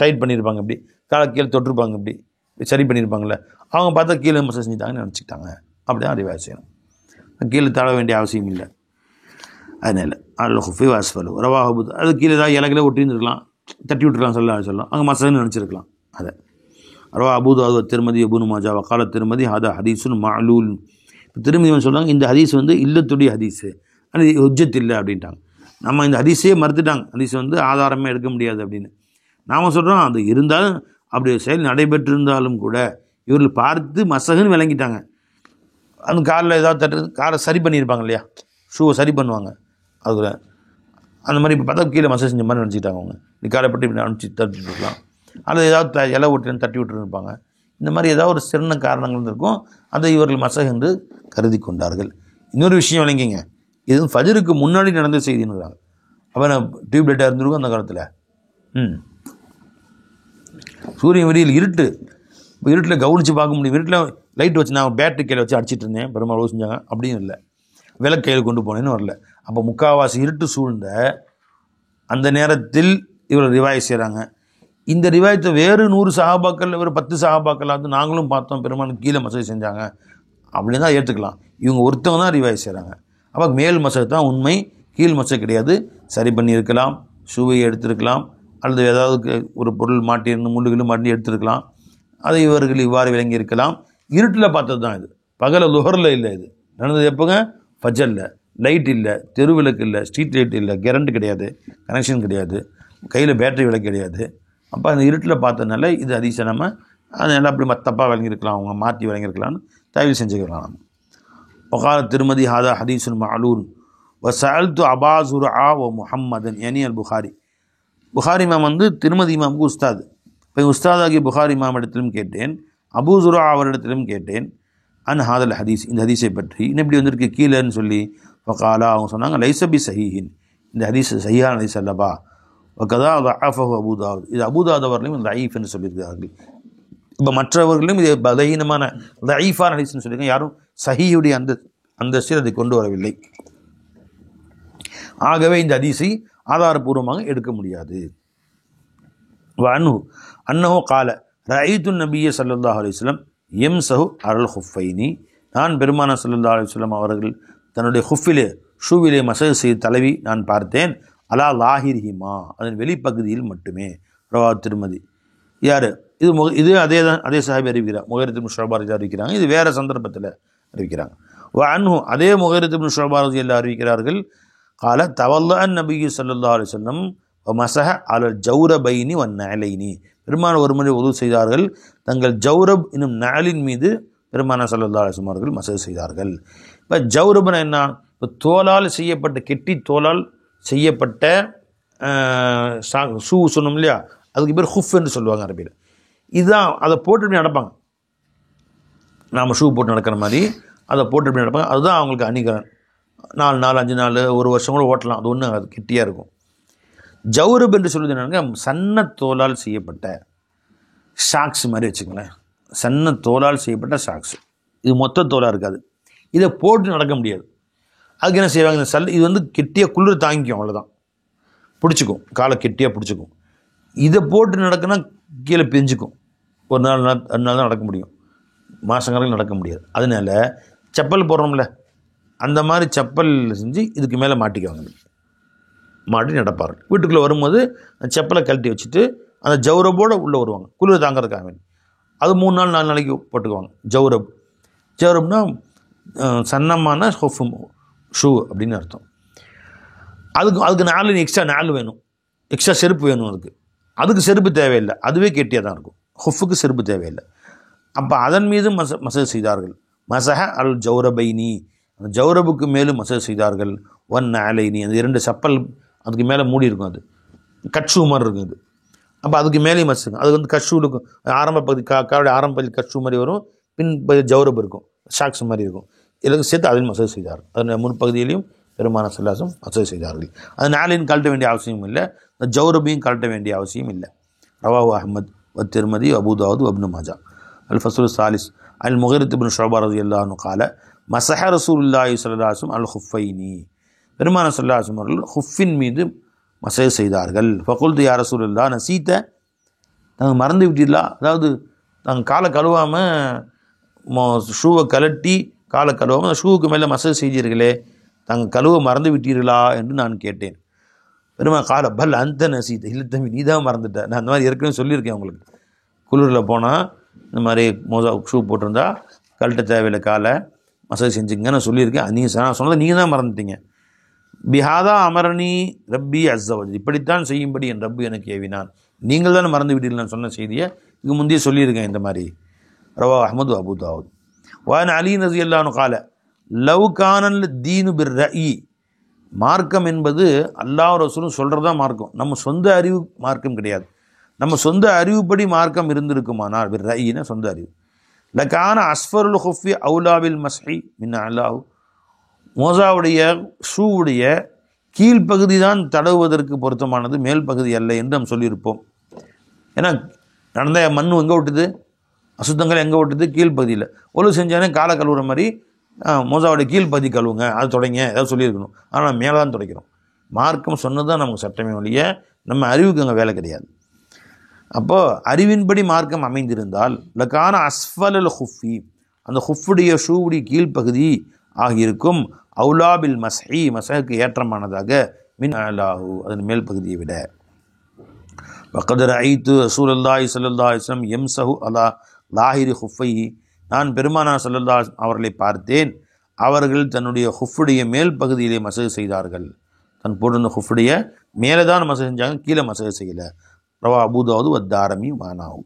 Speaker 1: டைட் பண்ணியிருப்பாங்க, இப்படி காலை கீழே தொட்டிருப்பாங்க, இப்படி சரி பண்ணியிருப்பாங்கள்ல, அவங்க பார்த்தா கீழே மசஜ் செஞ்சுட்டாங்கன்னு நினச்சிக்கிட்டாங்க. அப்படி தான் ரிவாய் செய்யணும், கீழே தட வேண்டிய அவசியம் இல்லை. அதனால் அல் ஹுஃபி வ அஸ்ஃபலஹு ரவாஹு அபூ தாவூத். அது கீழே தான் இலகில் ஒட்டியிருந்துருக்கலாம், தட்டி விட்டுருக்கலாம், சொல்லலாம், அங்கே மசஜ்னு நினச்சிருக்கலாம். அதை ரவாஹு அபூ தாவூத் திருமதி இப்னு மாஜா வகால திருமதி ஹதா ஹதீஸுன் மஅலூல். இப்போ திருமதி சொல்கிறாங்க, இந்த ஹதீஸ் இல்லத்துடைய ஹதீஸு, ஆனால் இது ஹுஜ்ஜத் இல்லை அப்படின்ட்டாங்க. நம்ம இந்த ஹதீஸே மறுத்துட்டாங்க, ஹதீஸ் ஆதாரமே எடுக்க முடியாது அப்படின்னு. நாம் சொல்கிறோம், அது இருந்தாலும் அப்படி செயல் நடைபெற்றிருந்தாலும் கூட இவர்கள் பார்த்து மசகுன்னு விளங்கிட்டாங்க. அந்த காரில் ஏதாவது தட்டு, காரை சரி பண்ணியிருப்பாங்க இல்லையா, ஷூவை சரி பண்ணுவாங்க, அதில் அந்த மாதிரி இப்போ பார்த்தா கீழே மசேஜ் செஞ்ச மாதிரி நினச்சிக்கிட்டாங்க. அவங்க நீ காரை பட்டு இப்படி அனுப்பிச்சி தட்டிட்டு இருக்கலாம், அல்லது ஏதாவது இலை ஓட்டுன்னு தட்டி விட்டுருப்பாங்க. இந்த மாதிரி ஏதாவது ஒரு சிறந்த காரணங்கள் இருக்கும், அதை இவர்கள் மசஹ் என்று கருதி கொண்டார்கள். இன்னொரு விஷயம் விளங்கிங்க, இது ஃபஜருக்கு முன்னாடி நடந்த செய்தின்னுறாங்க. அப்போ நான் டியூப்லைட்டாக இருந்துருக்கும் அந்த காலத்தில். சூரியன் வெளியில் இருட்டு, இப்போ இருட்டில் கவனித்து பார்க்க முடியும். இருட்டில் லைட் வச்சு நான் பேட்டரி கையில் வச்சு அடிச்சிட்டு இருந்தேன், பெருமாள் செஞ்சாங்க அப்படின்னு இல்லை, விளக்கு கையில் கொண்டு போனேன்னு வரல. அப்போ முக்கால்வாசி இருட்டு சூழ்ந்த அந்த நேரத்தில் இவர் ரிவாய் செய்கிறாங்க. இந்த ரிவாயத்தை வேறு 100 சஹாபாக்கள், ஒரு 10 சஹாபாக்கள் வந்து நாங்களும் பார்த்தோம், பெருமாளுக்கு கீழே மசஜ் செஞ்சாங்க அப்படின்னு தான் ஏற்றுக்கலாம். இவங்க ஒருத்தவங்க தான் ரிவாய் செய்கிறாங்க. அப்போ மேல் மசஜ் தான் உண்மை, கீழ் மசஜ் கிடையாது. சரி பண்ணியிருக்கலாம், ஷூவை எடுத்திருக்கலாம், அல்லது ஏதாவது ஒரு பொருள் மாட்டியிருந்து முள்ளுகளும் மாட்டி எடுத்திருக்கலாம். அதை இவர்கள் இவ்வாறு விளங்கி இருக்கலாம். இருட்டில் பார்த்தது தான் இது, பகல லுஹரில் இல்லை. இது நடந்தது எப்போங்க, ஃபஜ்ரில். லைட் இல்லை, தெருவிளக்கு இல்லை, ஸ்ட்ரீட் லைட் இல்லை, கரண்ட் கிடையாது, கனெக்ஷன் கிடையாது, கையில் பேட்டரி விளக்கு கிடையாது. அப்போ அந்த இருட்டில் பார்த்ததுனால இது ஹதீஸை நம்ம அதனால் அப்படி தப்பாக விளங்கியிருக்கலாம், அவங்க மாற்றி விளங்கியிருக்கலாம்னு தயவு செஞ்சுக்கலாம். நம்ம ஒகால திருமதி ஹாதா ஹதீஸுன் மஅலூல் வசஅல்து அபா ஸுர்ஆ வ முஹம்மதன் யனி அல் புகாரி. புகாரி இமாம் திருமதி இமாமுக்கு உஸ்தாது. இப்போ உஸ்தாதாகிய புகாரி இமாம் இடத்திலும் கேட்டேன், அபூ ஸுர்ஆ அவரிடத்திலும் கேட்டேன், அன் ஹாதல் ஹதீஸ், இந்த ஹதீஸை பற்றி. இன்னும் இப்படி வந்திருக்கு கீழேன்னு சொல்லி. ஃபகாலா, அவங்க சொன்னாங்க, லைஸபி சஹீஹின், இந்த ஹதீஸ் சஹீஹான ஹதீஸ் அல்லவா. வகதா தஅஃபஹு அபூ தாவூத், இது அபூ தாவூத் அவர்களையும் தஈஃப் என்று சொல்லியிருக்கிறார்கள். இப்போ மற்றவர்களும் இது பலஹீனமான தஈஃபான ஹதீஸ்னு சொல்லியிருக்காங்க, யாரும் சஹீஹுடைய அந்தஸ்தில் அதை கொண்டு வரவில்லை. ஆகவே இந்த ஹதீஸை ஆதாரபூர்வமாக எடுக்க முடியாது. அன்னஹு கால ரஅய்து நபிய ஸல்லல்லாஹு அலைஹி வஸல்லம் யம்ஸஹு அலல் ஹுஃபைனி, நான் பெருமானார் ஸல்லல்லாஹு அலைஹி வஸல்லம் அவர்கள் தன்னுடைய ஹுஃபிலே ஷூவிலே மசஹ் செய்து தலவி நான் பார்த்தேன். அலா லாஹிரிஹிமா, அதன் வெளிப்பகுதியில் மட்டுமே. ரவாஹு திர்மிதி. யார் இது அதே சஹாபி அறிவிக்கிறார். முகைரத் இப்னு ஷுஅபா அறிவிக்கிறாங்க. இது வேறு சந்தர்ப்பத்தில் அறிவிக்கிறாங்க. அன்ஹு அதே முகைரத் இப்னு ஷுஅபா ரலியல்லாஹு அறிவிக்கிறார்கள். கால தவல்லஅன் நபியு ஸல்லல்லாஹு அலைஹி வஸல்லம் மஸஹ அலல் ஜௌரபைனி வன் நஅலைனி, பெருமானார் ஒரு முறை உது செய்தார்கள், தங்கள் ஜௌரப் என்னும் நஅலின் மீது பெருமானார் ஸல்லல்லாஹு அலைஹி வஸல்லம் அவர்கள் மஸஹ் செய்தார்கள். இப்போ ஜௌரப்னா என்ன? இப்போ தோலால் செய்யப்பட்ட கெட்டி தோலால் செய்யப்பட்ட ஷூ சொன்னோம் இல்லையா, அதுக்கு பேர் ஹுஃப் என்று சொல்லுவாங்க அரபியில். இதுதான் அதை போட்டு நடப்பாங்க. நாம் ஷூ போட்டு நடக்கிற மாதிரி அதை போட்டு நடப்பாங்க. அதுதான் அவங்களுக்கு அணிகலன். 4 நாள் 5 நாள் 1 வருஷம் கூட ஓட்டலாம். அது ஒன்று அது கெட்டியாக இருக்கும். ஜௌரப் என்று சொல்வது என்னங்க, சன்ன தோலால் செய்யப்பட்ட ஷாக்ஸ் மாதிரி வச்சுக்கங்களேன். சன்ன தோலால் செய்யப்பட்ட ஷாக்ஸ். இது மொத்த தோலாக இருக்காது. இதை போட்டு நடக்க முடியாது. அதுக்கு என்ன செய்வாங்க, இந்த இது வந்து கெட்டியாக குளிர் தாங்கிக்கும், அவ்வளோதான். பிடிச்சிக்கும், காலை கெட்டியாக பிடிச்சிக்கும். இதை போட்டு நடக்குன்னா கீழே பிரிஞ்சுக்கும். 1 நாள் 2 நாள் தான் நடக்க முடியும், மாதங்கணக்கில் நடக்க முடியாது. அதனால செப்பல் போடுறோம்ல, அந்த மாதிரி செப்பல் செஞ்சு இதுக்கு மேலே மாட்டிக்குவாங்க. மாட்டி நடப்பார்கள். வீட்டுக்குள்ளே வரும்போது அந்த செப்பலை கழட்டி வச்சுட்டு அந்த ஜௌரபோடு உள்ளே வருவாங்க, குளிர் தாங்கிறதுக்காக வேண்டி. அது 3 நாள் 4 நாளைக்கு போட்டுக்குவாங்க. ஜௌரப்னா சன்னமான ஷூ அப்படின்னு அர்த்தம். அதுக்கு 4 எக்ஸ்ட்ரா 4 வேணும், எக்ஸ்ட்ரா செருப்பு வேணும். அதுக்கு செருப்பு தேவையில்லை, அதுவே கெட்டியாக தான் இருக்கும். ஹுஃபுக்கு செருப்பு தேவையில்லை. அப்போ அதன் மீது மசஹ் செய்தார்கள். மசஹ அல் ஜௌரபைனி, அந்த ஜௌரபுக்கு மேலும் மசஹ் செய்தார்கள். ஒன் நஅலைனி, அந்த 2 செப்பல் அதுக்கு மேலே மூடி இருக்கும். அது கட்ஷூ மாதிரி இருக்கும். இது அப்போ அதுக்கு மேலேயும் மசஹ். அது வந்து கட்ஷூ இருக்கும். ஆரம்ப பகுதி காவுடைய ஆரம்ப பகுதி கட்ஷூ மாதிரி வரும், பின் ஜௌரப் இருக்கும், ஷாக்ஸ் மாதிரி இருக்கும். இதற்கு சேர்த்து அதில் மசஹ் செய்தார்கள். அதன் முன்பகுதியிலையும் பெருமானார் ஸல்லல்லாஹு அலைஹி வஸல்லம் மசஹ் செய்தார்கள். அது நாளையும் கழட்ட வேண்டிய அவசியம் இல்லை, இந்த ஜௌரபையும் கழட்ட வேண்டிய அவசியம் இல்லை. ரவாஹு அஹ்மத் வ திர்மிதி அபூ தாவூத் இப்னு மாஜா. அல் ஃபஸ்லுல் சாலிஸ் அல் முகைரத் இப்னு ஷுஅபா ரலியல்லாஹு அன்ஹு கால மஸஹ ரசூலுல்லாஹி ஸல்லல்லாஹு அலைஹி வஸல்லம் அல் ஹுஃபைனி, பெருமானார் ஸல்லல்லாஹு அலைஹி வஸல்லம் அவர்கள் ஹுஃபின் மீது மஸஹ் செய்தார்கள். ஃபகுல்து யா ரசூலல்லாஹ் நசீத, நாங்கள் மறந்து விட்டீர்களா? அதாவது நாங்கள் காலை கழுவாமல் ஷூவை கலட்டி காலை கழுவாமல் ஷூவுக்கு மேலே மஸஹ் செய்தீர்களே, நாங்கள் கழுவ மறந்து விட்டீர்களா என்று நான் கேட்டேன். பெருமா கால பல் அந்த நசீத, இல்லை தம்பி நீ தான் மறந்துட்டேன், நான் அந்த மாதிரி ஏற்கனவே சொல்லியிருக்கேன் உங்களுக்கு. குளிரில் போனால் இந்த மாதிரி ஷூ போட்டிருந்தா கழட்ட தேவையில்லை, காலை மஸஹ் செஞ்சுங்க நான் சொல்லியிருக்கேன். நீங்கள் சொன்னதை நீங்கள் தான் மறந்துட்டீங்க. பிஹாதா அமரணி ரப்பி அஸ்ஸவஜல், இப்படித்தான் செய்யும்படி என் ரப்பு எனக்கு ஏவினான், நீங்கள் தான் மறந்து விட்டீர்கள் நான் சொன்ன செய்தியை இதுக்கு முந்தைய சொல்லியிருக்கேன். இந்த மாதிரி ரவாஹு அஹ்மத் அபூ தாவூத். வஅன் அலி ரலியல்லாஹு அன்ஹு கால லவ் கானல் தீனு பிர் ரஇ, மார்க்கம் என்பது அல்லாஹ் ரசூலும் சொல்கிறதா மார்க்கம், நம்ம சொந்த அறிவு மார்க்கம் கிடையாது. நம்ம சொந்த அறிவுப்படி மார்க்கம் இருந்திருக்குமானால், பிர் ரஇனா சொந்த அறிவு, லகான அஸ்ஃபருல் ஹுஃபி அவுலாவில் மஸ்ஹி மின் அல்லாஹு, மோசாவுடைய ஷூவுடைய கீழ்ப்பகுதி தான் தடவுவதற்கு பொருத்தமானது, மேல் பகுதி அல்ல என்று நாம் சொல்லியிருப்போம். ஏன்னா நடந்த மண் எங்கே விட்டுது, அசுத்தங்கள் எங்கே விட்டுது, கீழ்ப்பகுதியில். ஒழுங்கு செஞ்சானே காலை கழுவுற மாதிரி மோசாவுடைய கீழ்ப்பகுதி கழுவுங்க, அது தொடங்க ஏதாவது சொல்லியிருக்கணும். ஆனால் மேலே தான் துடைக்கிறோம். மார்க்கம் சொன்னது தான் நமக்கு சட்டமே ஒழிய நம்ம அறிவுக்கு அங்கே வேலை கிடையாது. அப்போது அறிவின்படி மார்க்கம் அமைந்திருந்தால் லகான அஸ்ஃபலல் ஹுஃபி, அந்த ஹுஃபுடைய ஷூவுடைய கீழ்ப்பகுதி ஆகியிருக்கும். அவுலாபில் மஸ்ஹி, மஸ்ஹுக்கு ஏற்றமானதாக, மின் அலாஹு, அதன் மேல் பகுதியை விட. வகத் ரஅய்து ரசூலுல்லாஹி ஸல்லல்லாஹு அலைஹி வஸல்லம் யம்ஸஹு அலா லாஹிரி ஹுஃபைஹி, நான் பெருமானார் ஸல்லல்லாஹு அலைஹி வஸல்லம் அவர்களை பார்த்தேன், அவர்கள் தன்னுடைய ஹுஃபுடைய மேல் பகுதியிலே மஸஹ் செய்தார்கள். தன் போட்டிருந்த ஹுஃபுடைய மேலே தான் மஸஹ் செஞ்சாங்க, கீழே மஸஹ் செய்யலை. ரவா அபூ தாவூத் வ தாரமி வானாஹு.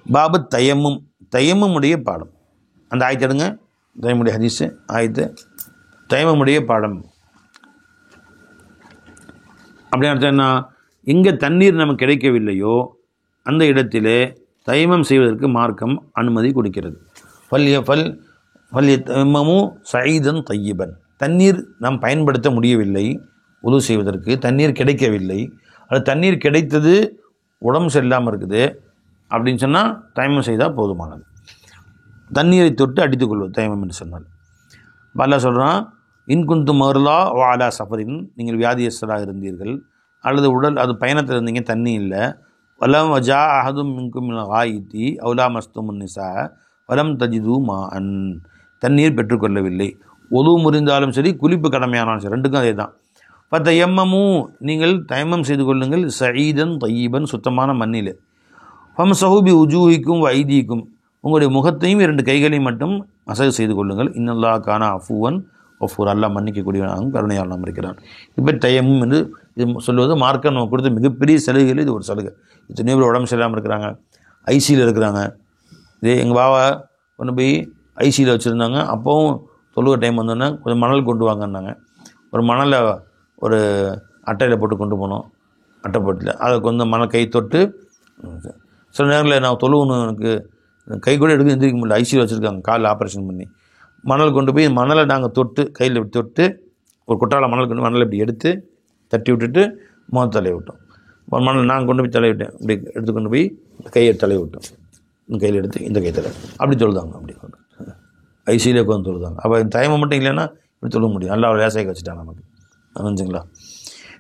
Speaker 1: பாபு தயம்மும், தயம்முடைய பாடம். அந்த ஆயத்தை எடுங்க, தயமுடைய ஹதீஸு ஆயத்து, தயம்முடைய பாடம் அப்படின்னு அர்த்தம் என்ன? எங்கே தண்ணீர் நமக்கு கிடைக்கவில்லையோ அந்த இடத்திலே தயமம் செய்வதற்கு மார்க்கம் அனுமதி கொடுக்கிறது. ஃபல்யத்தயம்மு சயீதன் தய்யிபன், தண்ணீர் நாம் பயன்படுத்த முடியவில்லை, உது செய்வதற்கு தண்ணீர் கிடைக்கவில்லை, அது தண்ணீர் கிடைத்தது உடம்பு சரியில்லாமல் இருக்குது அப்படின்னு சொன்னால் தயமம் செய்தால் போதுமானது. தண்ணீரை தொட்டு அடித்துக் கொள்வது தயமம் என்று சொன்னால். அல்லாஹ் சொல்கிறான், இன்குந்து மருளா வாலா சஃபரின், நீங்கள் வியாதியஸ்தராக இருந்தீர்கள் அல்லது உடல் அது பயணத்தில் இருந்தீங்க, தண்ணி இல்லை, வலம் வஜா அஹதும் மின்கும் ஆயித்தி அவுலா மஸ்துமுன் நிசா வலம் தஜிது மா அன், தண்ணீர் பெற்றுக்கொள்ளவில்லை, ஒது முறிந்தாலும் சரி குளிப்பு கடமையானாலும் சரி, ரெண்டுக்கும் அதே தான். தயம்மமும், நீங்கள் தயமம் செய்து கொள்ளுங்கள், சயீதன் தையீபன், சுத்தமான மண்ணில், ஃபம் சஹூபி உஜூஹிக்கும் வைதீக்கும், உங்களுடைய முகத்தையும் 2 கைகளையும் மட்டும் மசகு செய்து கொள்ளுங்கள், இன்னல்லா கானா அஃபுவன் ஒஃபூர், அல்லாஹ் மன்னிக்கக்கூடியவனாகவும் கருணையாளனாகவும் இருக்கிறான். இப்போ தயமும் என்று இது சொல்வது மார்க்கம் நம்ம கொடுத்த மிகப்பெரிய சலுகைகள். இது ஒரு சலுகை. இத்தனை பேர் உடம்பு சரியில்லாமல் இருக்கிறாங்க, ஐசியில் இருக்கிறாங்க. இதே எங்கள் பாவா கொண்டு போய் ஐசியில் வச்சுருந்தாங்க. அப்போவும் தொழுகை டைம் வந்தோன்னே கொஞ்சம் மணல் கொண்டு வாங்கன்னாங்க. ஒரு மணலை ஒரு அட்டையில் போட்டு கொண்டு போனோம், அட்டைப்பட்டில் அதை கொஞ்சம் மணல் கை தொட்டு, சில நேரங்களில் நான் தொழுவணும், எனக்கு கை கூட எடுக்க எந்திரிக்க முடியல, ஐசியில் வச்சுருக்காங்க, காலில் ஆப்ரேஷன் பண்ணி, மணல் கொண்டு போய் மணலை நாங்கள் தொட்டு கையில் இப்படி தொட்டு ஒரு குட்டால மணல் கொண்டு மணலை இப்படி எடுத்து தட்டி விட்டுட்டு முகத்தை தலையை விட்டோம். ஒரு மணல் நாங்கள் கொண்டு போய் தலையை விட்டேன், இப்படி எடுத்து கொண்டு போய் கையை தலையை விட்டோம், இந்த கையில் எடுத்து இந்த கை தலை அப்படி தொழுதாங்க. அப்படி ஐசியிலே உட்காந்து தொழுதாங்க. அப்போ தயமம் மட்டும் இல்லைன்னா இப்படி தொழுக முடியும். நல்லா ஒரு வேசைக்கு வச்சுட்டாங்க நமக்கு, நினைஞ்சுங்களா?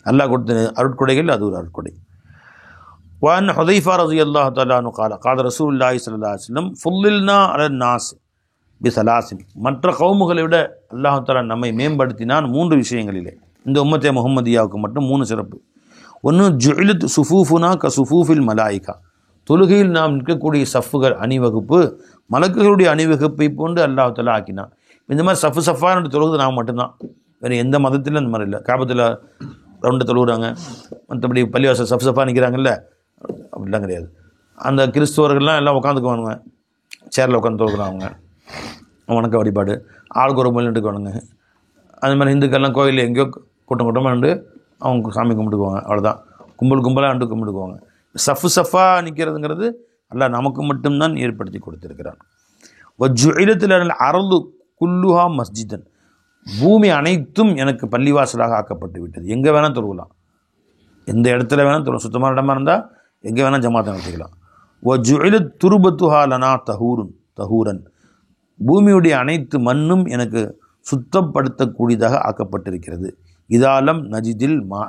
Speaker 1: நல்லா கொடுத்த அருட்கொடைகள் அது ஒரு அருட்கொடை. وعن حذيفة رضي الله تعالى عنه قال قال رسول الله صلى الله عليه وسلم فضلنا على الناس بثلاث, மற்ற கவுமுகளை விட அல்லாஹ் தஆலா நம்மை மேம்படுத்தினான் 3 விஷயங்களிலே. இந்த உம்மத்தே முஹம்மதியாவுக்கு மட்டும் 3 சிறப்பு. ஒன்று, ஜுஇலத் சுஃபூஃபுனா க சுஃபூஃபில் மலாயிகா, தொழுகையில் நாம் நிற்கக்கூடிய சஃப்புகள் அணிவகுப்பு மலக்குகளுடைய அணிவகுப்பை போன்று அல்லாஹ் தஆலா ஆக்கினான். இந்த மாதிரி சஃப்பு சஃபான தொழுகிறது நாம் மட்டும்தான், வேறு எந்த மதத்திலும் அந்த மாதிரி இல்லை. காபத்தில் ரவுண்டை தொழுகிறாங்க, மற்றபடி பள்ளிவாசல் சஃப் சஃபா நிற்கிறாங்கல்ல, அப்படிலாம் கிடையாது. அந்த கிறிஸ்துவர்கள்லாம் எல்லாம் உட்காந்துக்குவானுங்க, சேரில் உட்காந்து தொழுகிறாங்க, வணக்க வழிபாடு, ஆளுக்கு ஒரு மொழிட்டுக்கு வேணுங்க. அது மாதிரி இந்துக்கள்லாம் கோயிலில் எங்கேயோ கூட்டம் கூட்டமாக நின்று அவங்க சாமி கும்பிட்டுக்குவாங்க, அவ்வளோதான். கும்பல் கும்பலாக நின்று கும்பிட்டுக்குவாங்க. சஃப்பு சஃபாக நிற்கிறதுங்கிறது அல்லாஹ் நமக்கு மட்டும்தான் ஏற்படுத்தி கொடுத்துருக்கிறான். ஜுஇலத்தில் அரது குல்லுஹா மஸ்ஜிதன், பூமி அனைத்தும் எனக்கு பள்ளிவாசலாக ஆக்கப்பட்டு விட்டது. எங்கே வேணால் தொழுகலாம், எந்த இடத்துல வேணால் தொழு, சுத்தமான இடமா இருந்தால் எங்கே வேணால் ஜமாத்தை நடத்திக்கலாம். ஜுஇலத் துருபத்துஹா லனா தஹூரன், பூமியுடைய அனைத்து மண்ணும் எனக்கு சுத்தப்படுத்தக்கூடியதாக ஆக்கப்பட்டிருக்கிறது. இதாலம் நஜிதில் மா,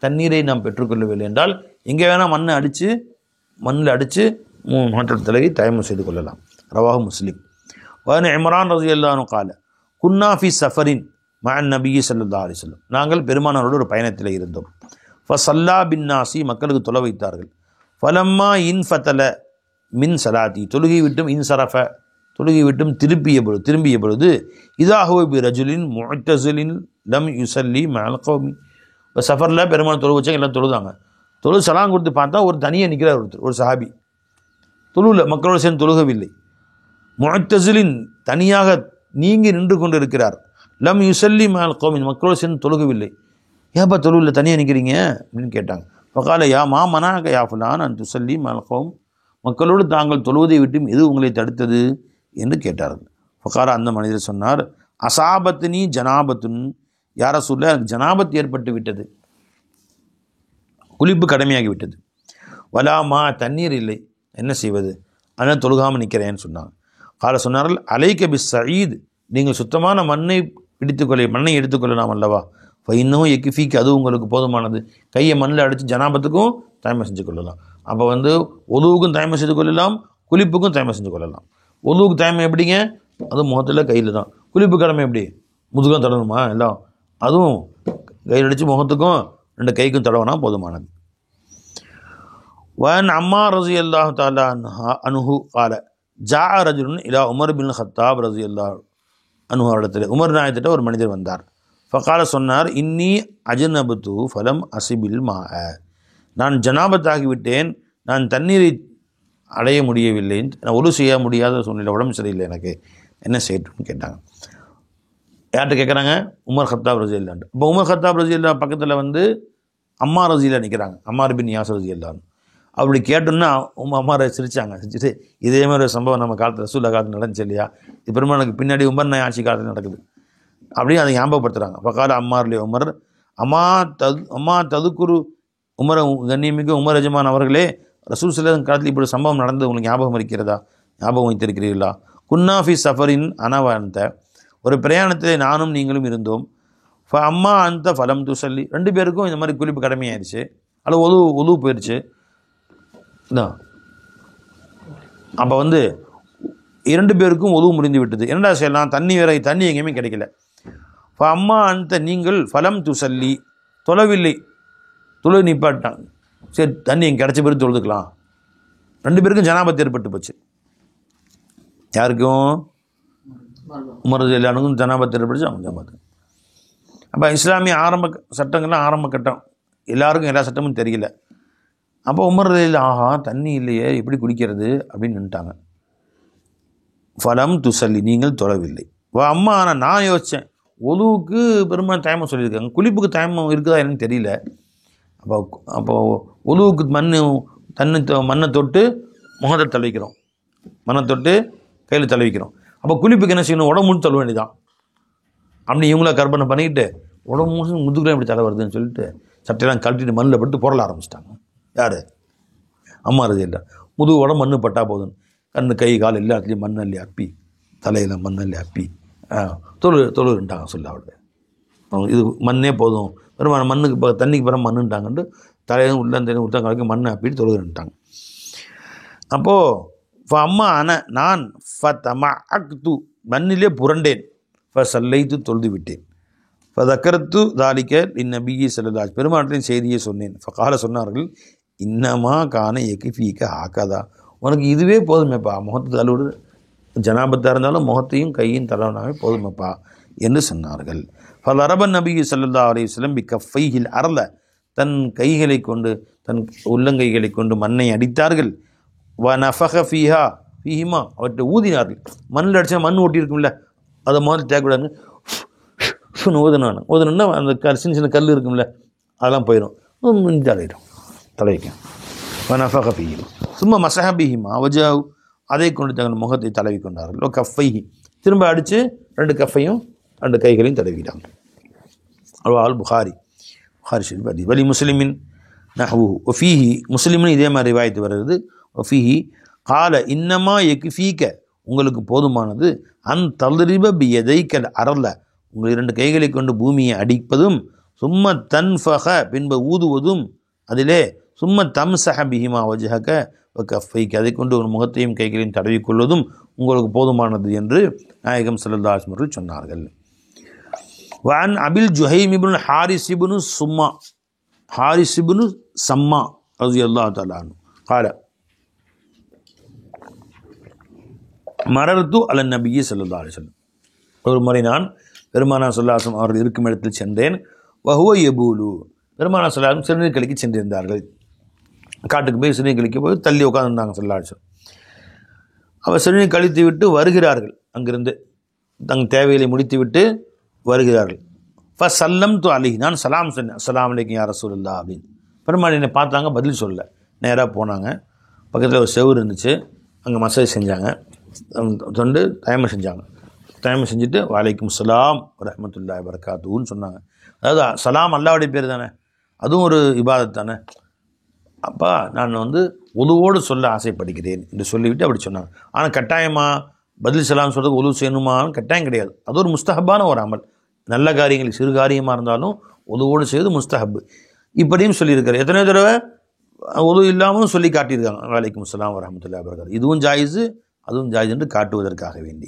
Speaker 1: தண்ணீரை நாம் பெற்றுக்கொள்ளவில்லை என்றால் எங்கே வேணால் மண்ணில் அடித்து மாற்றத்தலகை தயமம் செய்து கொள்ளலாம். ரவாஹு முஸ்லிம். வான இம்ரான் ரலியல்லாஹு அன்ஹு கால குன்னா ஃபி சஃபரின் மஅன் நபி ஸல்லல்லாஹு அலைஹி வஸல்லம், நாங்கள் பெருமானாரோடு ஒரு பயணத்தில் இருந்தோம். ஃபஸல்லா பின் நாசி, மக்களுக்கு தொலை வைத்தார்கள். ஃபலம்மா இன்ஃபதல மின் சலாத்தி, தொழுகை விட்டும் இன்சரஃப, தொழுகை விட்டும் திரும்பிய பொழுது இதாஹுவ பி ரஜுலின் முஅத்தஸிலின் லம் யுஸல்லி மஅல் கௌமி, இப்போ சஃபரில் பெருமாள் தொழு வச்சாங்க, எல்லாம் தொழுதாங்க. தொழு சலாம் கொடுத்து பார்த்தா ஒரு தனியாக நிற்கிறார் ஒருத்தர், ஒரு சஹாபி, தொழுவில் மக்களோடு சேர்ந்து தொழுகவில்லை. முஅத்தஸிலின், தனியாக நீங்கி நின்று கொண்டு இருக்கிறார். லம் யுஸல்லி மஅல் கௌமி, மக்களோடு சேர்ந்து தொழுகவில்லை. ஏப்பா தொழுவில் தனியாக நிற்கிறீங்க அப்படின்னு கேட்டாங்க. ஃபகால யா மா மனாக யா ஃபுலான் அன் துஸல்லி மஅல் கௌம், மக்களோடு தாங்கள் தொழுவதை விட்டும் எது உங்களை தடுத்தது என்று கேட்டார்கள். ஃபகால, அந்த மனிதர் சொன்னார், அசாபத்தினி ஜனாபத்துன், யார சொல்ல எனக்கு ஜனாபத் ஏற்பட்டு விட்டது, குளிப்பு கடமையாகி விட்டது. வலாமா, தண்ணீர் இல்லை, என்ன செய்வது, அதனால் தொழுகாமல் நிற்கிறேன்னு சொன்னாங்க. கால சொன்னார்கள், அலைக்க பி சயீத், நீங்கள் சுத்தமான மண்ணை எடுத்துக்கொள்ளலாம் அல்லவா. இன்னும் எக்கிஃபிக்கு, அது உங்களுக்கு போதுமானது. கையை மண்ணில் அடித்து ஜனாபத்துக்கும் தயமை செஞ்சு கொள்ளலாம். அப்போ ஒதுவுக்கும் தயமை செய்து கொள்ளலாம், குளிப்புக்கும் தயமை செஞ்சு கொள்ளலாம். ஒதுவுக்கு தயமை எப்படிங்க, அதுவும் முகத்தில் கையில் தான். குளிப்பு கடமை எப்படி, முதுகம் தடவணுமா எல்லாம், அதுவும் கையில் அடித்து முகத்துக்கும் 2 கைக்கும் தடவினா போதுமானது. வன் அம்மார் ரலியல்லாஹு தஆலா அன்ஹு கால ஜா ரஜுலுன் இலா உமர் பின் ஹத்தாப் ரலியல்லாஹு அன்ஹு இடத்துல, உமர் நாயத்திட்ட ஒரு மனிதர் வந்தார். ஃபகால, சொன்னார், இன்னி அஜ்னபத்து ஃபலம் அசிபில் மா, நான் ஜனாபத்தாகிவிட்டேன், நான் தண்ணீரை அடைய முடியவில்லை, நான் ஒழு செய்ய முடியாத சூழ்நிலை, உடம்பு சரியில்லை, எனக்கு என்ன செய்யட்டும்னு கேட்டாங்க. யார்கிட்ட கேட்குறாங்க, உமர் ஹத்தாப் ரலியல்லாஹு. இப்போ உமர் ஹத்தாப் ரலியல்லாஹு பக்கத்தில் அம்மா ரலியல்லாஹு நிற்கிறாங்க, அம்மார் பின் யாசர் ரலியல்லாஹு. அப்படி கேட்டோன்னா அம்மாரை சிரித்தாங்க. சிரிச்சுட்டு, இதே மாதிரி ஒரு சம்பவம் நம்ம காலத்தில் ரசூலுல்லாஹ் காலத்தில் நடந்துச்சு இல்லையா, இது பெருமாளுக்கு பின்னாடி உமர் நாய் ஆட்சி காலத்தில் நடக்குது அப்படின்னு அதை ஞாபகப்படுத்துகிறாங்க. பக்கால அம்மார்லே உமர் அம்மா ததுக்குரு உமர், கண்ணியமிக்க உமர் எஜமான் அவர்களே, ரசூல் ஸல்லல்லாஹு அலைஹி வஸல்லம் காலத்தில் இப்படி சம்பவம் நடந்தது உங்களுக்கு ஞாபகம் இருக்கிறதா, ஞாபகம் வைத்திருக்கிறீர்களா? குன்னாஃபி சஃபரின் அனவந்த, ஒரு பிரயாணத்தில் நானும் நீங்களும் இருந்தோம். அம்மா அந்த ஃபலம் துசல்லி, 2 பேருக்கும் இந்த மாதிரி குளிப்பு கடமையாயிருச்சு, அல்ல ஒது போயிடுச்சு. இதான் அப்போ 2 பேருக்கும் ஒது முடிந்து விட்டது. என்னடா செய்யலாம், தண்ணி எங்கேயுமே கிடைக்கல. அம்மா அந்த நீங்கள் ஃபலம் துசல்லி, தொலைவில்லை, தொழு நிப்பாட்டான். சரி தண்ணி எங்கே கிடச்ச பிறகு தொழுதுக்கலாம். 2 பேருக்கும் ஜனாபத்து ஏற்பட்டு போச்சு. யாருக்கும்? உமர் எல்லாருக்கும் ஜனாபத்து ஏற்பட்டுச்சு. அவங்க ஜனாபத்து. அப்போ இஸ்லாமிய ஆரம்ப சட்டங்கள்லாம் ஆரம்ப கட்டம், எல்லாருக்கும் எல்லா சட்டமும் தெரியல. அப்போ உமர் ஆஹா தண்ணி இல்லையே எப்படி குடிக்கிறது அப்படின்னு நின்ட்டாங்க. ஃபலம் துசல்லி, நீங்கள் தொழவில்லை. அம்மா ஆனால் நான் யோசித்தேன், ஒதுவுக்கு பெரும்பாலும் டைம் சொல்லியிருக்காங்க, குளிப்புக்கு டைம் இருக்குதா என்னன்னு தெரியல. அப்போ ஒதுவுக்கு மண்ணை தொட்டு முகத்தை தழுவிக்கிறோம், மண்ணை தொட்டு கையில் தழுவிக்கிறோம். அப்போ குளிப்புக்கு என்ன செய்யணும், உடம்பு முழு தழுவ வேண்டியதான். அப்படி இவங்கள கற்பனை பண்ணிக்கிட்டு உடம்பு முழு முதுகுலாம் இப்படி தலை வருதுன்னு சொல்லிட்டு சட்டையெல்லாம் கழட்டிட்டு மண்ணில் பட்டு பொருள ஆரம்பிச்சிட்டாங்க. யார்? அம்மா ரதி இல்லை. முதுகு மண்ணு பட்டா போதும், கண்ணு கை கால் எல்லாத்துலேயும் மண்ணல்லி அப்பி, தலையில் மண்ணல்லி அப்பி தொழுட்டாங்க சொல்ல. அவள் இது மண்ணே போதும், பெருமான மண்ணுக்கு தண்ணிக்கு பிறகு மண்ணுட்டாங்கன்ட்டு தலையும் உள்ள அந்த உருத்தாங்க வரைக்கும் மண்ணை அப்பிட்டு தொழுதுட்டாங்க. அப்போது அம்மா நான் மண்ணிலே புரண்டேன், சல்லைத்து தொழுது விட்டேன். தக்கரத்து தாலிக்க இந்நபியை செல்லதாஜ், பெருமாட்டின் செய்தியை சொன்னேன். கால சொன்னார்கள், இன்னமா கான எகிஃபீக்க ஆக்காதா, உனக்கு இதுவே போதுமேப்பா, முகத்தை தழுவுடு, ஜனாபத்தாக இருந்தாலும் முகத்தையும் கையும் தலவனாவே போதுமேப்பா என்று சொன்னார்கள். அரபன் நபி ஸல்லல்லாஹு அலைஹி வஸல்லம் பிகஃபைஹில் அரல, தன் கைகளை கொண்டு தன் உள்ளங்கைகளை கொண்டு மண்ணை அடித்தார்கள். நஃபக ஃபீஹிமா, அவற்றை ஊதினார்கள். மண்ணில் அடித்தா மண் ஓட்டி இருக்கும்ல, அதை முதல்ல தேக்கக்கூடாது, ஊதுனா அந்த சின்ன சின்ன கல் இருக்கும்ல அதெல்லாம் போயிடும், தலைக்கும். நஃபக ஃபீஹிமா சும்மா மசஹபிஹிமா வஜாவ், அதை கொண்டு தங்கள் முகத்தை தடவி கொண்டார்கள். கஃபைஹி, திரும்ப அடித்து 2 கஃபையும் 2 கைகளையும் தடவிட்டாங்க. அல் புகாரி ஷரீஃப் ஹதீஸ். வலி முஸ்லிமின் நஹ்வு ஒஃபீஹி, முஸ்லிமின் இதே மாதிரி ரிவாயத்து வருகிறது. ஒஃபீஹி கால இன்னமா யக்ஃபீக, உங்களுக்கு போதுமானது, தல்ரிப பியதைக்கல் அரல, உங்கள் 2 கைகளை கொண்டு பூமியை அடிப்பதும், சும்ம தன்ஃபக, பின்பு ஊதுவதும், அதிலே சும்ம தம்சஹ பிஹிமா வஜஹக கஃபைக்கு, அதை கொண்டு ஒரு முகத்தையும் கைகளையும் தடவிக்கொள்வதும் உங்களுக்கு போதுமானது என்று நாயகம் ஸல்லல்லாஹு அலைஹி வஸல்லம் சொன்னார்கள். வஅன் அபில் ஜுஹைம் இப்னு ஹாரிஸ் இப்னு சம்மா ரலியல்லாஹு தஆலா அன்ஹு قال மரர்து அலன் நபி ஸல்லல்லாஹு அலைஹி வஸல்லம், ஒரு முறை நான் பெருமானார் ஸல்லல்லாஹு அலைஹி வஸல்லம் அவர்கள் இருக்கும் இடத்தில் சென்றேன். வஹுவ யபூலு, பெருமானார் ஸல்லல்லாஹு அலைஹி வஸல்லம் சிறுநீர் கழிக்க சென்றிருந்தார்கள். காட்டுக்கு போய் சிறுநீர் கழிக்க போய் தள்ளி உட்காந்துருந்தாங்க ஸல்லல்லாஹு அலைஹி வஸல்லம். அவர் சிறுநீர் கழித்து விட்டு வருகிறார்கள், அங்கிருந்து தங்கள் தேவைகளை முடித்து விட்டு வருகிறார்கள். ஃபஸல்லம்து அலைஹி, நான் சலாம் சொன்னேன், அஸ்ஸலாமு அலைக்கும் யா ரசூலல்லாஹ் அப்படின்னு. பெருமாள் என்னை பார்த்தாங்க, பதில் சொல்ல, நேராக போனாங்க. பக்கத்தில் ஒரு செவுரு இருந்துச்சு, அங்கே மசாஜ் செஞ்சாங்க, தொண்டு தயமை செஞ்சாங்க. தயமை செஞ்சுட்டு வலைக்கும் சலாம் வரஹ்மத்துல்லாஹி வபரகாத்துஹுன்னு சொன்னாங்க. அதாவது சலாம் அல்லாஹ்வுடைய பேர் தானே, அதுவும் ஒரு இபாதத் தானே. அப்பா நான் உதுவோடு சொல்ல ஆசைப்படுகிறேன் என்று சொல்லிவிட்டு அப்படி சொன்னாங்க. ஆனால் கட்டாயமாக பதில் சலாம் சொல்கிறதுக்கு உது செய்யணுமான்னு கட்டாயம் கிடையாது. அது ஒரு முஸ்தஹப்பான ஒரு அமல். நல்ல காரியங்கள் சிறு காரியமாக இருந்தாலும் உதுவோடு செய்வது முஸ்தஹப். இப்படியும் சொல்லியிருக்காரு. எத்தனை தடவை உது இல்லாமலும் சொல்லி காட்டியிருக்காங்க. வலைக்கும் சலாம் வரஹ்மத்துல்லாஹி வபரகாத்துஹு. இதுவும் ஜாயிஸு அதுவும் ஜாயிஸ் என்று காட்டுவதற்காக வேண்டி.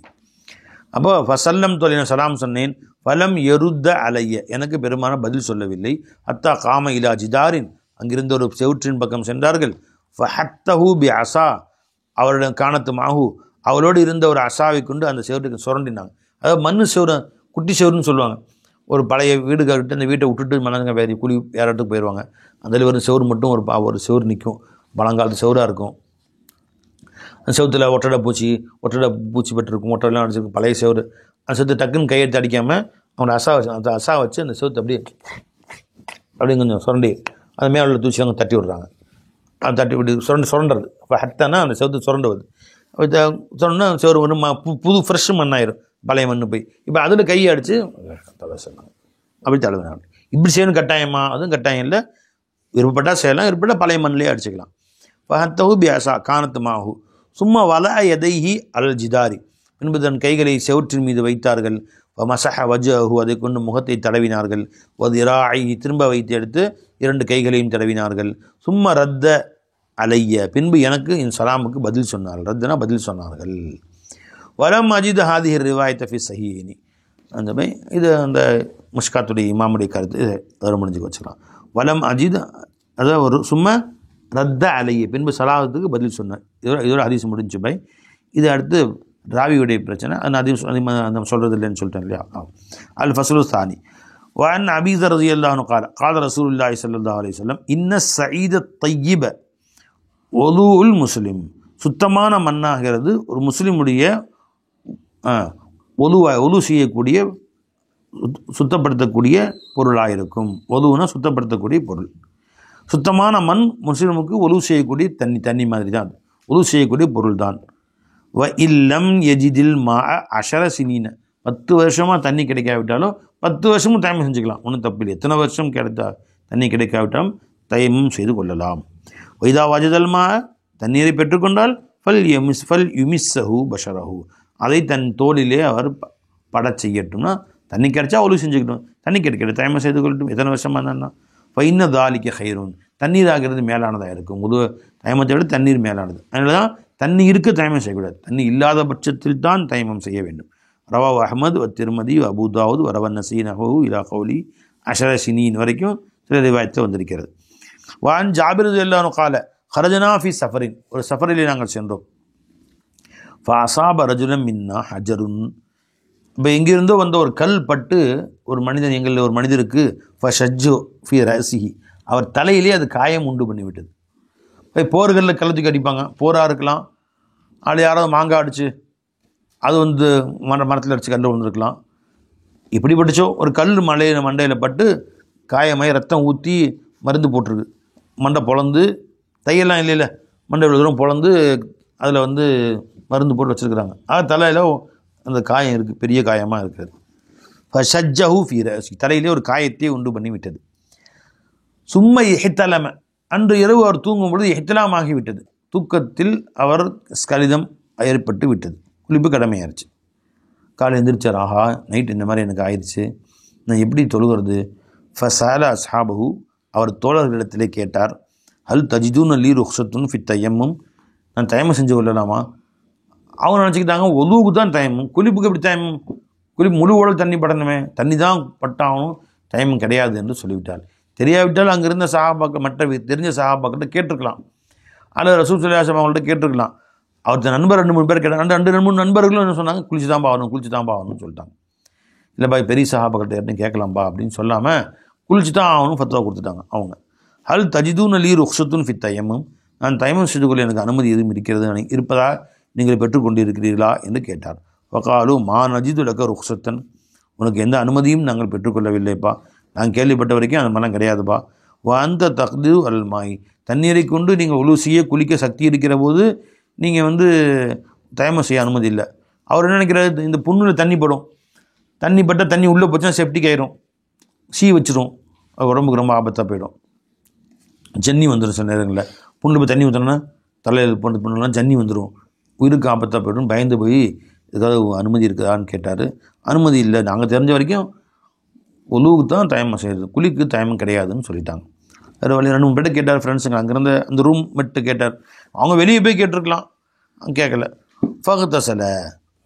Speaker 1: அப்போ ஃபசல்லம் தொலை, நான் சலாம் சொன்னேன். ஃபலம் எருத்த அலைய, எனக்கு பெருமான பதில் சொல்லவில்லை. அத்தா காம இலா ஜிதாரின், அங்கிருந்த ஒரு செவுற்றின் பக்கம் சென்றார்கள். ஃபஹத்தஹு பி அசா, அவருடைய காணத்து மாஹு, அவளோடு இருந்த ஒரு அசாவை கொண்டு அந்த செவற்றுக்கு சுரண்டினாங்க. அதாவது மண்ணு செவரு, குட்டி செவருன்னு சொல்லுவாங்க. ஒரு பழைய வீடு கட்டு அந்த வீட்டை விட்டுட்டு மனதுங்க வேறு கூலி வேறு இடத்துக்கு போயிடுவாங்க. அதில் ஒரு செவரு மட்டும் ஒரு செவரு நிற்கும், பழங்காலத்து செவராக இருக்கும். அந்த செவத்தில் ஒட்டடை பூச்சி பெற்றிருக்கும், ஒட்டடைலாம் அடிச்சிருக்கும், பழைய செவரு. அந்த செவத்து டக்குன்னு கையெடுத்து அடிக்காமல் அவனோட அந்த அசா வச்சு அந்த செவத்தை அப்படியே கொஞ்சம் சுரண்டி அந்த மேலே உள்ள தூச்சி அவங்க தட்டி விடுறாங்க. அது தட்டி விட்டு சுரண்டுறது. இப்போ ஹத்தானா அந்த செவத்து சுரண்டுவது. சொன்னா செவரு புது ஃப்ரெஷ் மண்ணாயிரும், பழைய மண்ணு போய். இப்போ அதில் கையை அடித்து தலை சொன்னாங்க, அப்படி தழுவினாங்க. இப்படி செய்யணும் கட்டாயமா? அதுவும் கட்டாயம் இல்லை, விருப்பப்பட்டால் செய்யலாம், விருப்பப்பட்டால் பழைய மண்ணிலே அடிச்சுக்கலாம். ஃபஹத்தஹு பியாசா கானத்து மாஹு சும்மா வல எதைஹி அல் ஜிதாரி, பின்பு தன் கைகளை செவற்றின் மீது வைத்தார்கள். மசஹ வஜஹு, அதை கொண்டு முகத்தை தடவினார்கள். வதிராஐ, திரும்ப வைத்து எடுத்து 2 கைகளையும் தடவினார்கள். சும்ம ரத்த அலைய, பின்பு எனக்கு என் சலாமுக்கு பதில் சொன்னார்கள். ரத்தனா பதில் சொன்னார்கள். வலம் அஜித் ஹாதிஹி ரிவாயத் ஃபி ஸஹீஹைனி, அந்த மாதிரி இது அந்த முஷ்காத்துடைய இமாமுடைய கருத்து, அதை முடிஞ்சுக்க வச்சுக்கலாம். வலம் அஜித், அதாவது ஒரு சும்மா ரத்த அலைய, பின்பு சலாத்துக்கு பதில் சொன்னார். இதோட ஹதீஸ் முடிஞ்சு பை. இது அடுத்து ராவியுடைய பிரச்சனை, அந்த சொல்கிறது இல்லைன்னு சொல்லிட்டேன் இல்லையா. அல் ஃபஸ்லு தானி. வஅன் அபீ ذر ரலியல்லாஹு அன்ஹு قال قال رسول الله صلى الله عليه وسلم إن السعيد الطيب وضوء المسلم, சுத்தமான மண்ணாகிறது ஒரு முஸ்லிமுடைய ஒது செய்யக்கூடிய சுத்தப்படுத்தக்கூடிய பொருளாக இருக்கும். ஒதுவுனா சுத்தப்படுத்தக்கூடிய பொருள். சுத்தமான மண் முஸ்லிமுக்கு ஒது செய்யக்கூடிய தண்ணி மாதிரி தான், ஒது செய்யக்கூடிய பொருள் தான். வ இல்லம் எஜிதில் மா அஷர சினீன, 10 வருஷமாக தண்ணி கிடைக்காவிட்டாலும் 10 வருஷமும் தயமம் செஞ்சுக்கலாம், ஒன்றும் தப்பில்லை. எத்தனை வருஷம் கிடைத்தா தண்ணி கிடைக்காவிட்டாலும் தயமம் செய்து கொள்ளலாம். வைதா வஜதல் மா, தண்ணீரை பெற்றுக்கொண்டால் ஃபல் யுமிஸ்ஸஹு பஷரஹு, அதை தன் தோளிலே அவர் பட செய்யட்டும்னா, தண்ணி கிடைச்சா ஒழுங்கு செஞ்சுக்கட்டும், தண்ணி கிடைக்கட்டும் தயமம் செய்து கொள்ளட்டும், எத்தனை வருஷமாக இருந்தான்னா. ஃபைன்ன தாலிக்க ஹைரூன், தண்ணீர் ஆகிறது மேலானதாக இருக்கும். தயமத்தை விட தண்ணீர் மேலானது. அதனால தான் தண்ணி இருக்க தயமம் செய்யக்கூடாது, தண்ணி இல்லாத பட்சத்தில் தான் தயமம் செய்ய வேண்டும். ரவாஹ் அஹ்மத் வ திர்மதி அபூ தாவூத் வரவன் நசீனஹு இலா கௌலி அஷர சினீன் வரைக்கும் சில ரிவாயத்தில் வந்திருக்கிறது. வான் ஜாபிர் ரலியல்லாஹு அன்ஹு قال خرجنا في سفر, ஒரு சஃபரிலே நாங்கள் சென்றோம். فاصاب رجلا منا حجر, இப்போ எங்கிருந்தோ வந்த ஒரு கல் பட்டு ஒரு மனிதன், எங்களில் ஒரு மனிதருக்கு ஃபஷஜ்ஜு ஃபி ரஸிஹி, அவர் தலையிலே அது காயம் உண்டு பண்ணிவிட்டது. இப்போ போர்களில் கல்லத்துக்கு அடிப்பாங்க, போராக இருக்கலாம், அது யாராவது மாங்காய் அடிச்சு அது வந்து மரத்தில் அடித்து கல் விழுந்துருக்கலாம். இப்படிப்பட்டுச்சோ ஒரு கல் மண்டையில் பட்டு காயமாய் ரத்தம் ஊற்றி மருந்து போட்டிருக்கு, மண்டை பொழந்து, தையெல்லாம் இல்லைல்ல, மண்டை இவ்வளோ தூரம் பொழந்து அதில் வந்து மருந்து போட்டு வச்சுருக்குறாங்க. அது தலையில் அந்த காயம் இருக்குது, பெரிய காயமாக இருக்குது. ஃபஷஜ்ஜஹு ஃபீ ரஸி, தலையிலே ஒரு காயத்தை உண்டு பண்ணி விட்டது. சும்மா இஹ்தலம, அன்று இரவு அவர் தூங்கும் பொழுது இஹ்திலாம் ஆகிவிட்டது, தூக்கத்தில் அவர் ஸ்கலிதம் ஏற்பட்டு விட்டது, குளிப்பு கடமையாயிருச்சு. காலை எந்திரிச்சார், ஆஹா நைட் இந்த மாதிரி எனக்கு ஆயிடுச்சு, நான் எப்படி தொழுகிறது. ஃபஸால அஸ்ஹாபஹு, அவர் தோழர்களிடத்திலே கேட்டார். ஹல் தஜிதூன் லீ ருக்ஸத்துன் ஃபி தயம்மும், நான் தயமம் செஞ்சு கொள்ளலாமா. அவங்க நினச்சிக்கிட்டாங்க ஒதுவுக்கு தான் தயமும், குளிப்புக்கு எப்படி தயமும், குளிப்பு முழு உடல் தண்ணி படணுமே, தண்ணி தான் பட்டாகணும், தயமும் கிடையாது என்று சொல்லிவிட்டார். தெரியாவிட்டால் அங்கே இருந்த சஹாபாக்கள், மற்ற தெரிஞ்ச சஹாபாக்கிட்ட கேட்டிருக்கலாம், அல்லது ரசூல் ஸல்லல்லாஹு அலைஹி வஸல்லம் அவங்கள்ட்ட கேட்டிருக்கலாம். அவர் நண்பர் 2-3 பேர் கேட்டாங்க, 2-3 நண்பர்களும் என்ன சொன்னாங்க, குளிச்சு தான் ஆகணும்னு சொல்லிட்டாங்க. இல்லைப்பா பெரிய சஹாபாக்கிட்ட யார்ட்டும் கேட்கலாம்ப்பா அப்படின்னு சொல்லாமல் குளிச்சு தான் ஆகணும் ஃபத்வா கொடுத்துட்டாங்க அவங்க. ஹல் தஜிதூன் லீ ருக்ஸத்துன் ஃபி தயம்மும், நான் தயமம் செய்து கொள்ள எனக்கு அனுமதி எதுவும் இருக்கிறது இருப்பதா நீங்கள் பெற்றுக்கொண்டு இருக்கிறீர்களா என்று கேட்டார். வகாலு மா நஜிது லக ருக்ஸத்தன், உனக்கு எந்த அனுமதியும் நாங்கள் பெற்றுக்கொள்ளவில்லைப்பா, நாங்கள் கேள்விப்பட்ட வரைக்கும் அந்த மனம் கிடையாதுப்பா. அந்த தக்து அல் மாய், தண்ணீரை கொண்டு நீங்கள் உழு செய்ய குளிக்க சக்தி இருக்கிற போது நீங்கள் வந்து தயமம் செய்ய அனுமதி இல்லை. அவர் என்ன நினைக்கிறாரு, இந்த புண்ணில் தண்ணி படும், தண்ணி பட்டால் தண்ணி உள்ளே போச்சுன்னா செப்டிக் ஆயிரும், வச்சிரும், உடம்புக்கு ரொம்ப ஆபத்தாக போயிடும், ஜன்னி வந்துடும். சில நேரங்களில் புண்ணில் போய் தண்ணி ஊற்றணும்னா தலையில் பண்ணலாம் ஜன்னி வந்துடும், உயிருக்கு ஆபத்தாக போய்டும். பயந்து போய் ஏதாவது அனுமதி இருக்குதான்னு கேட்டார். அனுமதி இல்லை, நாங்கள் தெரிஞ்ச வரைக்கும் ஒழுவுக்கு தான் தயமம் செய்யுது, குளிக்கு தயமம் கிடையாதுன்னு சொல்லிட்டாங்க. வேறு வழி 2-3 பேர்ட்ட கேட்டார், ஃப்ரெண்ட்ஸுங்க அங்கேருந்து அந்த ரூம் மெட்டு கேட்டார். அவங்க வெளியே போய் கேட்டிருக்கலாம், கேட்கல. ஃபகத்தசல,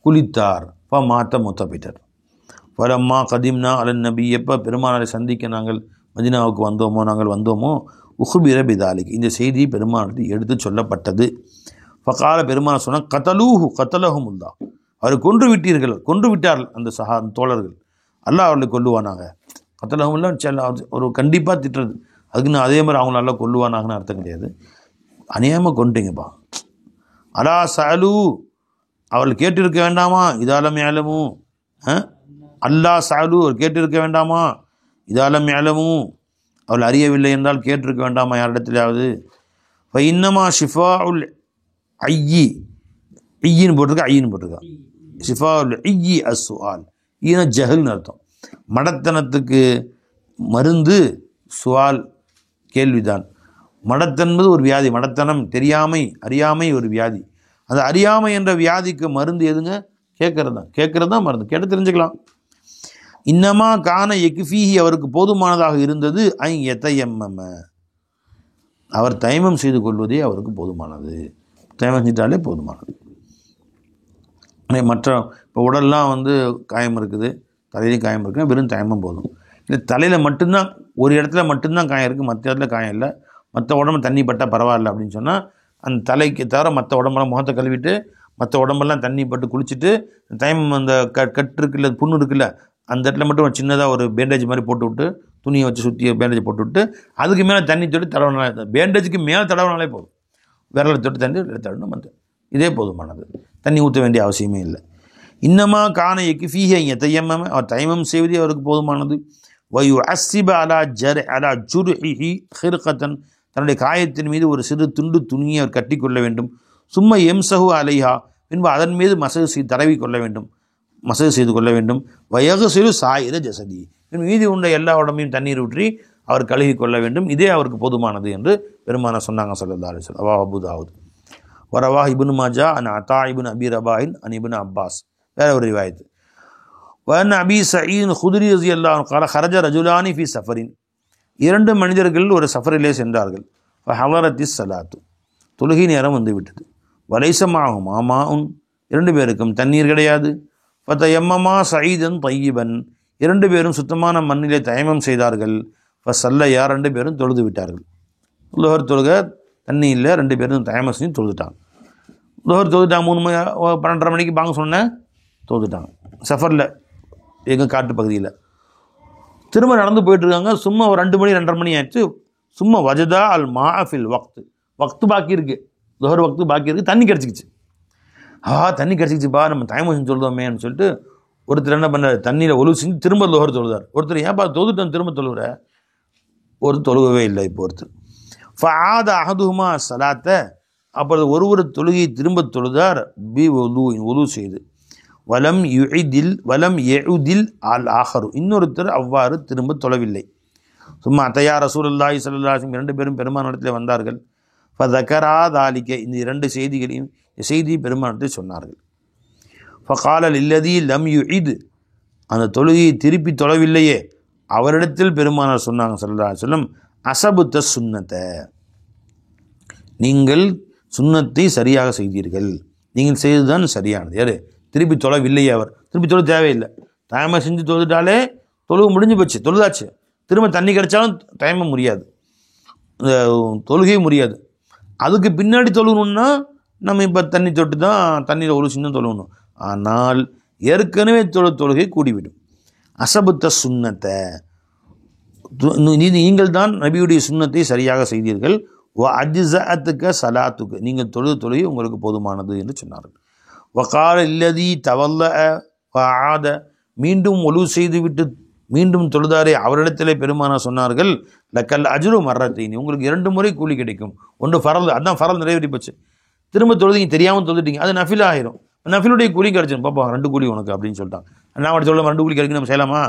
Speaker 1: குளித்தார். மாத்த மூத்த போயிட்டார். வரம்மா கதீம்னா அலன் நபி, எப்போ பெருமானாரை சந்திக்க நாங்கள் மதீனாவுக்கு வந்தோமோ உஹ்பிர பிதாலிக், இந்த செய்தி பெருமானாருக்கு எடுத்து சொல்லப்பட்டது. ஃபகால, பெருமானார் சொன்னால் கத்தலஹுமுல்லா, அவரை கொன்று விட்டார்கள் அந்த தோழர்கள், அல்லாஹ் அவர்களை கொல்லுவானாங்க. கத்தலஹுமுல்லா ஒரு கண்டிப்பாக திட்டுறது, அதுக்குன்னு அதே மாதிரி அவங்கள நல்லா கொல்லுவானாங்கன்னு அர்த்தம் கிடையாது. அநியாயமாக கொண்டுட்டீங்கப்பா. அலா சாலு, அவர்கள் கேட்டிருக்க வேண்டாமா, இதாலம் ஏலமும் அல்லா சாலு, அவர் கேட்டிருக்க வேண்டாமா, இதாலம் ஏலமும், அவள் அறியவில்லை என்றால் கேட்டிருக்க வேண்டாமா யாரிடத்திலாவது. இப்போ இன்னமா ஷிஃபா உல் ஐயி, ஐயின்னு போட்டிருக்கா, ஷிஃபா உல் ஐயி அஸ்ஸுஆல், ஈன ஜஹல்னு அர்த்தம். மடத்தனத்துக்கு மருந்து சுவால், கேள்விதான். மடத்தென்பது ஒரு வியாதி, மடத்தனம் அறியாமை ஒரு வியாதி. அந்த அறியாமை என்ற வியாதிக்கு மருந்து எதுங்க, கேட்கறது தான் மருந்து, கேட்டு தெரிஞ்சுக்கலாம். இன்னமா கான எக்ஃபீஹி, அவருக்கு போதுமானதாக இருந்தது. ஐ எத்தையம்ம, அவர் தைமம் செய்து கொள்வதே அவருக்கு போதுமானது. தைமம் செஞ்சிட்டாலே போதுமானது. மற்ற இப்போ உடல்லாம் வந்து காயம் இருக்குது, தலையிலையும் காயம் இருக்குன்னா வெறும் தைமம் போதும். இல்லை தலையில் மட்டும்தான், ஒரு இடத்துல மட்டும்தான் காயம் இருக்குது, மற்ற இடத்துல காயம் இல்லை, மற்ற உடம்பு தண்ணி பட்டால் பரவாயில்ல அப்படின்னு சொன்னால் அந்த தலைக்கு தவிர மற்ற உடம்பெல்லாம் முகத்தை கழுவிட்டு மற்ற உடம்பெல்லாம் தண்ணி பட்டு குளிச்சுட்டு தைமம் அந்த கட்டு இருக்குல்ல, புண்ணு இருக்குல்ல, அந்த இடத்துல மட்டும் ஒரு சின்னதாக ஒரு பேண்டேஜ் மாதிரி போட்டு விட்டு துணியை வச்சு சுற்றி பேண்டேஜ் போட்டு விட்டு அதுக்கு மேலே தண்ணி தொட்டு தடவினாலே, பேண்டேஜுக்கு மேலே தடவினாலே போதும். விரலை தொட்டு தண்ணி தடவணும், மற்ற இதே போதுமானது. தண்ணி ஊற்ற வேண்டிய அவசியமே இல்லை. இன்னமா கான எக்ஃபீஹி யதயம்மம, அவர் தைமம் செய்வதே அவருக்கு போதுமானது. வயு அஸ்ஸிப அலா ஜுர்ஹிஹி ஹிர்கத்தன், தன்னுடைய காயத்தின் மீது ஒரு சிறு துண்டு துணியை அவர் கட்டி கொள்ள வேண்டும். சும்மா எம்சஹு அலைஹா, பின்பு அதன் மீது மசகு தடவி கொள்ள வேண்டும், மசகு செய்து கொள்ள வேண்டும். வயகுசிறு சாயிர ஜசதி, மீதி உண்ட எல்லா உடம்பையும் தண்ணீர் ஊற்றி அவர் கழுகி கொள்ள வேண்டும். இதே அவருக்கு போதுமானது என்று பெருமானார் சொன்னாங்க ஸல்லல்லாஹு அலைஹி வஸல்லம். ரவாஹு அபூ தாவூத் வரவா இப்னு மாஜா அன் அத்தா இப்னு அபி ரபாயின் அன் இப்னு அப்பாஸ். வேற ஒரு ரிவாயத்து. வன் அபி சயீத் குத்ரி ரலியல்லாஹு அன்ஹு قال خرج رجلان في سفر, இரண்டு மனிதர்கள் ஒரு சஃபரிலே சென்றார்கள். ஃபஹலரத்தி ஸலாத்து, தொழுகை நேரம் வந்து விட்டது. வலைஸ மாஹும் மாமாஉன், இரண்டு பேருக்கும் தண்ணீர் கிடையாது. ஃபதயம்மமா சயீதன் தய்யிபன், இரண்டு பேரும் சுத்தமான மண்ணிலே தயமம் செய்தார்கள். ஃபஸல்லயா, ரெண்டு பேரும் தொழுது விட்டார்கள். லுஹர் தொழுக தண்ணி இல்லை, ரெண்டு பேரும் தயமம் செஞ்சு தொழுதுட்டாங்க. லுஹர் தொழுதுட்டாங்க, 12:30 மணிக்கு பாங்க சொன்னேன், தொழுதுட்டாங்க. சஃபரில் எங்கள் காட்டு பகுதியில் திரும்ப நடந்து போயிட்டுருக்காங்க. சும்மா ஒரு 2 மணி 2:30 மணி ஆயிடுச்சு. சும்மா வஜதா அல் மாஃபில் வக்து பாக்கி இருக்குது, லுஹர் வக்து பாக்கி இருக்குது, தண்ணி கிடச்சிக்கிச்சு. தண்ணி கிடச்சிக்கிச்சுப்பா, நம்ம தயமம் செஞ்சு தொழுதோமேன்னு சொல்லிட்டு ஒருத்தர் என்ன பண்ணார், தண்ணியில் ஒழுவு செஞ்சு திரும்ப லுஹர் தொழுதார். ஒருத்தர் ஏன்ப்பா தொழுதுட்டோம் திரும்ப தொழுகிற, ஒருத்தர் தொழுகவே இல்லை. இப்போ ஒருத்தர் ஃபஆத அஹதுஹுமா ஸலாத்த, அப்பொழுது ஒருவர் தொழுகையை திரும்ப தொழுதார். பி ஒலு செய்து. வலம் யஉதில் அல் ஆஹரு, இன்னொருத்தர் அவ்வாறு திரும்ப தொழவில்லை. சும்மா அத்தையா ரசூலுல்லாஹி ஸல்லல்லாஹு அலைஹி வஸல்லம், இரண்டு பேரும் பெருமானிடத்தில் வந்தார்கள். ஃபதகரா தாலிக, இந்த இரண்டு செய்திகளையும் செய்தி பெருமானிடத்தில் சொன்னார்கள். ஃபகால லில்லதி லம் யுஇத், அந்த தொழுகையை திருப்பி தொழவில்லையே அவரிடத்தில் பெருமானார் சொன்னாங்க ஸல்லல்லாஹு அலைஹி வஸல்லம், அஸபுத்த சுன்னத்தை, நீங்கள் சுன்னத்தை சரியாக செய்தீர்கள், நீங்கள் செய்ததுதான் சரியானது. யார் திருப்பி தொழவில்லையே, அவர் திருப்பி தொழ தேவையில்லை. தயமம் செஞ்சு தொழுதுட்டாலே தொழுக முடிஞ்சு போச்சு, தொழுதாச்சு. திரும்ப தண்ணி கிடைச்சாலும் தயமம் முடியாது, தொழுகையும் முடியாது. அதுக்கு பின்னாடி தொழுகணுன்னா நம்ம இப்போ தண்ணி தொட்டு தான் தண்ணியில் ஒரு சின்ன தொழுகணும். ஆனால் ஏற்கனவே தொழுகை கூடிவிடும். அஸபுத்த சுன்னத்தை, நீங்கள் தான் நபியுடைய சுன்னத்தை சரியாக செய்தீர்கள். அஜ்ஸஅத்துக ஸலாத்துக்கு, நீங்கள் தொழுகை உங்களுக்கு போதுமானது என்று சொன்னார்கள். வகால இல்லதி தவல்ல வஆத, மீண்டும் ஒலு செய்துவிட்டு மீண்டும் தொழுதாரே அவரிடத்திலே பெருமானார் சொன்னார்கள், லக்கல் அஜ்ரு மர்ரத்தைனி, உங்களுக்கு 2 முறை கூலி கிடைக்கும். ஒன்று ஃபரல், அதான் ஃபரல் நிறைவேறி போச்சு. திரும்ப தொழுதிங்க, தெரியாமல் தொழுதுட்டீங்க, அது நஃபில் ஆகிரும். நஃபிலுடைய கூலி கிடைச்சிடும். பாப்பா 2 கூலி உனக்கு அப்படின்னு சொல்லிட்டாங்க. நான் அப்படி சொல்ல 2 கூலி கிடைக்கும் நம்ம செய்யலாமா?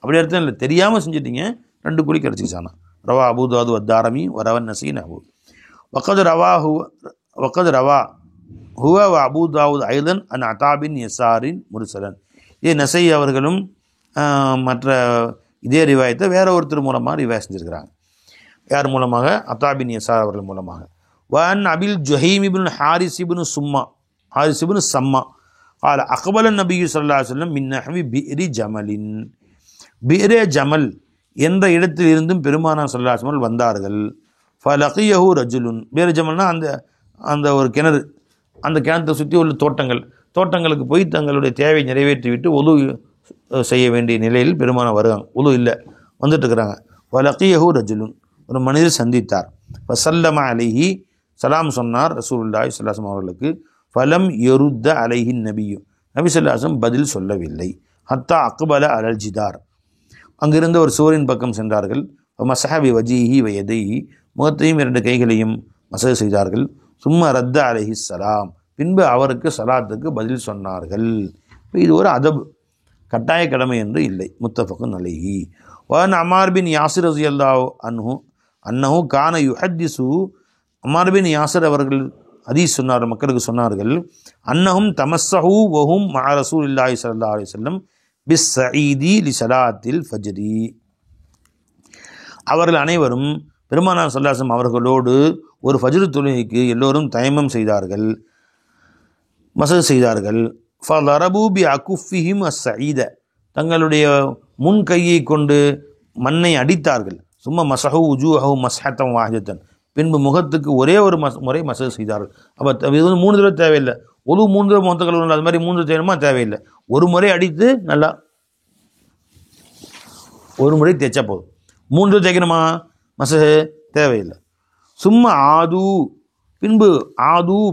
Speaker 1: அப்படி அர்த்தம் இல்லை, தெரியாமல் செஞ்சுட்டீங்க, 2 கூலி கிடச்சிச்சானா. ரவா அபூ தாவூத் வத்தாரமி வரவன் நசீன் அபூ வக்கது ரவா ஹுவ வ அபூ தாவூத் ஐதன் அன் அதாபின் யசாரின் முர்சலன். இதே நசை அவர்களும் மற்ற இதே ரிவாயத்தை வேற ஒருத்தர் மூலமாக ரிவாய் செஞ்சுருக்கிறாங்க. யார் மூலமாக? அத்தாபின் யசார் அவர்கள் மூலமாக. வன் அபில் ஜுஹைம் இப்னு ஹாரிஸ் இப்னு சம்மா قال அக்பல நபி ஸல்லல்லாஹு அலைஹி வஸல்லம் மின் நஹ்வி பிஇரி ஜமலின், பிஇரி ஜமல் என்ற இடத்தில் இருந்தும் பெருமானார் ஸல்லல்லாஹு அலைஹி வஸல்லம் வந்தார்கள். ஃபலகியஹு ரஜுலுன், பிஇரி ஜமல்னா அந்த ஒரு கிணறு, அந்த கிணத்தை சுற்றி உள்ள தோட்டங்களுக்கு போய் தங்களுடைய தேவை நிறைவேற்றிவிட்டு ஒது செய்ய வேண்டிய நிலையில் பெருமானார் வருவாங்க. ஒது இல்லை, வந்துட்டு இருக்கிறாங்க. ஃபலகியஹு ரஜுலுன், ஒரு மனிதர் சந்தித்தார். ஃபஸல்லம அலைஹி, சலாம் சொன்னார் ரசூலுல்லாஹி ஸல்லல்லாஹு அலைஹி வஸல்லம் அவர்களுக்கு. ஃபலம் யருத்த அலைஹின் நபியு, நபி ஸல்லல்லாஹு அலைஹி வஸல்லம் பதில் சொல்லவில்லை. ஹத்தா அக்பல அலல் ஜிதார், அங்கிருந்த ஒரு சுவரின் பக்கம் சென்றார்கள். மஸஹபி வஜீஹி வயதைஹி, முகத்தையும் 2 கைகளையும் மசஹ் செய்தார்கள். சும்மா ரத்த அலைஹி ஸலாம், பின்பு அவருக்கு சலாத்துக்கு பதில் சொன்னார்கள். இது ஒரு அதப், கட்டாய கடமை என்று இல்லை. முத்தஃபகுன் அலைஹி. வன் அம்மார் பின் யாசிர் ரலியல்லாஹு அன்ஹு அன்னஹு கான யுஹத்திஸு, அம்மார் பின் யாசிர் அவர்கள் ஹதீஸ் சொன்னார், மக்களுக்கு சொன்னார்கள், அன்னஹும் தமஸ்ஸஹு வஹும் மஅ ரசூலில்லாஹி ஸல்லல்லாஹு அலைஹி வஸல்லம் பிஸ்ஸஈதி லிஸலாத்தில் ஃபஜ்ரி. அவர்கள் அனைவரும் பெருமானார் ஸல்லல்லாஹு அலைஹி வஸல்லம் அவர்களோடு ஒரு ஃபஜ்ர் தொழுகைக்கு எல்லோரும் தயமம் செய்தார்கள், மசஜ் செய்தார்கள். ஃபதரபூ பி அகுஃபிஹிம் அஸ்ஸஈத, தங்களுடைய முன் கையை கொண்டு மண்ணை அடித்தார்கள். சும்மா மஸஹு உஜூஹஹு மஸ்ஹத்தன் வாஹிதத்தன், பின்பு முகத்துக்கு ஒரே ஒரு முறை மசஜ் செய்தார்கள். அப்போ இது வந்து 3 தடவை தேவையில்லை, ஒரு 3 தடவை மொத்த கழுவணும், அது மாதிரி 3 தேவையுமா தேவையில்லை. ஒரு முறை அடித்து நல்லா ஒரு முறை தேய்ச்சா போதும். 3 தடவை தேய்க்கணுமா மசஜ் தேவையில்லை. சும்மா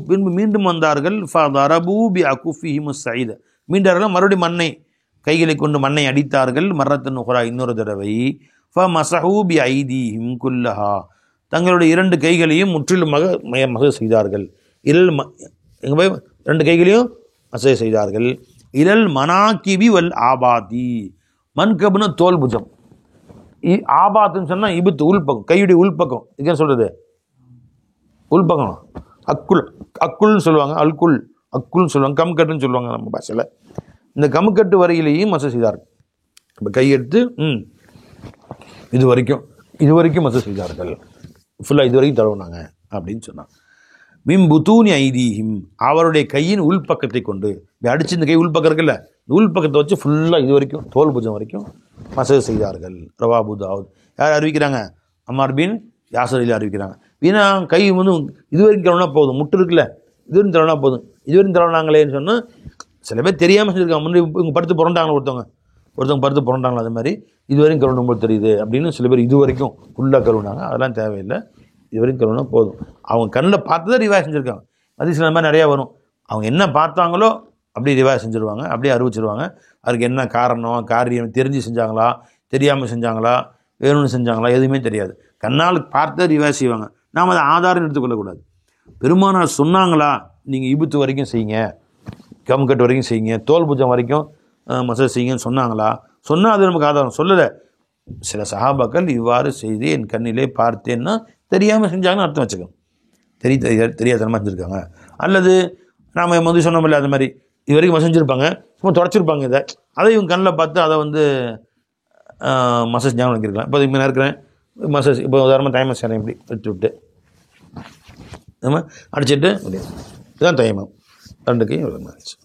Speaker 1: பின்பு மீண்டும் வந்தார்கள். ஃபதரபூ பி அகுஃபிஹிம் அஸ்ஸஈத, மீண்டார்கள், மறுபடியும் மண்ணை கைகளை கொண்டு மண்ணை அடித்தார்கள். மர்ரத்தன் உக்ரா, இன்னொரு தடவை. ஃபமஸஹூ பி ஐதீஹிம் குல்லஹா, தங்களுடைய 2 கைகளையும் முற்றிலுமாக மசஜ் செய்தார்கள். எங்கே போய் 2 கைகளையும் மசஜ் செய்தார்கள். இலல் மனாக்கிபி வல் ஆபாதி, மன்கப்னு தோல் புஜம், ஆபாத்துன்னு சொன்னால் இபுத்து உள்பக்கம், கையுடைய உள்பக்கம். இதுக்கு என்ன சொல்கிறது? உள்பக்கம். அக்குள்னு சொல்லுவாங்க, அக்குள்னு சொல்லுவாங்க, கம்கட்டுன்னு சொல்லுவாங்க நம்ம பாஷையில். இந்த கமுக்கட்டு வரையிலேயும் மசஜ் செய்தார்கள். இப்போ கையெடுத்து இது வரைக்கும் மசஜ் செய்தார்கள், ஃபுல்லாக இது வரைக்கும் தடவுனாங்க அப்படின்னு சொன்னாங்க. மிம்புத்தூனி ஐதீஹிம், அவருடைய கையின் உள்பக்கத்தை கொண்டு அடிச்சு, இந்த கை உள்பக்கம் இருக்குல்ல, உள்பக்கத்தை வச்சு ஃபுல்லாக இது வரைக்கும் தோல் புஜம் வரைக்கும் மசஜ் செய்தார்கள். ரவா அபூ தாவூத். யார் அறிவிக்கிறாங்க? அம்மார் பின் யாசர் அறிவிக்கிறாங்க. வீணா கை வந்து இது வரைக்கும் தடவுனா போதும், முட்டு இருக்குல்ல, இது வரைக்கும் தடவுனா போதும், இது வரைக்கும் தடவுனாங்களேன்னு சொன்னால் சில பேர் தெரியாமல் செஞ்சுருக்காங்க. முன்னாடி இவங்க படுத்து புரண்டாங்களா, ஒருத்தவங்க படுத்து புரண்டாங்களா, அது மாதிரி இது வரைக்கும் கழுவுணும் தெரியுது அப்படின்னு சில பேர் இது வரைக்கும் ஃபுல்லாக கழுவுனாங்க. அதெல்லாம் தேவையில்லை, இது வரைக்கும் கழுவுனா போதும். அவங்க கண்ணில் பார்த்து தான் ரிவாய் செஞ்சுருக்காங்க. அது சில மாதிரி நிறையா வரும். அவங்க என்ன பார்த்தாங்களோ அப்படியே ரிவாய் செஞ்சுருவாங்க, அப்படியே அறிவிச்சிருவாங்க. அதுக்கு என்ன காரியம் தெரிஞ்சு செஞ்சாங்களா, தெரியாமல் செஞ்சாங்களா, வேணும்னு செஞ்சாங்களா, எதுவுமே தெரியாது. கண்ணால் பார்த்து ரிவாய் செய்வாங்க. நாம் அதை ஆதாரம் எடுத்துக்கொள்ளக்கூடாது. பெருமானார் சொன்னாங்களா, நீங்கள் இபுத்து வரைக்கும் செய்யுங்க, கம்கட்டு வரைக்கும் செய்யுங்க, தோல் புஜம் வரைக்கும் மசஜ் செய்யுங்கன்னு சொன்னாங்களா? சொன்னால் அது நமக்கு ஆதாரம். சொல்லலை. சில சஹாபாக்கள் இவ்வாறு செய்து என் கண்ணிலே பார்த்தேன்னா தெரியாமல் செஞ்சாங்கன்னு அர்த்தம் வச்சுக்கோங்க. தெரியாதனமாக செஞ்சுருக்காங்க. அல்லது நாம் வந்து சொன்னோம்ல, அது மாதிரி இது வரைக்கும் மசஞ்சிருப்பாங்க, சும்மா தொடச்சிருப்பாங்க. அதை இவங்க கண்ணில் பார்த்து அதை வந்து மசஜ் ஞாபகம் வைக்கிருக்கலாம். இப்போ இப்போ நான் இருக்கிறேன் மசஜ், இப்போ உதாரணமாக டைமம் செய்கிறேன், இப்படி எடுத்து விட்டு நம்ம அடிச்சுட்டு இதுதான் டைமம். 2 கையும் ஆச்சு,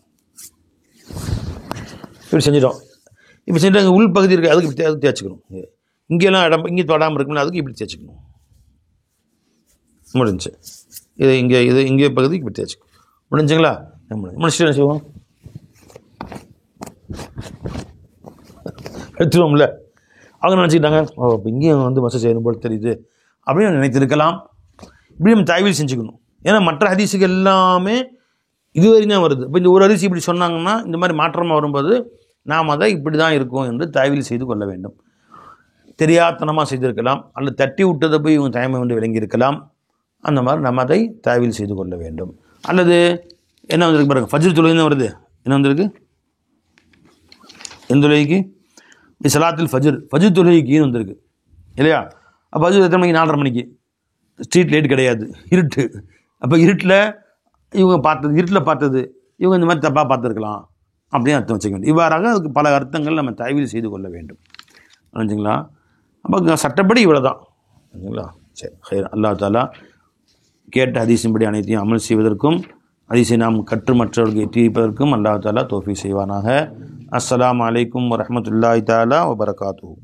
Speaker 1: இப்படி செஞ்சிட்டோம். இப்போ செஞ்சு அங்கே உள் பகுதி இருக்குது, அதுக்கு தேய்ச்சிக்கணும். இங்கெல்லாம் இங்கே தொடாமல் இருக்குன்னு அதுக்கு இப்படி தேய்ச்சிக்கணும். முடிஞ்சு இங்கே பகுதிக்கு இப்படி தேய்ச்சிக்கணும். முடிஞ்சுங்களா? முடிச்சுட்டு என்ன செய்வோம்? எடுத்துருவோம்ல. அவங்க நினச்சிக்கிட்டாங்க, இப்போ இங்கேயும் வந்து மசஜ் செய்யணும் போல் தெரியுது அப்படின்னு நினைத்திருக்கலாம். இப்படி நம்ம தாய்வீல் செஞ்சுக்கணும். ஏன்னா மற்ற ஹதீஸுக்கு எல்லாமே இதுவரை தான் வருது. இப்போ இந்த ஒரு ஹதீஸ் இப்படி சொன்னாங்கன்னா இந்த மாதிரி மாற்றமாக வரும்போது நாம் அதை இப்படி தான் இருக்கும் என்று தாய்வீல் செய்து கொள்ள வேண்டும். தெரியாத்தனமாக செய்திருக்கலாம், அல்லது தட்டி விட்டதை போய் இவங்க தயமை வந்து விளங்கியிருக்கலாம். அந்த மாதிரி நம்ம அதை தாய்வீல் செய்து கொள்ள வேண்டும். அல்லது என்ன வந்திருக்கு பாருங்கள், ஃபஜ்ர் தொழுகை தான் வருது. என்ன வந்திருக்கு? எந்த தொழுகைக்கு? சலாத்தில் ஃபஜ்ர் தொழுகைக்குன்னு வந்திருக்கு இல்லையா? அப்போ ஃபஜ்ர் எத்தனை மணிக்கு? 4:30 மணிக்கு. ஸ்ட்ரீட் லைட் கிடையாது, இருட்டு. அப்போ இருட்டில் பார்த்தது இவங்க இந்த மாதிரி தப்பாக பார்த்துருக்கலாம் அப்படின்னு அர்த்தம் வச்சுக்க வேண்டும். இவ்வாறாக அதுக்கு பல அர்த்தங்கள் நம்ம தாய்வீல் செய்து கொள்ள வேண்டும். புரிஞ்சுங்களா? அப்போ சட்டப்படி இவ்வளோ தான். புரிஞ்சுங்களா? சரி, அல்லாஹ் தஆலா கேட்ட ஹதீஸின்படி அனைத்தையும் அமல் செய்வதற்கும் ஹதீஸை நாம் கற்று மற்றவர்களுக்கு எட்டியிருப்பதற்கும் அல்லாஹ் தஆலா தௌஃபீக் செய்வானாக. அஸ்ஸலாமு அலைக்கும் வரஹ்மத்துல்லாஹி தஆலா வபரகாத்துஹு.